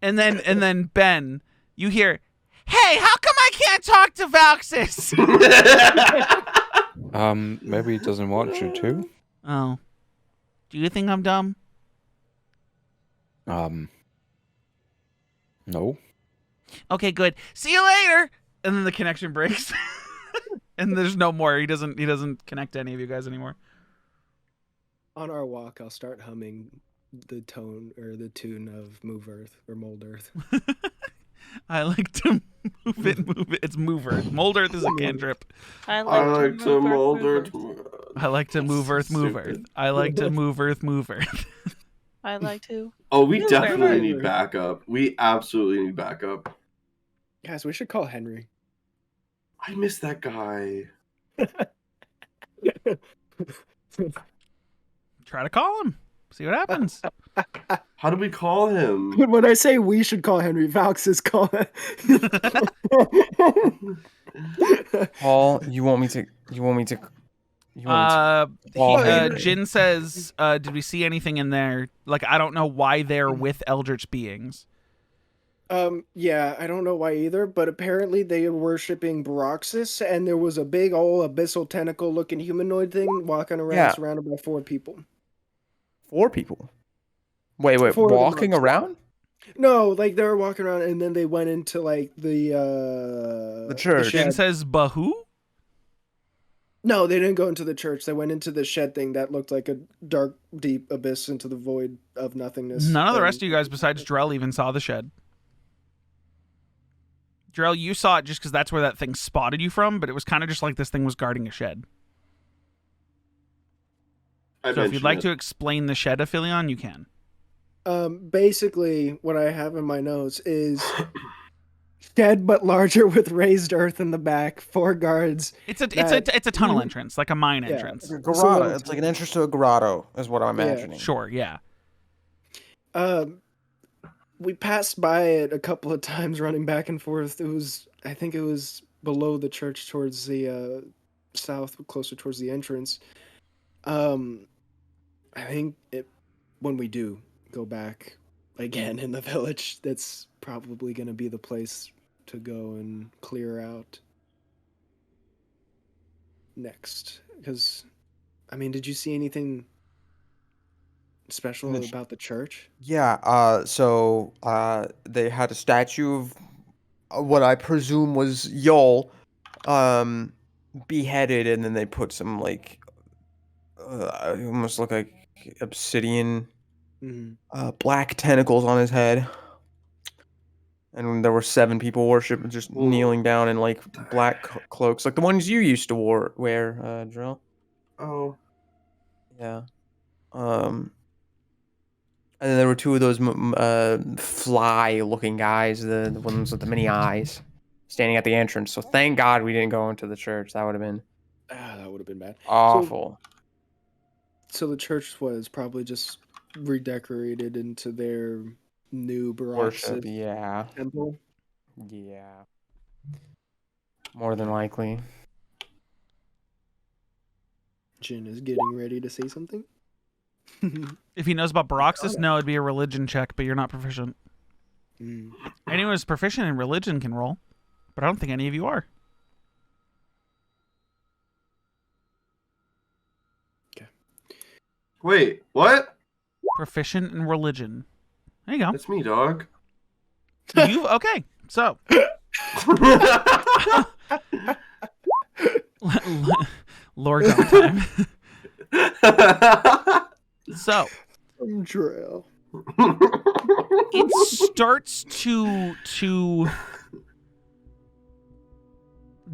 and then Ben, you hear, hey, how come I can't talk to Valxis? Maybe he doesn't want you to. Oh. Do you think I'm dumb? No. Okay, good. See you later. And then the connection breaks. And there's no more. He doesn't connect to any of you guys anymore. On our walk, I'll start humming the tune of Move Earth or Mold Earth. I like to move it. It's Move Earth. Mold Earth is a cantrip. I like to mold Earth. I like to move Earth, move Earth. I like to move Earth, move Earth. I like to. Oh, we definitely need backup. We absolutely need backup. Guys, we should call Henry. I miss that guy. Try to call him. See what happens. How do we call him? When I say we should call Henry, Valks is calling. Paul, you want me to call Henry? Jin says, did we see anything in there? Like, I don't know why they're with eldritch beings. Yeah, I don't know why either, but apparently they were worshipping Baroxis, and there was a big old abyssal tentacle-looking humanoid thing walking around, Yeah. surrounded by 4 people. 4 people. Wait, 4 of the walking monks. around? No, like they were walking around, and then they went into like the church. Jin shed. says, Bahu? No, they didn't go into the church. They went into the shed thing that looked like a dark, deep abyss into the void of nothingness. None of the thing. rest of you guys besides Drell even saw the shed. Drell, you saw it just because that's where that thing spotted you from, but it was kind of just like this thing was guarding a shed. So if you'd like to explain the shed, Aphelion, you can. Basically, what I have in my notes is shed but larger with raised earth in the back, 4 guards. It's a tunnel entrance, like a mine entrance. It's a grotto. It's like an entrance to a grotto, is what I'm imagining. Sure, yeah. We passed by it a couple of times running back and forth. I think it was below the church towards the south, closer towards the entrance. I think when we do go back again in the village, that's probably going to be the place to go and clear out next. Because, I mean, did you see anything special about the church? Yeah, so they had a statue of what I presume was Yol beheaded, and then they put some, like, it almost looked like obsidian black tentacles on his head. And there were 7 people worshiping, just kneeling down in, like, black cloaks, like the ones you used to wear, Drill. Oh. Yeah. And then there were 2 of those fly-looking guys, the ones with the mini eyes, standing at the entrance. So thank God we didn't go into the church. That would have been bad. Awful. So the church was probably just redecorated into their new Worship, Baroxis temple. Yeah. More than likely. Jin is getting ready to say something. If he knows about Baroxis, no, it'd be a religion check, but you're not proficient. Anyone who's proficient in religion can roll, but I don't think any of you are. Okay. Wait, what? Proficient in religion. There you go. That's me, dog. Okay, so. Lord God time. So. Drill. It starts to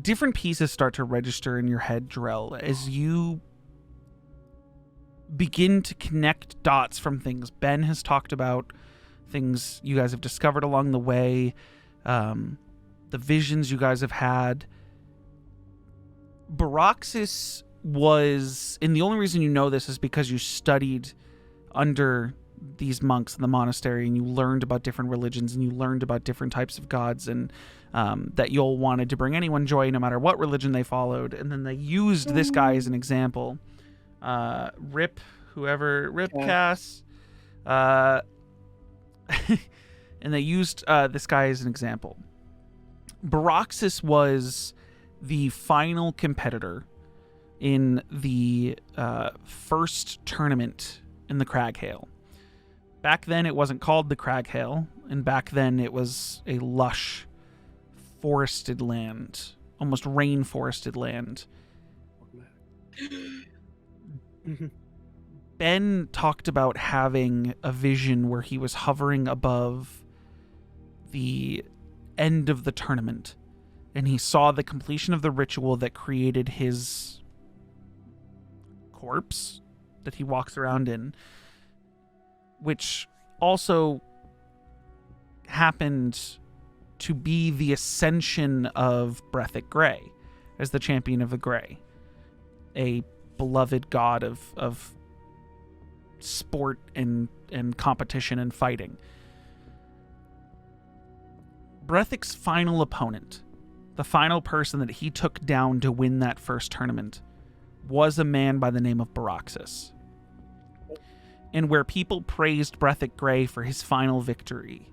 different pieces start to register in your head, Drell, as you begin to connect dots from things Ben has talked about, things you guys have discovered along the way, the visions you guys have had. Baroxis was, and the only reason you know this is because you studied under these monks in the monastery and you learned about different religions and you learned about different types of gods, and that Yol wanted to bring anyone joy no matter what religion they followed. And then they used this guy as an example. Cass. And they used this guy as an example. Baroxis was the final competitor in the first tournament in the Craghale. Back then it wasn't called the Craghale, and back then it was a lush, forested land, almost rainforested land. Ben talked about having a vision where he was hovering above the end of the tournament, and he saw the completion of the ritual that created his corpse that he walks around in, which also happened to be the ascension of Breathic Grey as the champion of the Grey, a beloved god of sport and competition and fighting. Brethic's final opponent, the final person that he took down to win that first tournament, was a man by the name of Baraxis. And where people praised Brethic Grey for his final victory,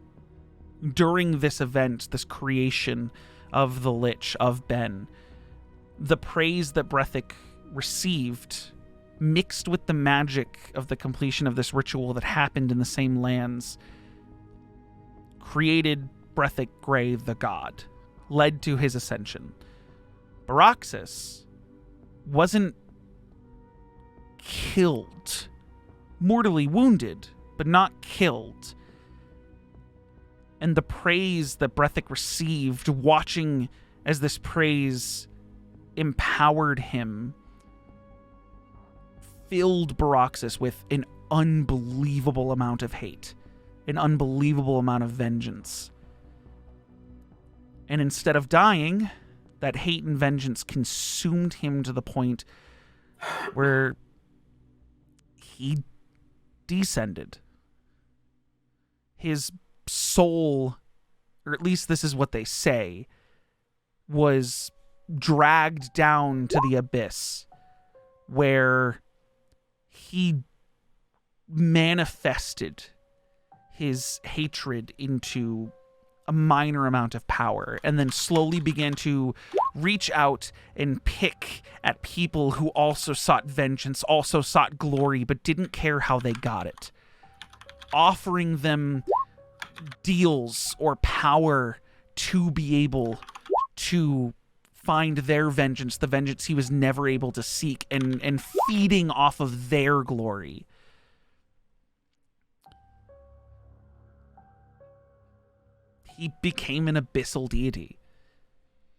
during this event, this creation of the Lich, of Ben, the praise that Brethic received, mixed with the magic of the completion of this ritual that happened in the same lands, created Brethic Grey the god, led to his ascension. Baraxis wasn't killed, mortally wounded, but not killed. And the praise that Brethic received, watching as this praise empowered him, filled Baraxis with an unbelievable amount of hate, an unbelievable amount of vengeance. And instead of dying, that hate and vengeance consumed him to the point where he descended. His soul, or at least this is what they say, was dragged down to the abyss, where he manifested his hatred into a minor amount of power, and then slowly began to reach out and pick at people who also sought vengeance, also sought glory, but didn't care how they got it, offering them deals or power to be able to find their vengeance, the vengeance he was never able to seek, and feeding off of their glory. He became an abyssal deity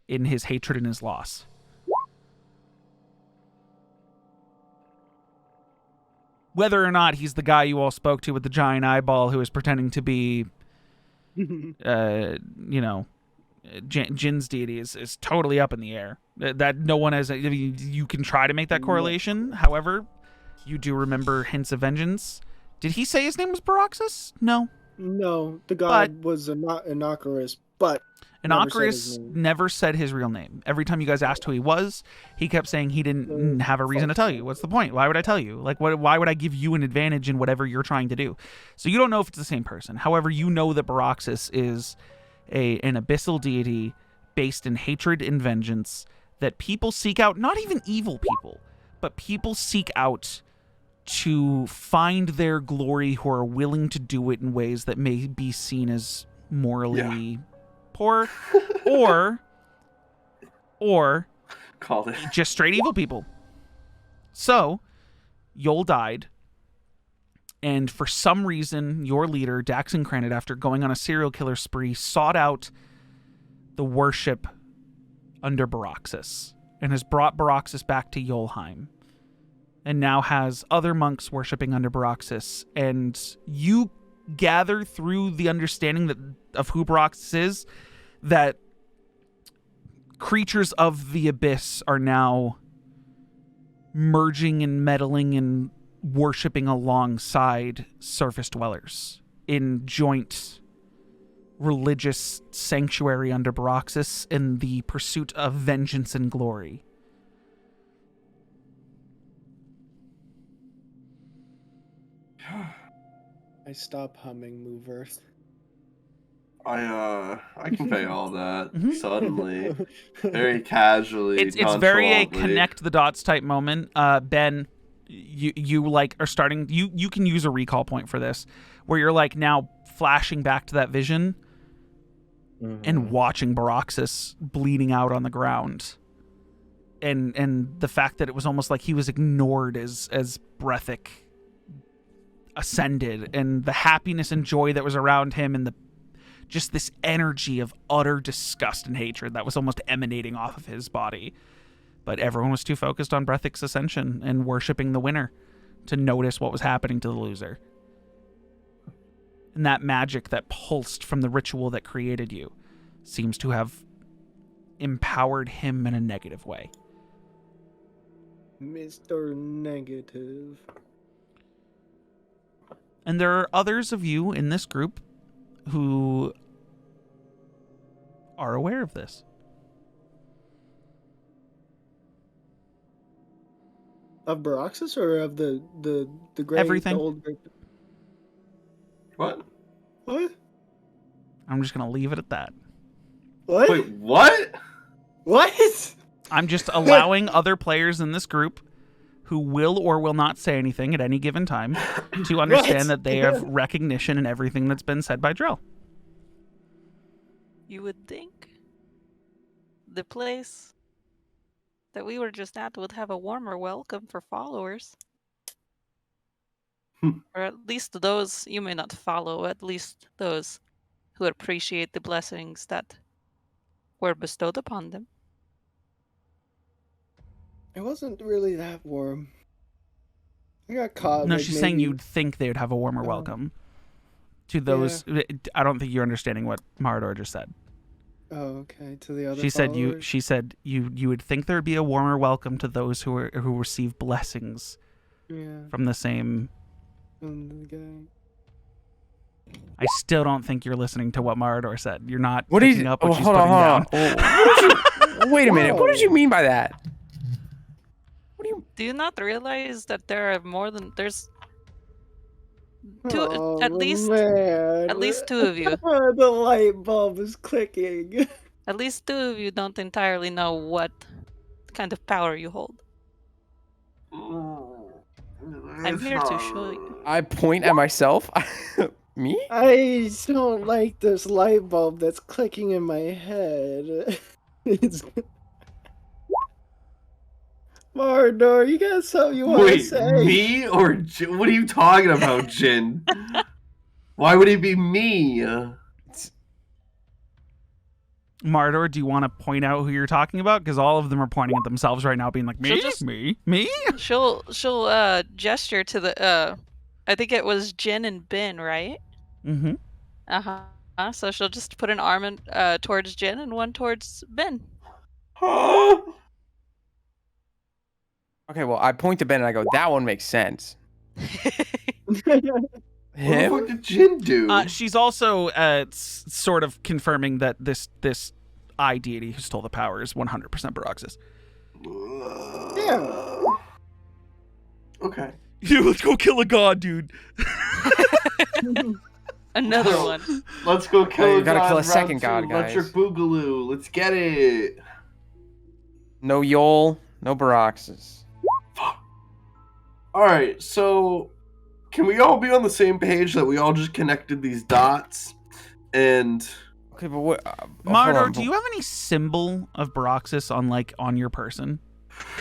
in his hatred and his loss. Whether or not he's the guy you all spoke to with the giant eyeball who is pretending to be, Jin's deity is totally up in the air. That no one has. I mean, you can try to make that correlation. However, you do remember hints of vengeance. Did he say his name was Baraxis? No. No, the god was Inocarus, but Inocarus never said his real name. Every time you guys asked who he was, he kept saying he didn't have a reason to tell you. What's the point? Why would I tell you? Like, why would I give you an advantage in whatever you're trying to do? So you don't know if it's the same person. However, you know that Baraxis is an abyssal deity based in hatred and vengeance that people seek out, not even evil people, but people seek out to find their glory who are willing to do it in ways that may be seen as morally poor or Called it. just straight evil people. So Yol died, and for some reason your leader Daxon Cranit, after going on a serial killer spree, sought out the worship under Baraxis and has brought Baraxis back to Yolheim, and now has other monks worshipping under Baraxis. And you gather through the understanding of who Baraxis is that creatures of the abyss are now merging and meddling and worshipping alongside surface dwellers in joint religious sanctuary under Baraxis in the pursuit of vengeance and glory. I stop humming Move Earth. I convey all that suddenly, very casually. It's very a connect the dots type moment. Ben, you like are starting. You can use a recall point for this, where you're like now flashing back to that vision and watching Baraxis bleeding out on the ground, and the fact that it was almost like he was ignored as Brethic ascended, and the happiness and joy that was around him, and just this energy of utter disgust and hatred that was almost emanating off of his body. But everyone was too focused on Brethic's ascension and worshipping the winner to notice what was happening to the loser. And that magic that pulsed from the ritual that created you seems to have empowered him in a negative way. Mr. Negative. And there are others of you in this group who are aware of this. Of Baroxus or of the great Everything. the old great... What? What? I'm just going to leave it at that. What? Wait, what? What? I'm just allowing other players in this group who will or will not say anything at any given time to understand that they have recognition in everything that's been said by Drell. You would think the place that we were just at would have a warmer welcome for followers. Or at least those you may not follow, at least those who appreciate the blessings that were bestowed upon them. It wasn't really that warm. I got caught. No, like, she's saying maybe- you'd think they would have a warmer welcome to those. I don't think you're understanding what Marador just said. Oh, okay. To the other. She said followers? She said you would think there'd be a warmer welcome to those who receive blessings Yeah. from the same. From the guy. I still don't think you're listening to what Marador said. You're not What picking did up what she's hold putting on, down. hold on. What did you, wait a minute. What did you mean by that? What do you? Do you not realize that there are more than there's two Oh, at least man. at least two of you. The light bulb is clicking. At least two of you don't entirely know what kind of power you hold. I'm here to show you. I point at myself. Me? I don't like this light bulb that's clicking in my head. It's... Mardor, you got something you want to Wait, say? me or what are you talking about, Jin? Why would it be me? Marador, do you want to point out who you're talking about? Because all of them are pointing at themselves right now, being like, me, She'll just- me. She'll gesture to the I think it was Jin and Ben, right? Mm-hmm. Uh-huh. So she'll just put an arm in, towards Jin and one towards Ben. Okay, well, I point to Ben and I go, that one makes sense. What the Him? fuck did Jin do? She's also sort of confirming that this eye deity who stole the power is 100% Baroxus. Yeah. Okay. Yeah, let's go kill a god, dude. Another one. Let's go kill Oh, you a gotta god. kill a round second two. god, Electric guys. Boogaloo. Let's get it. No Yol, no Baroxus. All right, so can we all be on the same page that we all just connected these dots? And Okay, but what? Marador, do you have any symbol of Baroxus on your person?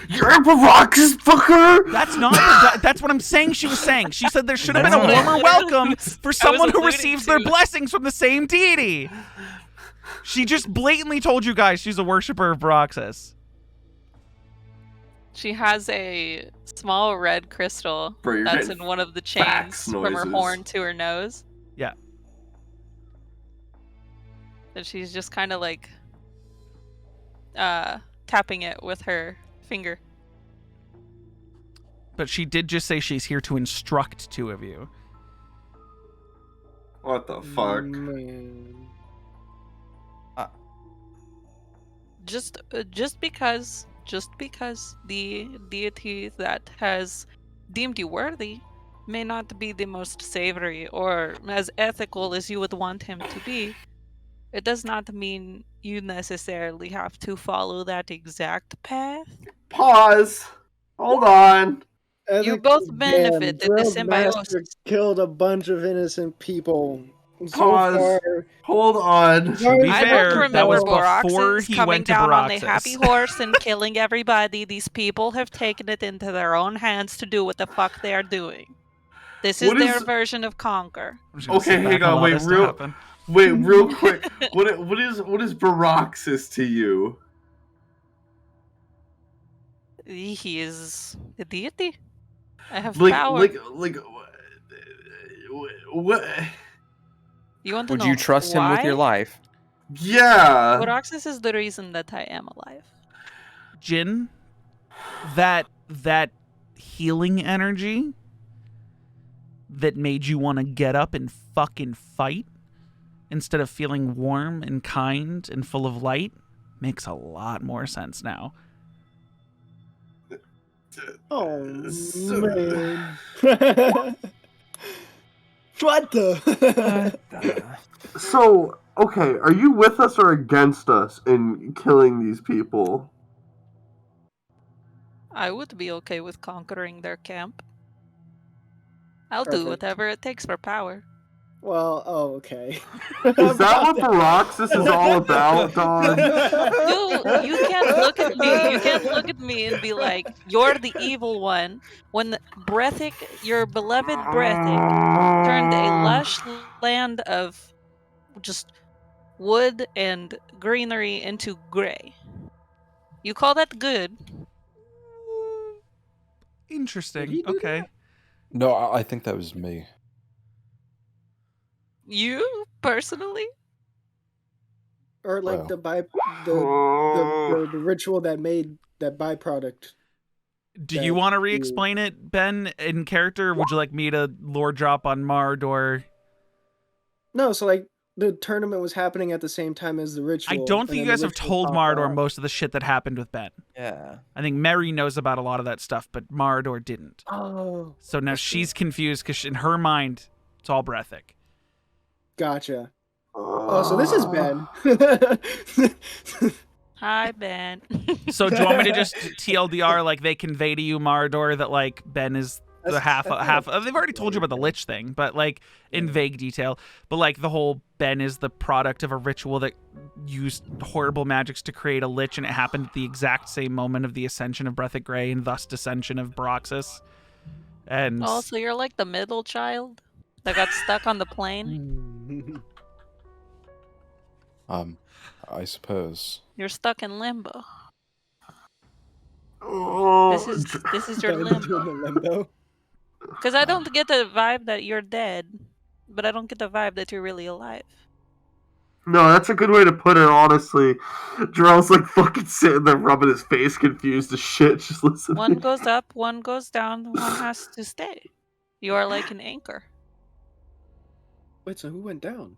you're a Baroxus fucker. That's not. That's what I'm saying. She was saying. She said there should have been a warmer welcome for someone who alluding receives to- their blessings from the same deity. She just blatantly told you guys she's a worshiper of Baroxus. She has a small red crystal Bro, you're that's getting in one of the fax chains from her noises. horn to her nose. Yeah. And she's just kind of like tapping it with her finger. But she did just say she's here to instruct two of you. What the fuck? Man. Just because the deity that has deemed you worthy may not be the most savory or as ethical as you would want him to be, it does not mean you necessarily have to follow that exact path. Pause. Hold on. You both benefit in the Drillmaster symbiosis. killed a bunch of innocent people. So Pause. far, Hold on. To be I fair, don't that remember was before Baroxus he coming went to down on a Baroxus. happy horse and killing everybody. These people have taken it into their own hands to do what the fuck they are doing. This is What their is- version of conquer. I'm just gonna Okay, sit back hang and on, allow wait, this to real- happen. Wait, real quick. What is Baroxus to you? He is a deity. I have Like power. what? You want to Would know you trust him with your why? life? Yeah. Baroxus is the reason that I am alive. Jin, that healing energy that made you want to get up and fucking fight instead of feeling warm and kind and full of light makes a lot more sense now. Oh man. What the? So, okay, are you with us or against us in killing these people? I would be okay with conquering their camp. I'll do Perfect. whatever it takes for power. Well, oh, okay. Is that what Baroxis is all about, dog? You can't look at me. You can't look at me and be like, "You're the evil one." When Breathic, your beloved Breathic, turned a lush land of just wood and greenery into gray. You call that good? Interesting. Did he do Okay. No, I think that was me. You personally? Or like Well. the ritual that made that byproduct. Do you want to re-explain it, Ben, in character? Or would you like me to lore drop on Mardor? No, so like the tournament was happening at the same time as the ritual. I don't and think you then guys the have ritual told popped Mardor off. most of the shit that happened with Ben. Yeah. I think Mary knows about a lot of that stuff, but Mardor didn't. Oh, So now that's she's confused because in her mind, it's all Breathic. gotcha. Oh, so this is Ben. Hi, Ben. So do you want me to just TLDR, like they convey to you, Mardor, that like Ben is the That's- half. They've already told you about the Lich thing, but like in vague detail. But like the whole Ben is the product of a ritual that used horrible magics to create a Lich, and it happened at the exact same moment of the ascension of Breathic Grey and thus Descension of Baroxis. And Oh, so you're like the middle child that got stuck on the plane? I suppose. You're stuck in limbo. Oh, This is your Doing the limbo. limbo. Because I don't get the vibe that you're dead, but I don't get the vibe that you're really alive. no, that's a good way to put it, honestly. Jarrell's like fucking sitting there rubbing his face, confused as shit, just listening. One goes up, one goes down, one has to stay. You are like an anchor. Wait, so who went down?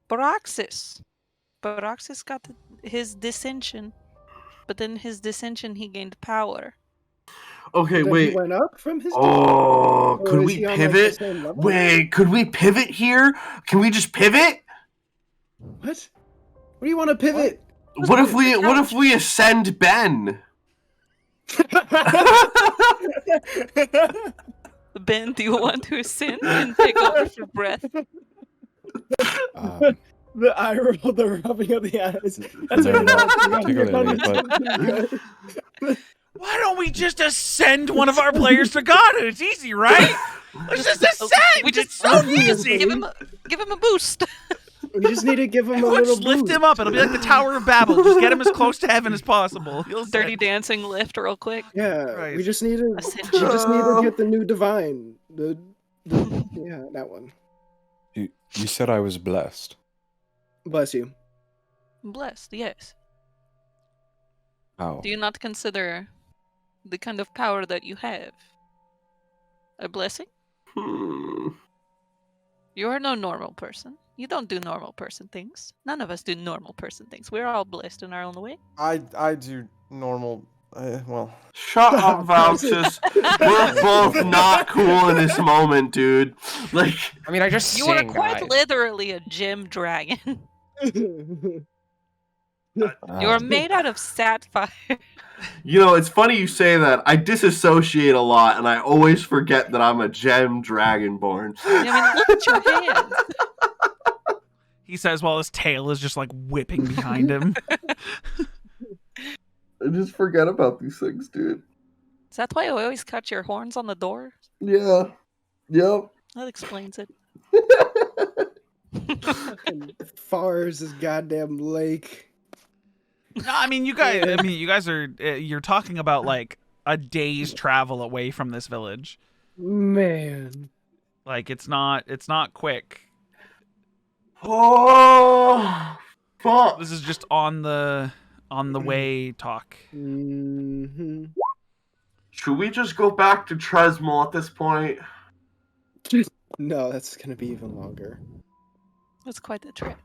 Baroxis. Baroxis got his dissension, but then his dissension he gained power. Okay, Then wait. he went up from his. Oh, Or could is we he on, like, the pivot? same level? Wait, could we pivot here? Can we just pivot? What? What do you want to pivot? What if we ascend Ben? Ben, do you want to ascend and take over for breath? The eye roll, the rubbing of the eyes. That's No, what not it particularly, is. why don't we just ascend one of our players to godhood? It's easy, right? Let's just ascend. It's so easy. Give him a boost. We just need to give him a Everyone little just lift boost. him up. It'll be like the Tower of Babel. Just get him as close to heaven as possible. He'll Dirty ascend. dancing lift real quick. Yeah, Christ. we just need to. Ascension. We just need to get the new divine. Yeah, that one. You said I was blessed. Bless you. Blessed, yes. How? Do you not consider the kind of power that you have a blessing? You are no normal person. You don't do normal person things. None of us do normal person things. We're all blessed in our own way. I do normal. Well, Shut up, Vouchers. We're both not cool in this moment, dude. Like, I mean, I just You are sing, quite guys. literally a gem dragon. You are made out of sapphire. you know, it's funny you say that. I disassociate a lot, and I always forget that I'm a gem dragonborn. I mean, look at your hands. He says while his tail is just like whipping behind him. I just forget about these things, dude. Is that why you always cut your horns on the door? Yeah. Yep. That explains it. Fucking far as this goddamn lake. No, I mean you guys are you're talking about like a day's travel away from this village. Man. Like it's not quick. Oh, fuck. This is just on the way talk. Mm-hmm. Should we just go back to Tresmel at this point? No, that's gonna be even longer. That's quite the trick.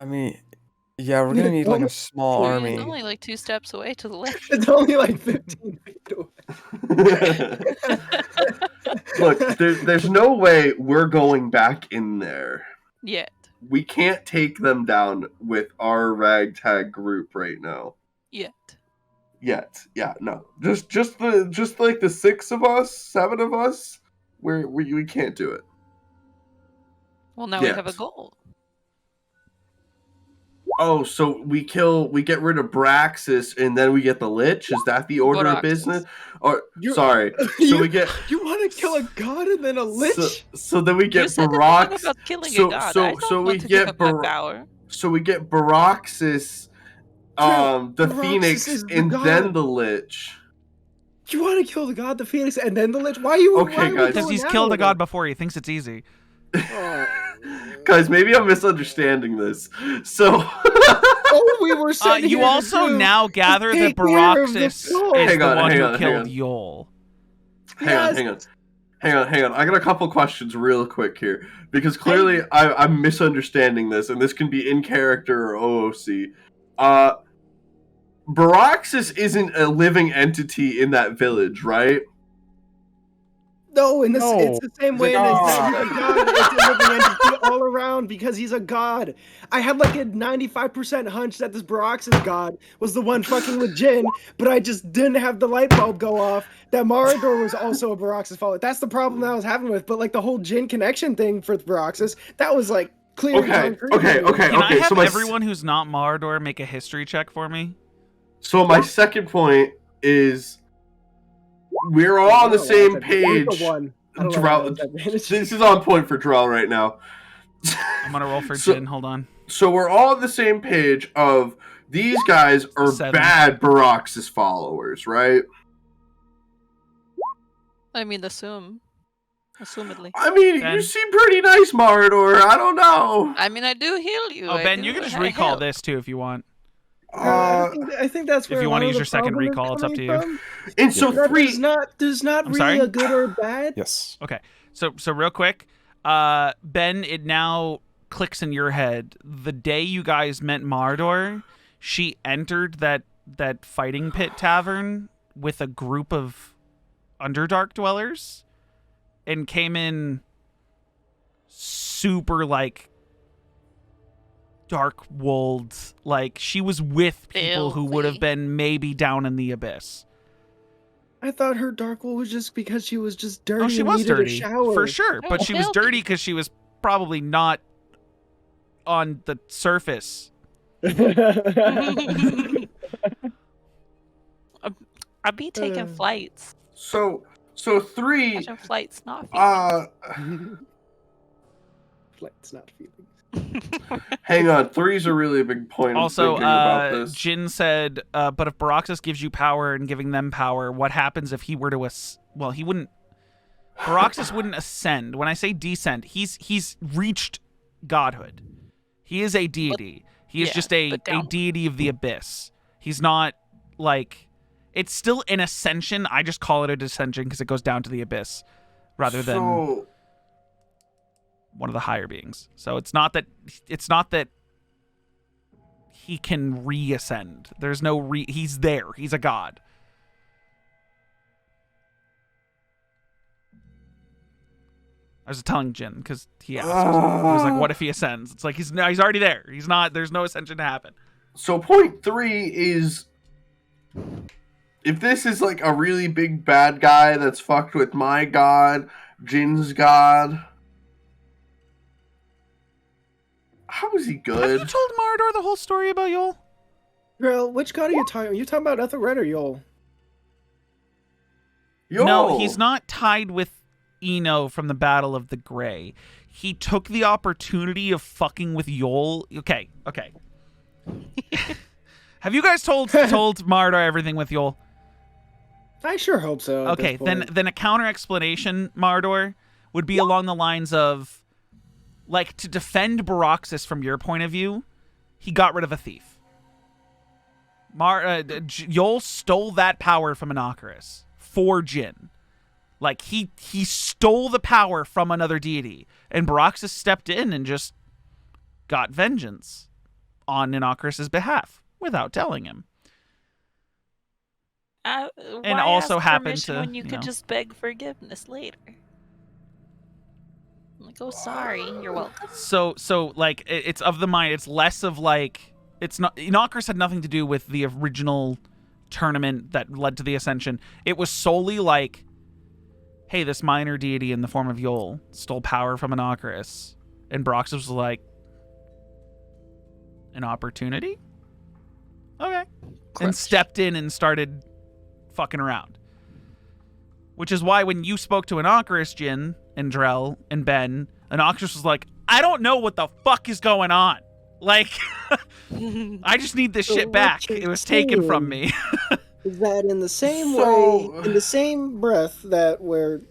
I mean, yeah, we're gonna need like a small It's army. only like 2 steps away to the left. It's only like 15 feet away. Look, there's no way we're going back in there. Yet. We can't take them down with our ragtag group right now. Yet. Yeah, no. Just like the 6 of us, 7 of us, we can't do it. Well, now we Yet. have a goal. Oh, so we get rid of Braxis, and then we get the Lich? Is that the order of Boraxis. business? Or You- sorry, so we get You want to kill a god and then a lich? so then we You get said Barax. nothing about killing so- a god. so- I don't so we want to get give up my Bar- power. So we get Baraxis, the Baraxis Phoenix, is the and god. then the Lich. You want to kill the god, the phoenix, and then the lich? Why are you? Okay, why are we guys. Because going he's that killed a order? god before. He thinks it's easy. Oh. Guys, maybe I'm misunderstanding this. So Oh, we were sent You here to also do- now gather that take care of the Baraxis soul. is Hang the on, one hang who on, hang killed on. Yol. Hang on. I got a couple questions real quick here because clearly I'm misunderstanding this, and this can be in character or OOC. Baraxis isn't a living entity in that village, right? No, in this, No. it's the same He's way a as god. that he's a god. It's a living entity all around because he's a god. I had like a 95% hunch that this Baraxis god was the one fucking with Jin, but I just didn't have the light bulb go off that Marador was also a Baraxis follower. That's the problem that I was having with, but like the whole Jin connection thing for Baraxis, that was like clear and Okay, concrete. okay. Can I have so my everyone who's not Marador make a history check for me? So my second point is we're all on the same page. Drow, this is on point for Drow right now. I'm gonna roll for So- Jin. Hold on. So we're all on the same page of these guys are 7. bad Baraxis followers, right? I mean, assumedly. I mean, Ben? you seem pretty nice, Marador. I don't know. I mean, I do heal you. Oh, I Ben, do- you can just I recall help. this too if you want. I think that's if where you a wanna lot use of your the second problem is recall, it's up coming to you. from. And so Yeah. three. There's not I'm really sorry? a good or bad. Yes. Okay. So real quick, Ben, it now clicks in your head. The day you guys met Mardor, she entered that fighting pit tavern with a group of Underdark dwellers and came in super like dark wolves. Like she was with people who would have Filthy. been maybe down in the abyss. I thought her dark wool was just because she was just dirty. Oh, she and was needed dirty a shower. for sure, but Oh, she was filthy. dirty because she was probably not on the surface. I'd be taking Uh. flights. So three. Imagine flights, not feelings. It's not feelings. Hang on. Three's a really big point. I'm Also, thinking about this. Jin said, but if Baraxis gives you power and giving them power, what happens if he were to well, he wouldn't. Baraxis wouldn't ascend. When I say descend, he's reached godhood. He is a deity. He is yeah, just a but down. deity of the abyss. He's not like it's still an ascension. I just call it a descension because it goes down to the abyss rather than So one of the higher beings. So it's not that he can reascend. There's no he's there. He's a god. I was telling Jin because he asked. He was like, "What if he ascends?" It's like he's already there. He's not. There's no ascension to happen. So point 3 is if this is like a really big bad guy that's fucked with my god, Jin's god. How is he Have good? you told Mardor the whole story about Yol? Girl, which god are you talking? Are you talking about Aetheria or Yol? Yo! No, he's not tied with Eno from the Battle of the Grey. He took the opportunity of fucking with Yol. Okay. Have you guys told Mardor everything with Yol? I sure hope so. at Okay, this point. then a counter explanation, Mardor, would be along the lines of, like, to defend Baraxis from your point of view, he got rid of a thief. Yol stole that power from Inocarus for Jin. Like he stole the power from another deity, and Baraxis stepped in and just got vengeance on Innocuous's behalf without telling him. And And also happened to, when you could just beg forgiveness later. I'm like, oh, sorry, you're welcome. So like it's of the mind. It's less of like it's not. Innocuous had nothing to do with the original tournament that led to the Ascension. It was solely like, hey, this minor deity in the form of Yol stole power from Innocuous, and Baraxis was like, an opportunity? Okay. And stepped in and started fucking around. Which is why when you spoke to Innocuous, Jin, and Drell, and Ben, Innocuous was like, I don't know what the fuck is going on. Like, I just need this shit back. It was taken from me. Is that in the same way, in the same breath that where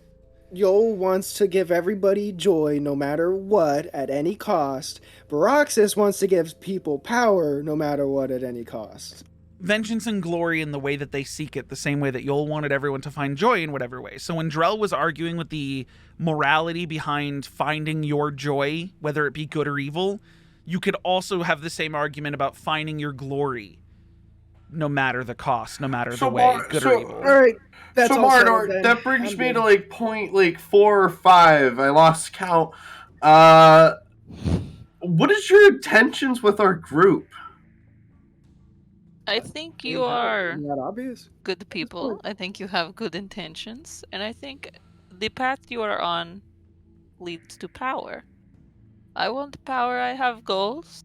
Yol wants to give everybody joy no matter what at any cost, Baraxis wants to give people power no matter what at any cost. Vengeance and glory in the way that they seek it, the same way that Yol wanted everyone to find joy in whatever way. So when Drell was arguing with the morality behind finding your joy, whether it be good or evil, you could also have the same argument about finding your glory, no matter the cost, no matter the way, good or evil. All right, that's so Mardor, that brings me to like point like 4 or 5. I lost count. What is your intentions with our group? I think you are not obvious. good people. I think you have good intentions, and I think the path you are on leads to power. I want power. I have goals.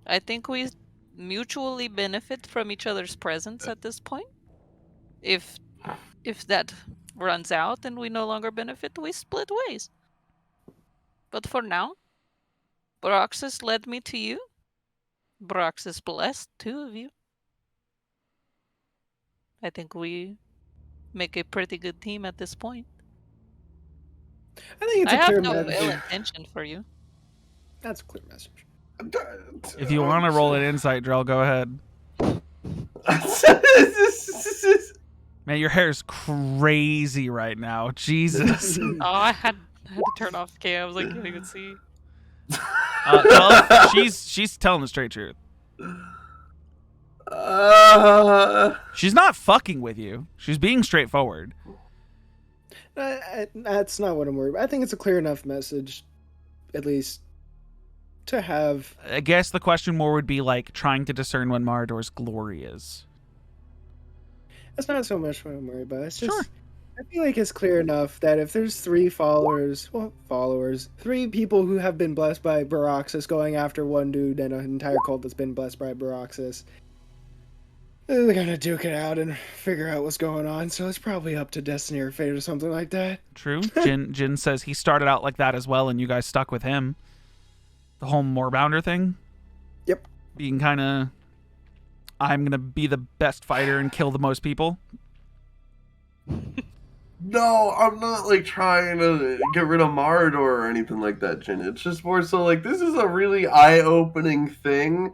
I think we mutually benefit from each other's presence at this point. If that runs out and we no longer benefit, we split ways. But for now, Baraxis led me to you. Baraxis blessed 2 of you. I think we make a pretty good team at this point. I think it's a I clear have no message. ill intention for you. That's a clear message. If you want to roll an insight, Drell, go ahead. Man, your hair is crazy right now. Jesus. Oh, I had to turn off the cam. I was like, can't even see. Well, she's telling the straight truth. She's not fucking with you. She's being straightforward. That's not what I'm worried about. I think it's a clear enough message, at least, to have. I guess the question more would be like trying to discern when Marador's glory is. That's not so much what I'm worried about. It's just, Sure. I feel like it's clear enough that if there's 3 followers, 3 people who have been blessed by Baraxis going after one dude and an entire cult that's been blessed by Baraxis, they're gonna duke it out and figure out what's going on. So it's probably up to destiny or fate or something like that. True. Jin says he started out like that as well, and you guys stuck with him. The whole Moorbounder thing. Yep. Being kind of, I'm gonna be the best fighter and kill the most people. No, I'm not like trying to get rid of Marador or anything like that, Jin. It's just more so like this is a really eye-opening thing,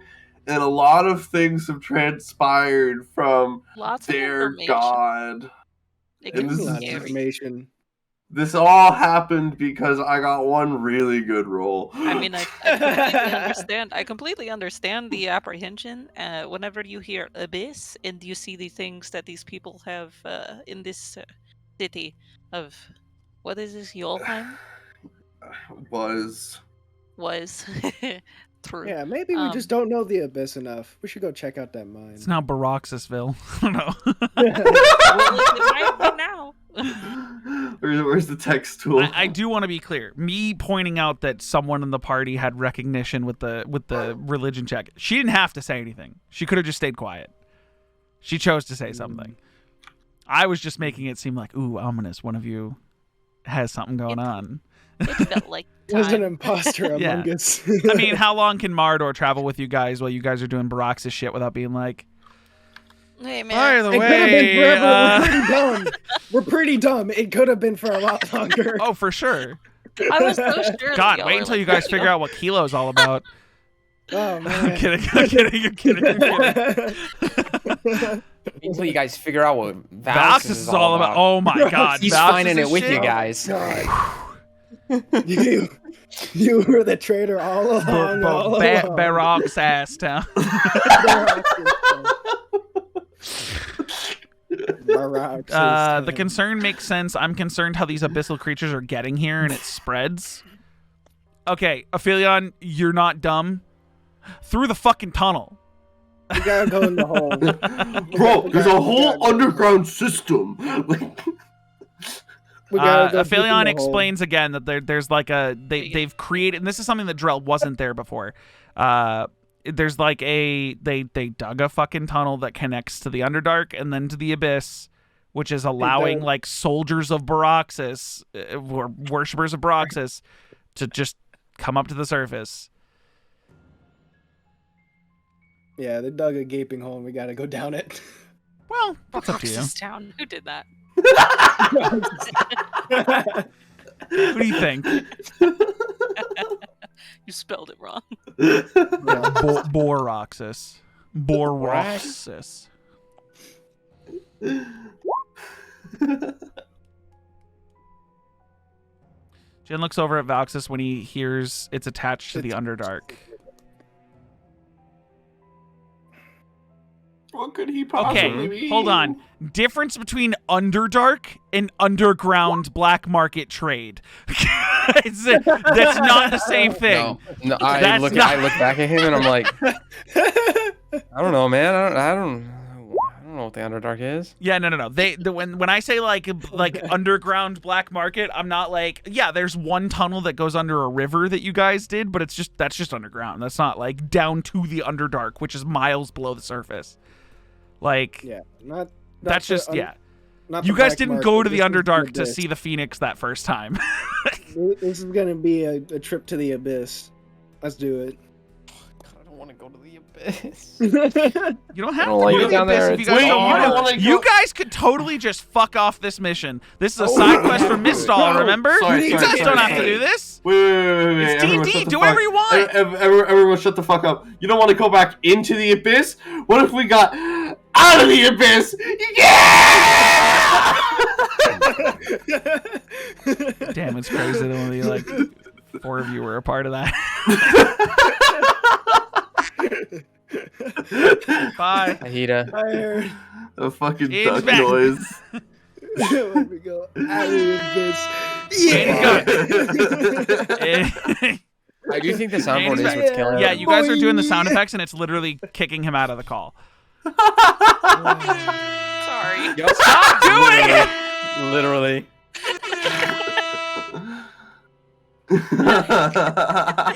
and a lot of things have transpired from Lots of their information. god. It And gets this is scary. Information. This all happened because I got one really good roll. I mean, I completely understand. I completely understand the apprehension. Whenever you hear Abyss and you see the things that these people have in this city of, what is this, Yolheim? Was True. Yeah, maybe we just don't know the Abyss enough. We should go check out that mine. It's now Baraxisville. I don't know. Well, it might be now. Where's the text tool? I do want to be clear. Me pointing out that someone in the party had recognition with the religion check. She didn't have to say anything. She could have just stayed quiet. She chose to say something. I was just making it seem like, ooh, ominous. One of you has something going on. It felt like There's an time. imposter Yeah. among us. I mean, how long can Marador travel with you guys while you guys are doing Baraxis shit without being like, Hey, by man. the It could have been way, forever. We're pretty dumb. We're pretty dumb. It could have been for a lot longer. oh, for sure. I was so sure. God, that wait y'all until were you like, guys figure out what Kelo's all about. Oh, I'm man. kidding. I'm kidding. I'm kidding. Until you guys figure out what Valks is all about. Oh my god. He's Valks finding is it with shit. you guys. You were the traitor all along. Baroque's ass town. The concern makes sense. I'm concerned how these abyssal creatures are getting here and it spreads. Okay, Aphelion, you're not dumb. Through the fucking tunnel. You gotta go in the hole. Bro, there's a whole underground system. Aphelion explains again that there's like they've created, and this is something that Drell wasn't there before. There's like they dug a fucking tunnel that connects to the Underdark and then to the Abyss, which is allowing like soldiers of Baroxis, or worshippers of Baroxis, to just come up to the surface. Yeah, they dug a gaping hole and we gotta go down it. Well, that's up to you. Town. Who did that? Who do you think? You spelled it wrong. Boroxis. Boroxis. Jin looks over at Valxis when he hears it's attached to the Underdark. What could he possibly mean? Hold on. Difference between Underdark and underground black market trade. That's not the same thing. No, I look back at him and I'm like, I don't know, man. I don't know what the Underdark is. Yeah, no. When I say like underground black market, I'm not like, yeah, there's one tunnel that goes under a river that you guys did, but that's just underground. That's not like down to the Underdark, which is miles below the surface. Like, yeah, not that's just not you guys didn't market, go to the this is Underdark to abyss. see the Phoenix that first time. This is gonna be a trip to the Abyss. Let's do it. I don't want to go to the Abyss. You don't have to like go to it the down Abyss there. if you guys don't want to. You guys could totally just fuck off this mission. This is a side quest from Mistall, remember? You guys don't have to do this. Wait. It's D&D. Do whatever you want. Everyone shut the fuck up. You don't want to go back into the Abyss? What if we got out of the Abyss? Yeah! Damn, it's crazy that only like 4 of you were a part of that. Bye. Ahita. I heard. A fucking It's duck back. noise. Let me go out of the Abyss. I do think the soundboard is what's killing him. Yeah, you guys are doing the sound effects, and it's literally kicking him out of the call. Sorry. Yep. Stop doing it! Literally.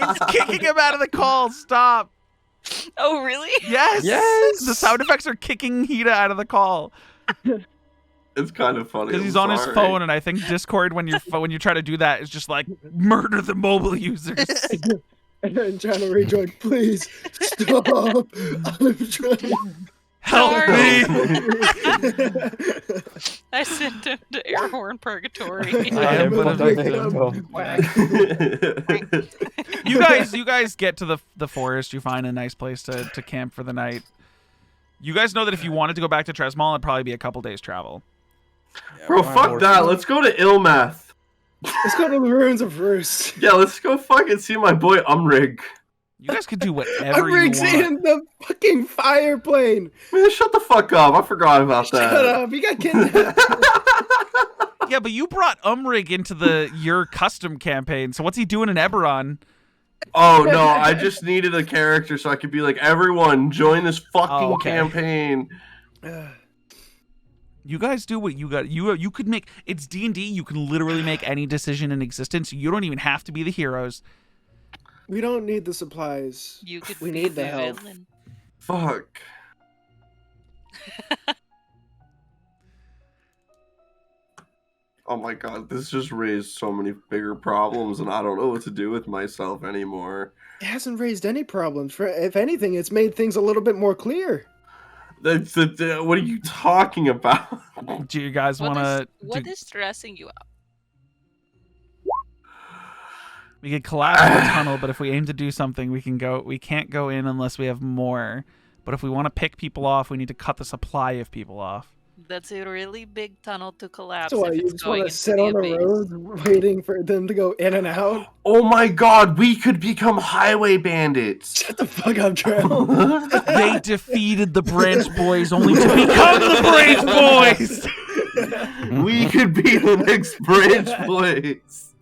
It's kicking him out of the call. Stop. Oh, really? Yes. Yes. The sound effects are kicking Hida out of the call It's kind of funny. because he's I'm on his sorry. phone, and I think Discord, when you try to do that, is just like murder the mobile users. And I'm trying to rejoin. Please stop. I'm trying. Help me! I sent him to Airhorn Purgatory. I am but but You guys get to the forest. You find a nice place to camp for the night. You guys know that if you wanted to go back to Tresmol, it'd probably be a couple days travel. Bro, fuck that. Let's go to Ilmath. Let's go to the ruins of Roost. Yeah, let's go fucking see my boy Umrig. You guys could do whatever you Umrig's want. in the fucking fire plane. Man, shut the fuck up. I forgot about Shut that. up. You got kidnapped. Yeah, but you brought Umrig into your custom campaign. So what's he doing in Eberron? Oh, no. I just needed a character so I could be like, everyone, join this fucking okay. campaign. You guys do what you got. You could make, it's D&D. You can literally make any decision in existence. You don't even have to be the heroes. We don't need the supplies. You could We be need the help. villain. Fuck. Oh my god, this just raised so many bigger problems, and I don't know what to do with myself anymore. It hasn't raised any problems. If anything, it's made things a little bit more clear. What are you talking about? Do you guys want to? What is stressing you out? We could collapse the tunnel, but if we aim to do something, we can go. We can't go in unless we have more But if we want to pick people off, we need to cut the supply of people off. That's a really big tunnel to collapse. So if you it's just going want to into sit the on the abyss. road waiting for them to go in and out? Oh my god, we could become highway bandits. Shut the fuck up, Trail. They defeated the Branch Boys only to become the Branch Boys! We could be the next Branch Boys.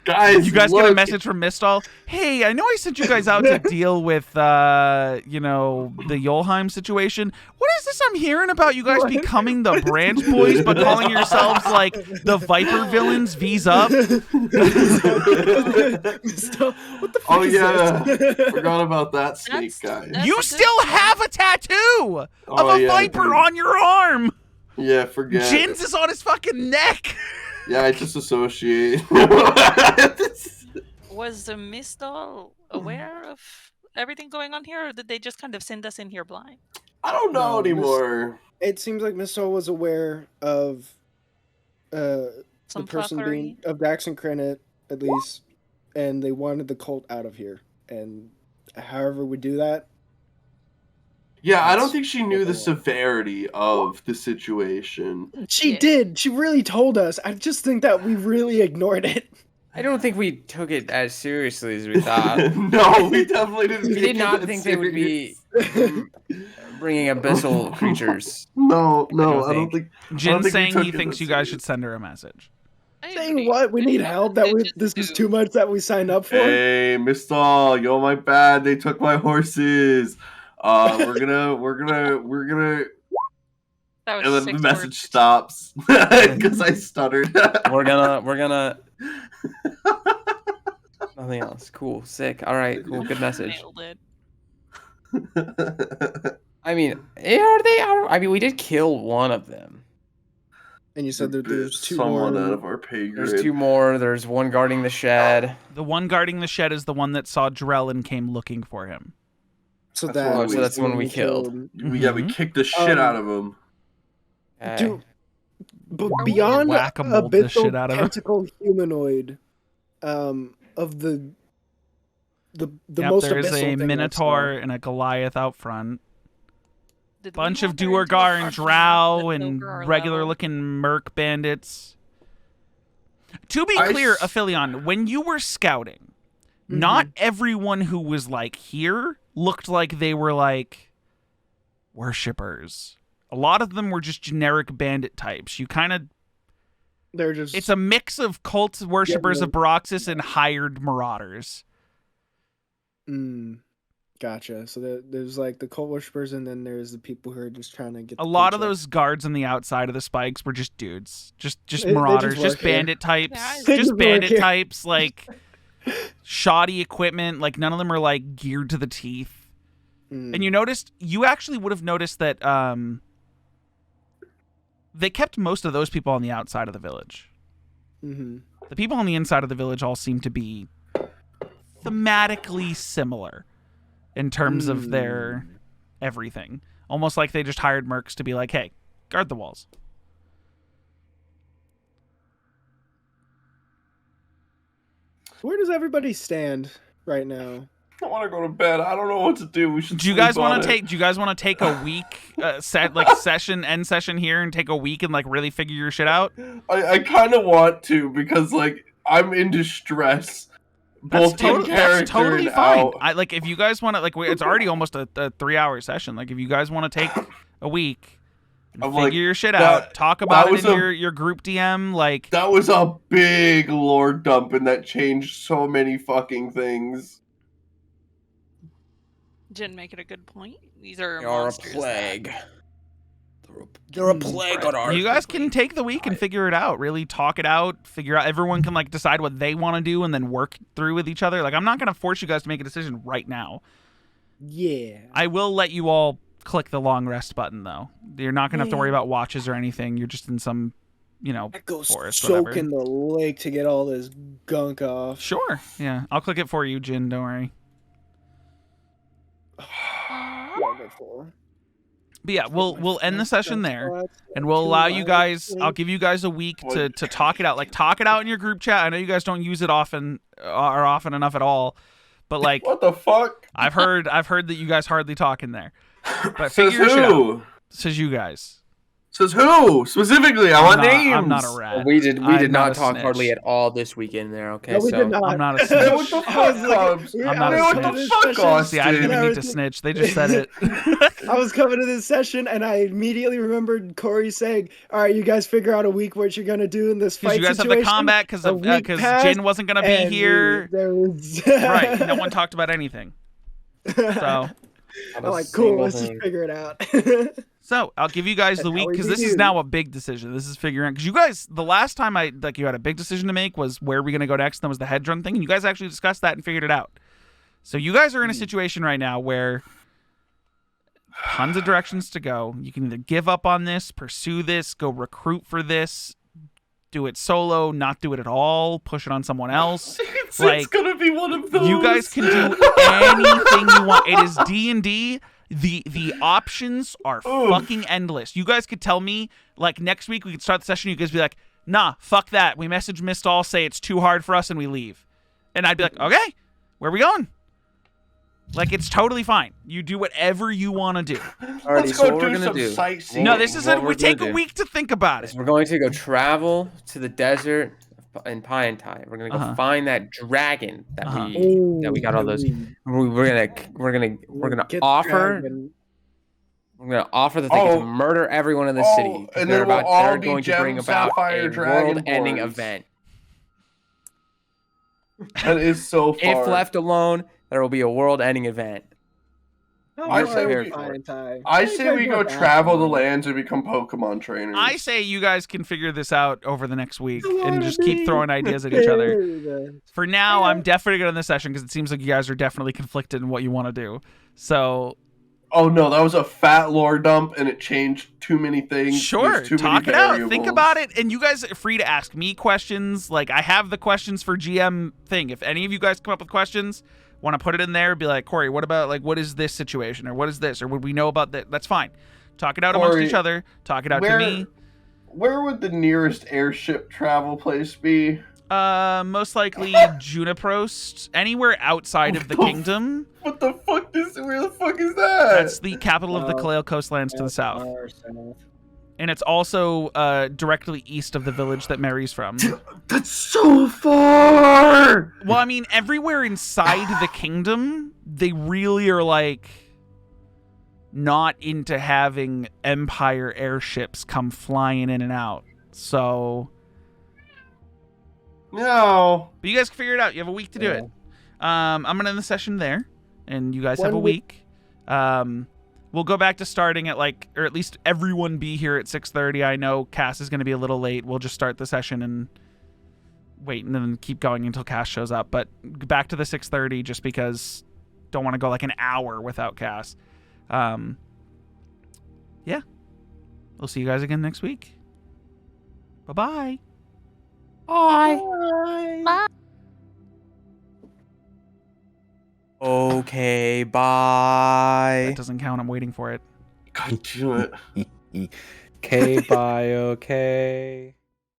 Guys, You guys get a look. message from Mistal. Hey, I know I sent you guys out to deal with, the Yolheim situation. What is this I'm hearing about you guys becoming the Branch Boys, but calling yourselves, like, the Viper villains V's up? What the fuck Oh is yeah, this? forgot about that snake That's- guy. that's You a good still point. have a tattoo of Oh, a yeah, Viper dude. on your arm! Yeah, forget. Jin's is on his fucking neck! Yeah, I just associate. Was the Mistal aware of everything going on here, or did they just kind of send us in here blind? I don't know No, this- anymore. It seems like Miss Sol was aware of the Some person fuckery? being of Dax and Krenet, at least, and they wanted the cult out of here. And however we do that, Yeah, I don't That's think she knew what the they want. severity of the situation. she Yeah. did. She really told us. I just think that we really ignored it. I don't think we took it as seriously as we thought. No, we definitely didn't. We take did it not that think they would be serious. bringing abyssal creatures. No, don't I don't think. Jin's think we saying took he it thinks that you guys serious. should send her a message. I Saying agree. what? We need It's help. That we just this was to- too much that we signed up for. Hey, Mistal, yo, my bad. They took my horses. We're gonna. That was And then 6 the message words. stops because I stuttered. We're gonna. Nothing else. Cool. Sick. All right. Cool. Good message. Nailed it. I mean, are they? I mean, we did kill one of them. And you said that there's two someone more. out of our pay grade. There's 2 more. There's one guarding the shed. The one guarding the shed is the one that saw Drell and came looking for him. So That's that one we- that's the one we killed. Yeah, we kicked the shit out of him. Okay. Do, but beyond Whack-a-mole the shit out Abyssal of him. tentacle humanoid, of the Yep, most there's Abyssal a thing I Minotaur saw. and a Goliath out front. Did we Bunch of wander into the Duergar and parking lot Drow that's and over our regular level? looking merc bandits. To be I clear, s- Aphelion, when you were scouting, Mm-hmm. not everyone who was like here looked like they were like worshippers. A lot of them were just generic bandit types. You kind of They're just it's a mix of cult worshippers Yeah, of Baroxis and hired marauders. Gotcha. So there's like the cult worshippers, and then there's the people who are just trying to get A the lot of paycheck. those guards on the outside of the spikes were just dudes, just They just marauders, work just here. bandit types, Yeah, They just just work bandit here. types, like shoddy equipment. Like none of them are like geared to the teeth. Mm. And you actually would have noticed that they kept most of those people on the outside of the village. Mm-hmm. The people on the inside of the village all seem to be thematically similar in terms of their everything. Almost like they just hired mercs to be like, hey, guard the walls. Where does everybody stand right now? I want to go to bed. I don't know what to do. We should. Do you guys want to take? Do you guys want to take a week end session here and take a week and like really figure your shit out? I kind of want to because like I'm in distress. Both in character That's totally and fine. out. I like if you guys want to like it's already almost a 3-hour session. Like if you guys want to take a week, and I'm figure like, your shit that- out, talk about that it was in a- your group DM. Like That was a big lore dump, and that changed so many fucking things. Jin making a good point. These are You're a monsters that- plague. They're a plague on our. you guys can take the week and figure it out. Really talk it out. Figure out. Everyone can like decide what they want to do and then work through with each other. Like I'm not gonna force you guys to make a decision right now. Yeah. I will let you all click the long rest button though. You're not gonna have to worry about watches or anything. You're just in some, I go forest, soak whatever. in the lake to get all this gunk off. Sure. Yeah, I'll click it for you, Jin. Don't worry. Wonderful. But yeah, we'll end the session there, That's and we'll too allow you much. guys. I'll give you guys a week to talk it out. Like talk it out in your group chat. I know you guys don't use it often or often enough at all, But like, What the fuck? I've heard that you guys hardly talk in there. But Says figure your shit out. who? Says you guys. Says who? Specifically, I want names. I'm not a rat. We did I'm not a talk snitch. hardly at all this weekend there. Okay, No, we so did not. I'm not a Hey, snitch. what the I fuck, was like, Cubs? I'm not Hey, a what snitch. the fuck, Austin? See, I didn't even And I need to was- snitch. They just said it. I was coming to this session and I immediately remembered Corey saying, "All right, you guys figure out a week what you're gonna do in this Because fight you guys have situation." the combat, because A week passed, Jin wasn't gonna be and here. there was Right. No one talked about anything. So. I'm like, cool, let's just figure it out. So I'll give you guys the That's week how we because do. this is now a big decision. This is figuring because you guys the last time you had a big decision to make was where are we gonna go next. And that was the hedron thing, and you guys actually discussed that and figured it out. So you guys are in a situation right now where tons of directions to go. You can either give up on this, pursue this, go recruit for this, do it solo, not do it at all, push it on someone else. It's Like, gonna be one of those. You guys can do anything you want. It is D&D. The options are fucking endless. You guys could tell me, like, next week we could start the session, you guys be like, nah, fuck that. We message Mistall, say it's too hard for us, and we leave. And I'd be like, okay, where are we going? Like, it's totally fine. You do whatever you want to do. Let's go do some sightseeing. No, this is What we we're take gonna a do week to think about it. We're going to go travel to the desert in Pyantai. We're gonna go find that dragon that we got all those. We're gonna Get the offer. dragon. We're gonna offer that they get to murder everyone in the city. and then we'll all they're be going to gem bring about sapphire a dragon world-ending horns. event. That is so far. If left alone, there will be a world-ending event. I say we go travel the lands and become Pokemon trainers. I say you guys can figure this out over the next week and just keep throwing ideas at each other. For now, I'm definitely good on this session because it seems like you guys are definitely conflicted in what you want to do. So, oh no, that was a fat lore dump and it changed too many things. sure, There's too talk it many out. variables. Think about it. And you guys are free to ask me questions. Like, I have the questions for GM thing. If any of you guys come up with questions, want to put it in there, be like, Corey, what about, like, what is this situation? Or what is this? Or would we know about that? That's fine. Talk it out amongst Corey, each other. Talk it out to me. Where would the nearest airship travel place be? Most likely Juniprost. Anywhere outside of the kingdom. What the fuck where the fuck is that? That's the capital of the Kelo coastlands to the south. And it's also directly east of the village that Mary's from. That's so far! Well, I mean, everywhere inside the kingdom, they really are, like, not into having Empire airships come flying in and out. So... No. But you guys can figure it out. You have a week to do it. I'm going to end the session there. And you guys have a week. We'll go back to starting at, like, or at least everyone be here at 6:30. I know Cass is going to be a little late. We'll just start the session and wait and then keep going until Cass shows up. But back to the 6:30 just because don't want to go like an hour without Cass. Yeah. We'll see you guys again next week. Bye-bye. Bye. Okay, bye. That doesn't count. I'm waiting for it. God damn it. Okay, bye, okay.